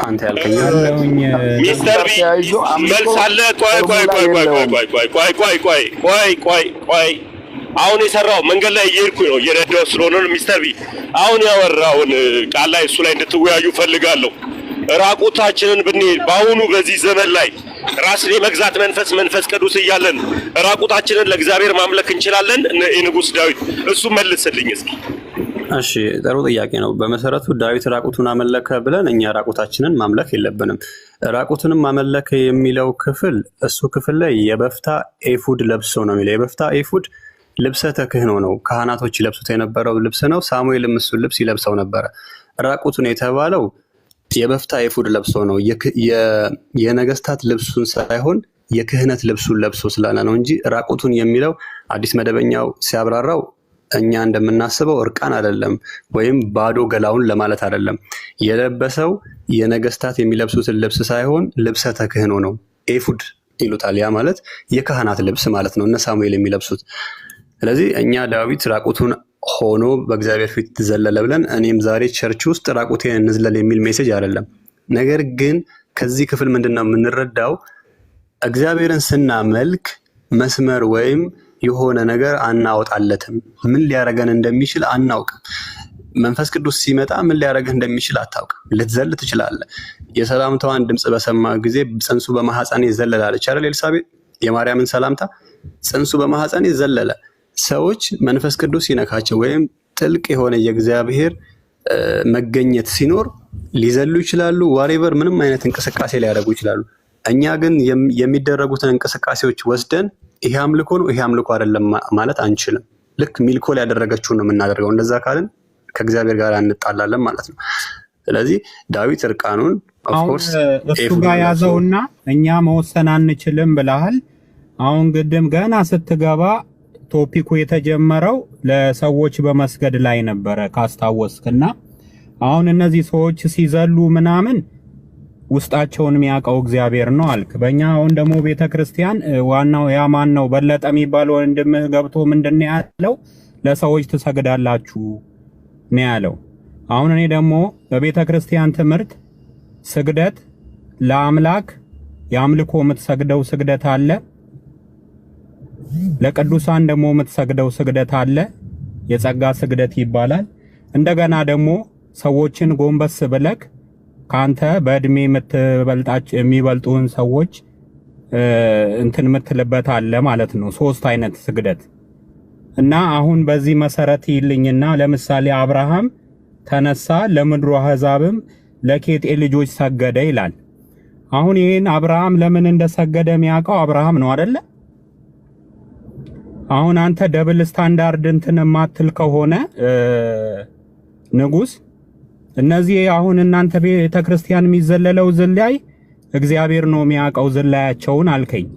S13: አንተ ያልከኝ
S9: ሚስተር ቢ መልስ አለ። ቆይ አሁን የሰራው መንገድ ላይ እየሄድኩኝ ነው፣ እየነዳሁ ስለሆነ ነው። ሚስተር ቢ አሁን ያወራውን ቃል ላይ እሱ ላይ እንድትወያዩ ፈልጋለሁ። ራቁታችንን ብንሄድ በአሁኑ በዚህ ዘመን ላይ ራስን የመግዛት መንፈስ ቅዱስ እያለን ራቁታችንን ለእግዚአብሔር ማምለክ እንችላለን? የንጉሥ ዳዊት እሱ መልስልኝ እስኪ።
S13: እሺ ጥሩ ጥያቄ ነው። በመሰረቱ ዳዊት ራቁቱን አመለከ ብለን እኛ ራቁታችንን ማምለክ የለብንም። ራቁቱንም ማመለከ የሚለው ክፍል እሱ ክፍል ላይ የበፍታ ኤፉድ ለብሶ ነው የሚለው። የበፍታ ኤፉድ ልብሰ ተክህኖ ነው፣ ካህናቶች ይለብሱት የነበረው ልብስ ነው። ሳሙኤልም እሱን ልብስ ይለብሰው ነበረ። ራቁቱን የተባለው የበፍታ ኤፉድ ለብሶ ነው፣ የነገስታት ልብሱን ሳይሆን የክህነት ልብሱን ለብሶ ስላለ ነው እንጂ ራቁቱን የሚለው አዲስ መደበኛው ሲያብራራው እኛ እንደምናስበው እርቃን አይደለም ወይም ባዶ ገላውን ለማለት አይደለም። የለበሰው የነገስታት የሚለብሱትን ልብስ ሳይሆን ልብሰ ተክህኖ ነው፣ ኤፉድ ይሉታል። ያ ማለት የካህናት ልብስ ማለት ነው፣ እነ ሳሙኤል የሚለብሱት። ስለዚህ እኛ ዳዊት ራቁቱን ሆኖ በእግዚአብሔር ፊት ተዘለለ ብለን እኔም ዛሬ ቸርች ውስጥ ራቁቴን እንዝለል የሚል ሜሴጅ አይደለም። ነገር ግን ከዚህ ክፍል ምንድነው የምንረዳው? እግዚአብሔርን ስናመልክ መስመር ወይም የሆነ ነገር አናወጣለትም። ምን ሊያረገን እንደሚችል አናውቅም። መንፈስ ቅዱስ ሲመጣ ምን ሊያረገህ እንደሚችል አታውቅም። ልትዘል ትችላለህ። የሰላምታዋን ድምጽ በሰማ ጊዜ ጽንሱ በማህፀኔ ዘለላለች አይደል? ኤልሳቤጥ የማርያምን ሰላምታ ጽንሱ በማህፀኔ ዘለለ። ሰዎች መንፈስ ቅዱስ ሲነካቸው ወይም ጥልቅ የሆነ የእግዚአብሔር መገኘት ሲኖር ሊዘሉ ይችላሉ። ዋሬቨር ምንም አይነት እንቅስቃሴ ሊያደርጉ ይችላሉ። እኛ ግን የሚደረጉትን እንቅስቃሴዎች ወስደን ይሄ አምልኮ ነው ይሄ አምልኮ አይደለም ማለት አንችልም። ልክ ሚልኮል ያደረገችውን ነው የምናደርገው። እንደዛ ካልን ከእግዚአብሔር ጋር እንጣላለን ማለት ነው። ስለዚህ ዳዊት እርቃኑን ኦፍኮርስ
S6: እሱ ጋር ያዘውና እኛ መወሰን አንችልም ብለሃል። አሁን ግድም ገና ስትገባ ቶፒኩ የተጀመረው ለሰዎች በመስገድ ላይ ነበረ ካስታወስክና፣ አሁን እነዚህ ሰዎች ሲዘሉ ምናምን ውስጣቸውን የሚያውቀው እግዚአብሔር ነው አልክ። በእኛ አሁን ደግሞ ቤተክርስቲያን ዋናው ያ ማን ነው በለጠ የሚባል ወንድምህ ገብቶ ምንድነው ያለው? ለሰዎች ትሰግዳላችሁ ነው ያለው። አሁን እኔ ደግሞ በቤተክርስቲያን ትምህርት ስግደት ለአምላክ የአምልኮ የምትሰግደው ስግደት አለ፣ ለቅዱሳን ደግሞ የምትሰግደው ስግደት አለ፣ የጸጋ ስግደት ይባላል። እንደገና ደግሞ ሰዎችን ጎንበስ ብለክ ካንተ በእድሜ የሚበልጡን ሰዎች እንትን ምትልበት አለ ማለት ነው። ሶስት አይነት ስግደት እና አሁን በዚህ መሰረት ይልኝና ለምሳሌ አብርሃም ተነሳ ለምድሩ አሕዛብም ለኬጤ ልጆች ሰገደ ይላል። አሁን ይሄን አብርሃም ለምን እንደሰገደ የሚያውቀው አብርሃም ነው አይደለ? አሁን አንተ ደብል ስታንዳርድ እንትን ማትል ከሆነ ንጉስ እነዚህ አሁን እናንተ ቤተክርስቲያን የሚዘለለው ዝላይ እግዚአብሔር ነው የሚያውቀው ዝላያቸውን አልከኝ።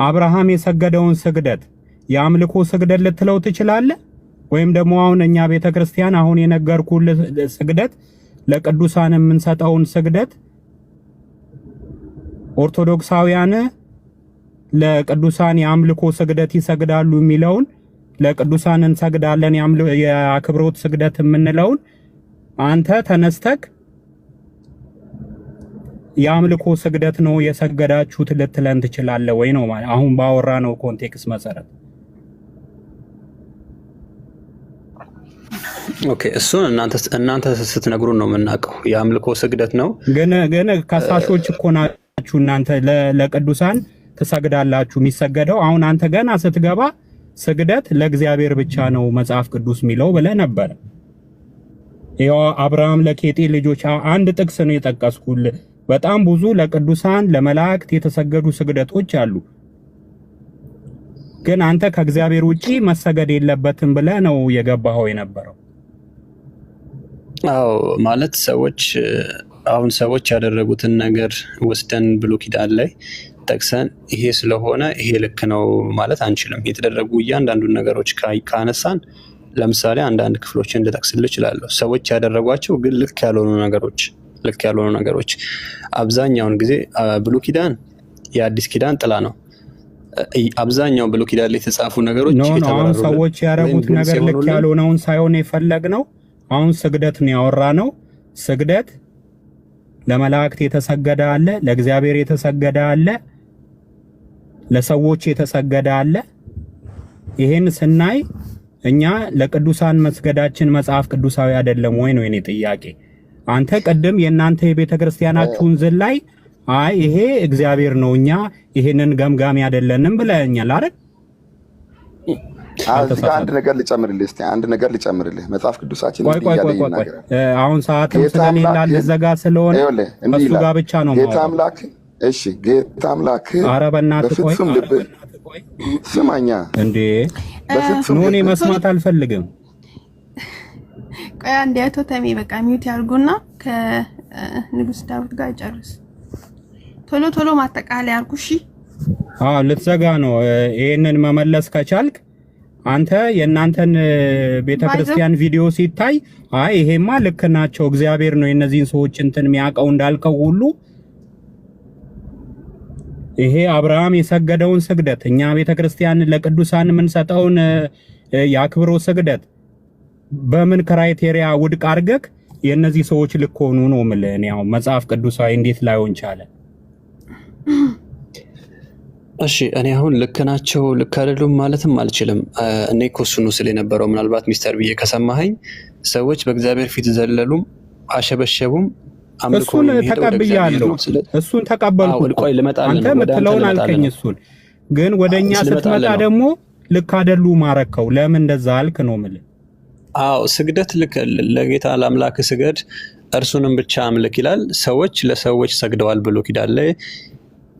S6: አብርሃም የሰገደውን ስግደት የአምልኮ ስግደት ልትለው ትችላለህ? ወይም ደግሞ አሁን እኛ ቤተክርስቲያን አሁን የነገርኩህ ስግደት ለቅዱሳን የምንሰጠውን ስግደት ኦርቶዶክሳውያን ለቅዱሳን የአምልኮ ስግደት ይሰግዳሉ የሚለውን ለቅዱሳን እንሰግዳለን የአክብሮት ስግደት የምንለውን አንተ ተነስተክ የአምልኮ ስግደት ነው የሰገዳችሁት ልትለን ትችላለህ ወይ ነው ማለት አሁን ባወራ ነው ኮንቴክስት መሰረት።
S13: ኦኬ እሱን እናንተ ስትነግሩን ነው የምናውቀው። የአምልኮ ስግደት ነው
S6: ግን ከሳሾች እኮ ናችሁ እናንተ ለቅዱሳን ትሰግዳላችሁ የሚሰገደው። አሁን አንተ ገና ስትገባ ስግደት ለእግዚአብሔር ብቻ ነው መጽሐፍ ቅዱስ የሚለው ብለህ ነበር። ይኸው አብርሃም ለኬጤ ልጆች አንድ ጥቅስ ነው የጠቀስኩልህ። በጣም ብዙ ለቅዱሳን ለመላእክት የተሰገዱ ስግደቶች አሉ። ግን አንተ ከእግዚአብሔር ውጪ መሰገድ የለበትም ብለህ ነው የገባኸው የነበረው።
S13: አዎ ማለት ሰዎች ያደረጉትን ነገር ወስደን ብሉይ ኪዳን ላይ ጠቅሰን ይሄ ስለሆነ ይሄ ልክ ነው ማለት አንችልም። የተደረጉ እያንዳንዱን ነገሮች ካነሳን ለምሳሌ አንዳንድ ክፍሎችን ልጠቅስልህ እችላለሁ። ሰዎች ያደረጓቸው ግን ልክ ያልሆኑ ነገሮች አብዛኛውን ጊዜ ብሉይ ኪዳን የአዲስ ኪዳን ጥላ ነው። አብዛኛው ብሉይ ኪዳን ላይ የተጻፉ ነገሮች
S6: አሁን ሰዎች ያደረጉት ነገር ልክ ያልሆነውን ሳይሆን የፈለግነው አሁን ስግደት ነው ያወራነው። ስግደት ለመላእክት የተሰገደ አለ፣ ለእግዚአብሔር የተሰገደ አለ፣ ለሰዎች የተሰገደ አለ። ይሄን ስናይ እኛ ለቅዱሳን መስገዳችን መጽሐፍ ቅዱሳዊ አይደለም ወይ ነው የኔ ጥያቄ። አንተ ቀደም የናንተ የቤተክርስቲያናችሁን ዝላይ አይ ይሄ እግዚአብሔር ነው እኛ ይሄንን ገምጋሚ አይደለንም ብለኛል አይደል?
S14: አንድ ነገር ልጨምርልህ መጽሐፍ ቅዱሳችን
S6: አሁን ሰዓትም ስለሌላ ልዘጋ ስለሆነ እሱ ጋር ብቻ ነው
S14: ጌታ አምላክ ጌታ አምላክ
S6: ኧረ በእናትህ ቆይ
S14: ስማኛ
S6: እንዴ እኔ መስማት አልፈልግም።
S12: ቆይ አንዴ አቶ ተሜ በቃ ሚውት ያርጉና ከንጉስ ዳዊት ጋር ጨርስ። ቶሎ ማጠቃለያ ያርጉ። እሺ
S6: ልትዘጋ ነው። ይሄንን መመለስ ከቻልክ አንተ የናንተን ቤተክርስቲያን ቪዲዮ ሲታይ አይ ይሄማ ልክ ናቸው እግዚአብሔር ነው የነዚህን ሰዎች እንትን የሚያውቀው እንዳልከው ሁሉ ይሄ አብርሃም የሰገደውን ስግደት እኛ ቤተክርስቲያን ለቅዱሳን የምንሰጠውን የአክብሮ ስግደት በምን ክራይቴሪያ ውድቅ አድርገህ የነዚህ ሰዎች ልክ ሆኑ ነው የምልህ። እኔ አሁን መጽሐፍ ቅዱሳዊ እንዴት ላይሆን ቻለ?
S13: እሺ እኔ አሁን ልክ ናቸው ልክ አይደሉም ማለትም አልችልም። እኔ እኮ እሱን ስለ የነበረው ምናልባት ሚስተር ብዬ ከሰማኸኝ ሰዎች በእግዚአብሔር ፊት ዘለሉም አሸበሸቡም
S6: እሱን ተቀብያለሁ። እሱን ተቀበልኩ።
S13: ቆይ ልመጣልህ
S6: አንተ የምትለውን አልከኝ። እሱን ግን ወደኛ ስትመጣ ደግሞ ልክ አይደሉ ማረከው። ለምን እንደዛ አልክ ነው የምልህ።
S13: አዎ ስግደት ልክ ለጌታ ለአምላክ ስገድ እርሱንም ብቻ አምልክ ይላል። ሰዎች ለሰዎች ሰግደዋል ብሎ ኪዳን ላይ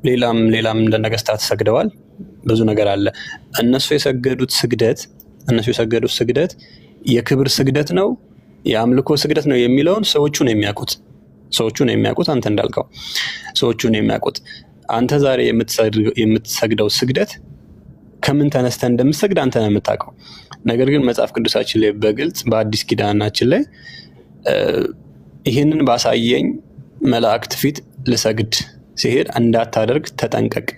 S13: ሌላም ለነገስታት ሰግደዋል። ብዙ ነገር አለ። እነሱ የሰገዱት ስግደት የክብር ስግደት ነው የአምልኮ ስግደት ነው የሚለውን ሰዎቹ ነው የሚያውቁት። አንተ እንዳልከው ሰዎቹ ነው የሚያውቁት። አንተ ዛሬ የምትሰግደው ስግደት ከምን ተነስተ እንደምትሰግድ አንተ ነው የምታውቀው። ነገር ግን መጽሐፍ ቅዱሳችን ላይ በግልጽ በአዲስ ኪዳናችን ላይ ይህንን ባሳየኝ መላእክት ፊት ልሰግድ ሲሄድ እንዳታደርግ ተጠንቀቅ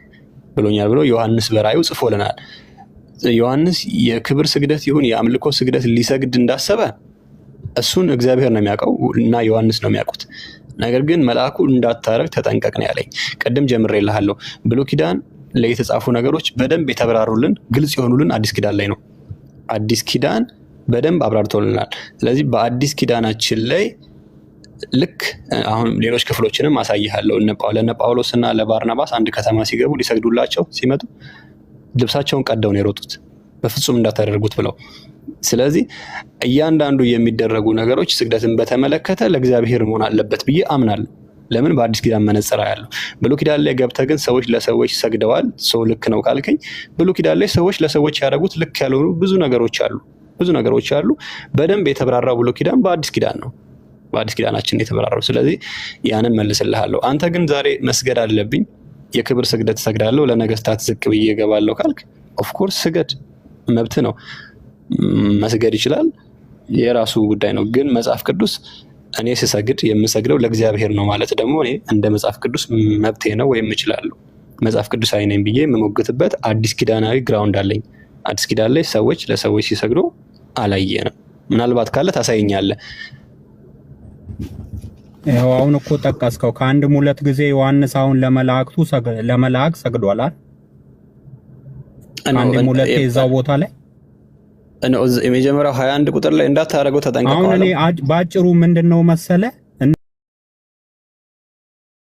S13: ብሎኛል ብሎ ዮሐንስ በራእዩ ጽፎልናል። ዮሐንስ የክብር ስግደት ይሁን የአምልኮ ስግደት ሊሰግድ እንዳሰበ እሱን እግዚአብሔር ነው የሚያውቀው እና ዮሐንስ ነው የሚያውቁት። ነገር ግን መልአኩ እንዳታደርግ ተጠንቀቅ ነው ያለኝ። ቀደም ጀምሬልሃለሁ። ብሉይ ኪዳን ላይ የተጻፉ ነገሮች በደንብ የተብራሩልን ግልጽ የሆኑልን አዲስ ኪዳን ላይ ነው። አዲስ ኪዳን በደንብ አብራርቶልናል። ስለዚህ በአዲስ ኪዳናችን ላይ ልክ አሁን ሌሎች ክፍሎችንም አሳይሃለሁ። ለነ ጳውሎስና ለባርናባስ አንድ ከተማ ሲገቡ ሊሰግዱላቸው ሲመጡ ልብሳቸውን ቀደው ነው የሮጡት በፍጹም እንዳታደርጉት ብለው። ስለዚህ እያንዳንዱ የሚደረጉ ነገሮች ስግደትን በተመለከተ ለእግዚአብሔር መሆን አለበት ብዬ አምናለሁ። ለምን በአዲስ ኪዳን መነጽር ያለው ብሉይ ኪዳን ላይ ገብተህ ግን ሰዎች ለሰዎች ሰግደዋል ሰው ልክ ነው ካልከኝ ብሉይ ኪዳን ላይ ሰዎች ለሰዎች ያደረጉት ልክ ያልሆኑ ብዙ ነገሮች አሉ። በደንብ የተብራራው ብሉይ ኪዳን በአዲስ ኪዳን ነው። በአዲስ ኪዳናችን የተብራራው። ስለዚህ ያንን መልስልሃለሁ። አንተ ግን ዛሬ መስገድ አለብኝ የክብር ስግደት ሰግዳለሁ ለነገስታት ዝቅ ብዬ እገባለሁ ካልክ ኦፍ ኮርስ ስገድ፣ መብት ነው። መስገድ ይችላል፣ የራሱ ጉዳይ ነው። ግን መጽሐፍ ቅዱስ እኔ ስሰግድ የምሰግደው ለእግዚአብሔር ነው ማለት ደግሞ እኔ እንደ መጽሐፍ ቅዱስ መብቴ ነው ወይም እችላለሁ። መጽሐፍ ቅዱሳዊ ነኝ ብዬ የምሞግትበት አዲስ ኪዳናዊ ግራውንድ አለኝ። አዲስ ኪዳን ላይ ሰዎች ለሰዎች ሲሰግዱ አላየንም። ምናልባት ካለ ታሳየኛለህ።
S6: ያው አሁን እኮ ጠቀስከው ከአንድም ሁለት ጊዜ ዮሐንስ አሁን ለመላእክ ሰግዷል አይደል? አንድም ሁለት እዛው ቦታ ላይ
S13: የመጀመሪያው 21 ቁጥር ላይ እንዳታረገው ተጠንቀቀው።
S6: አሁን እኔ ባጭሩ ምንድነው መሰለ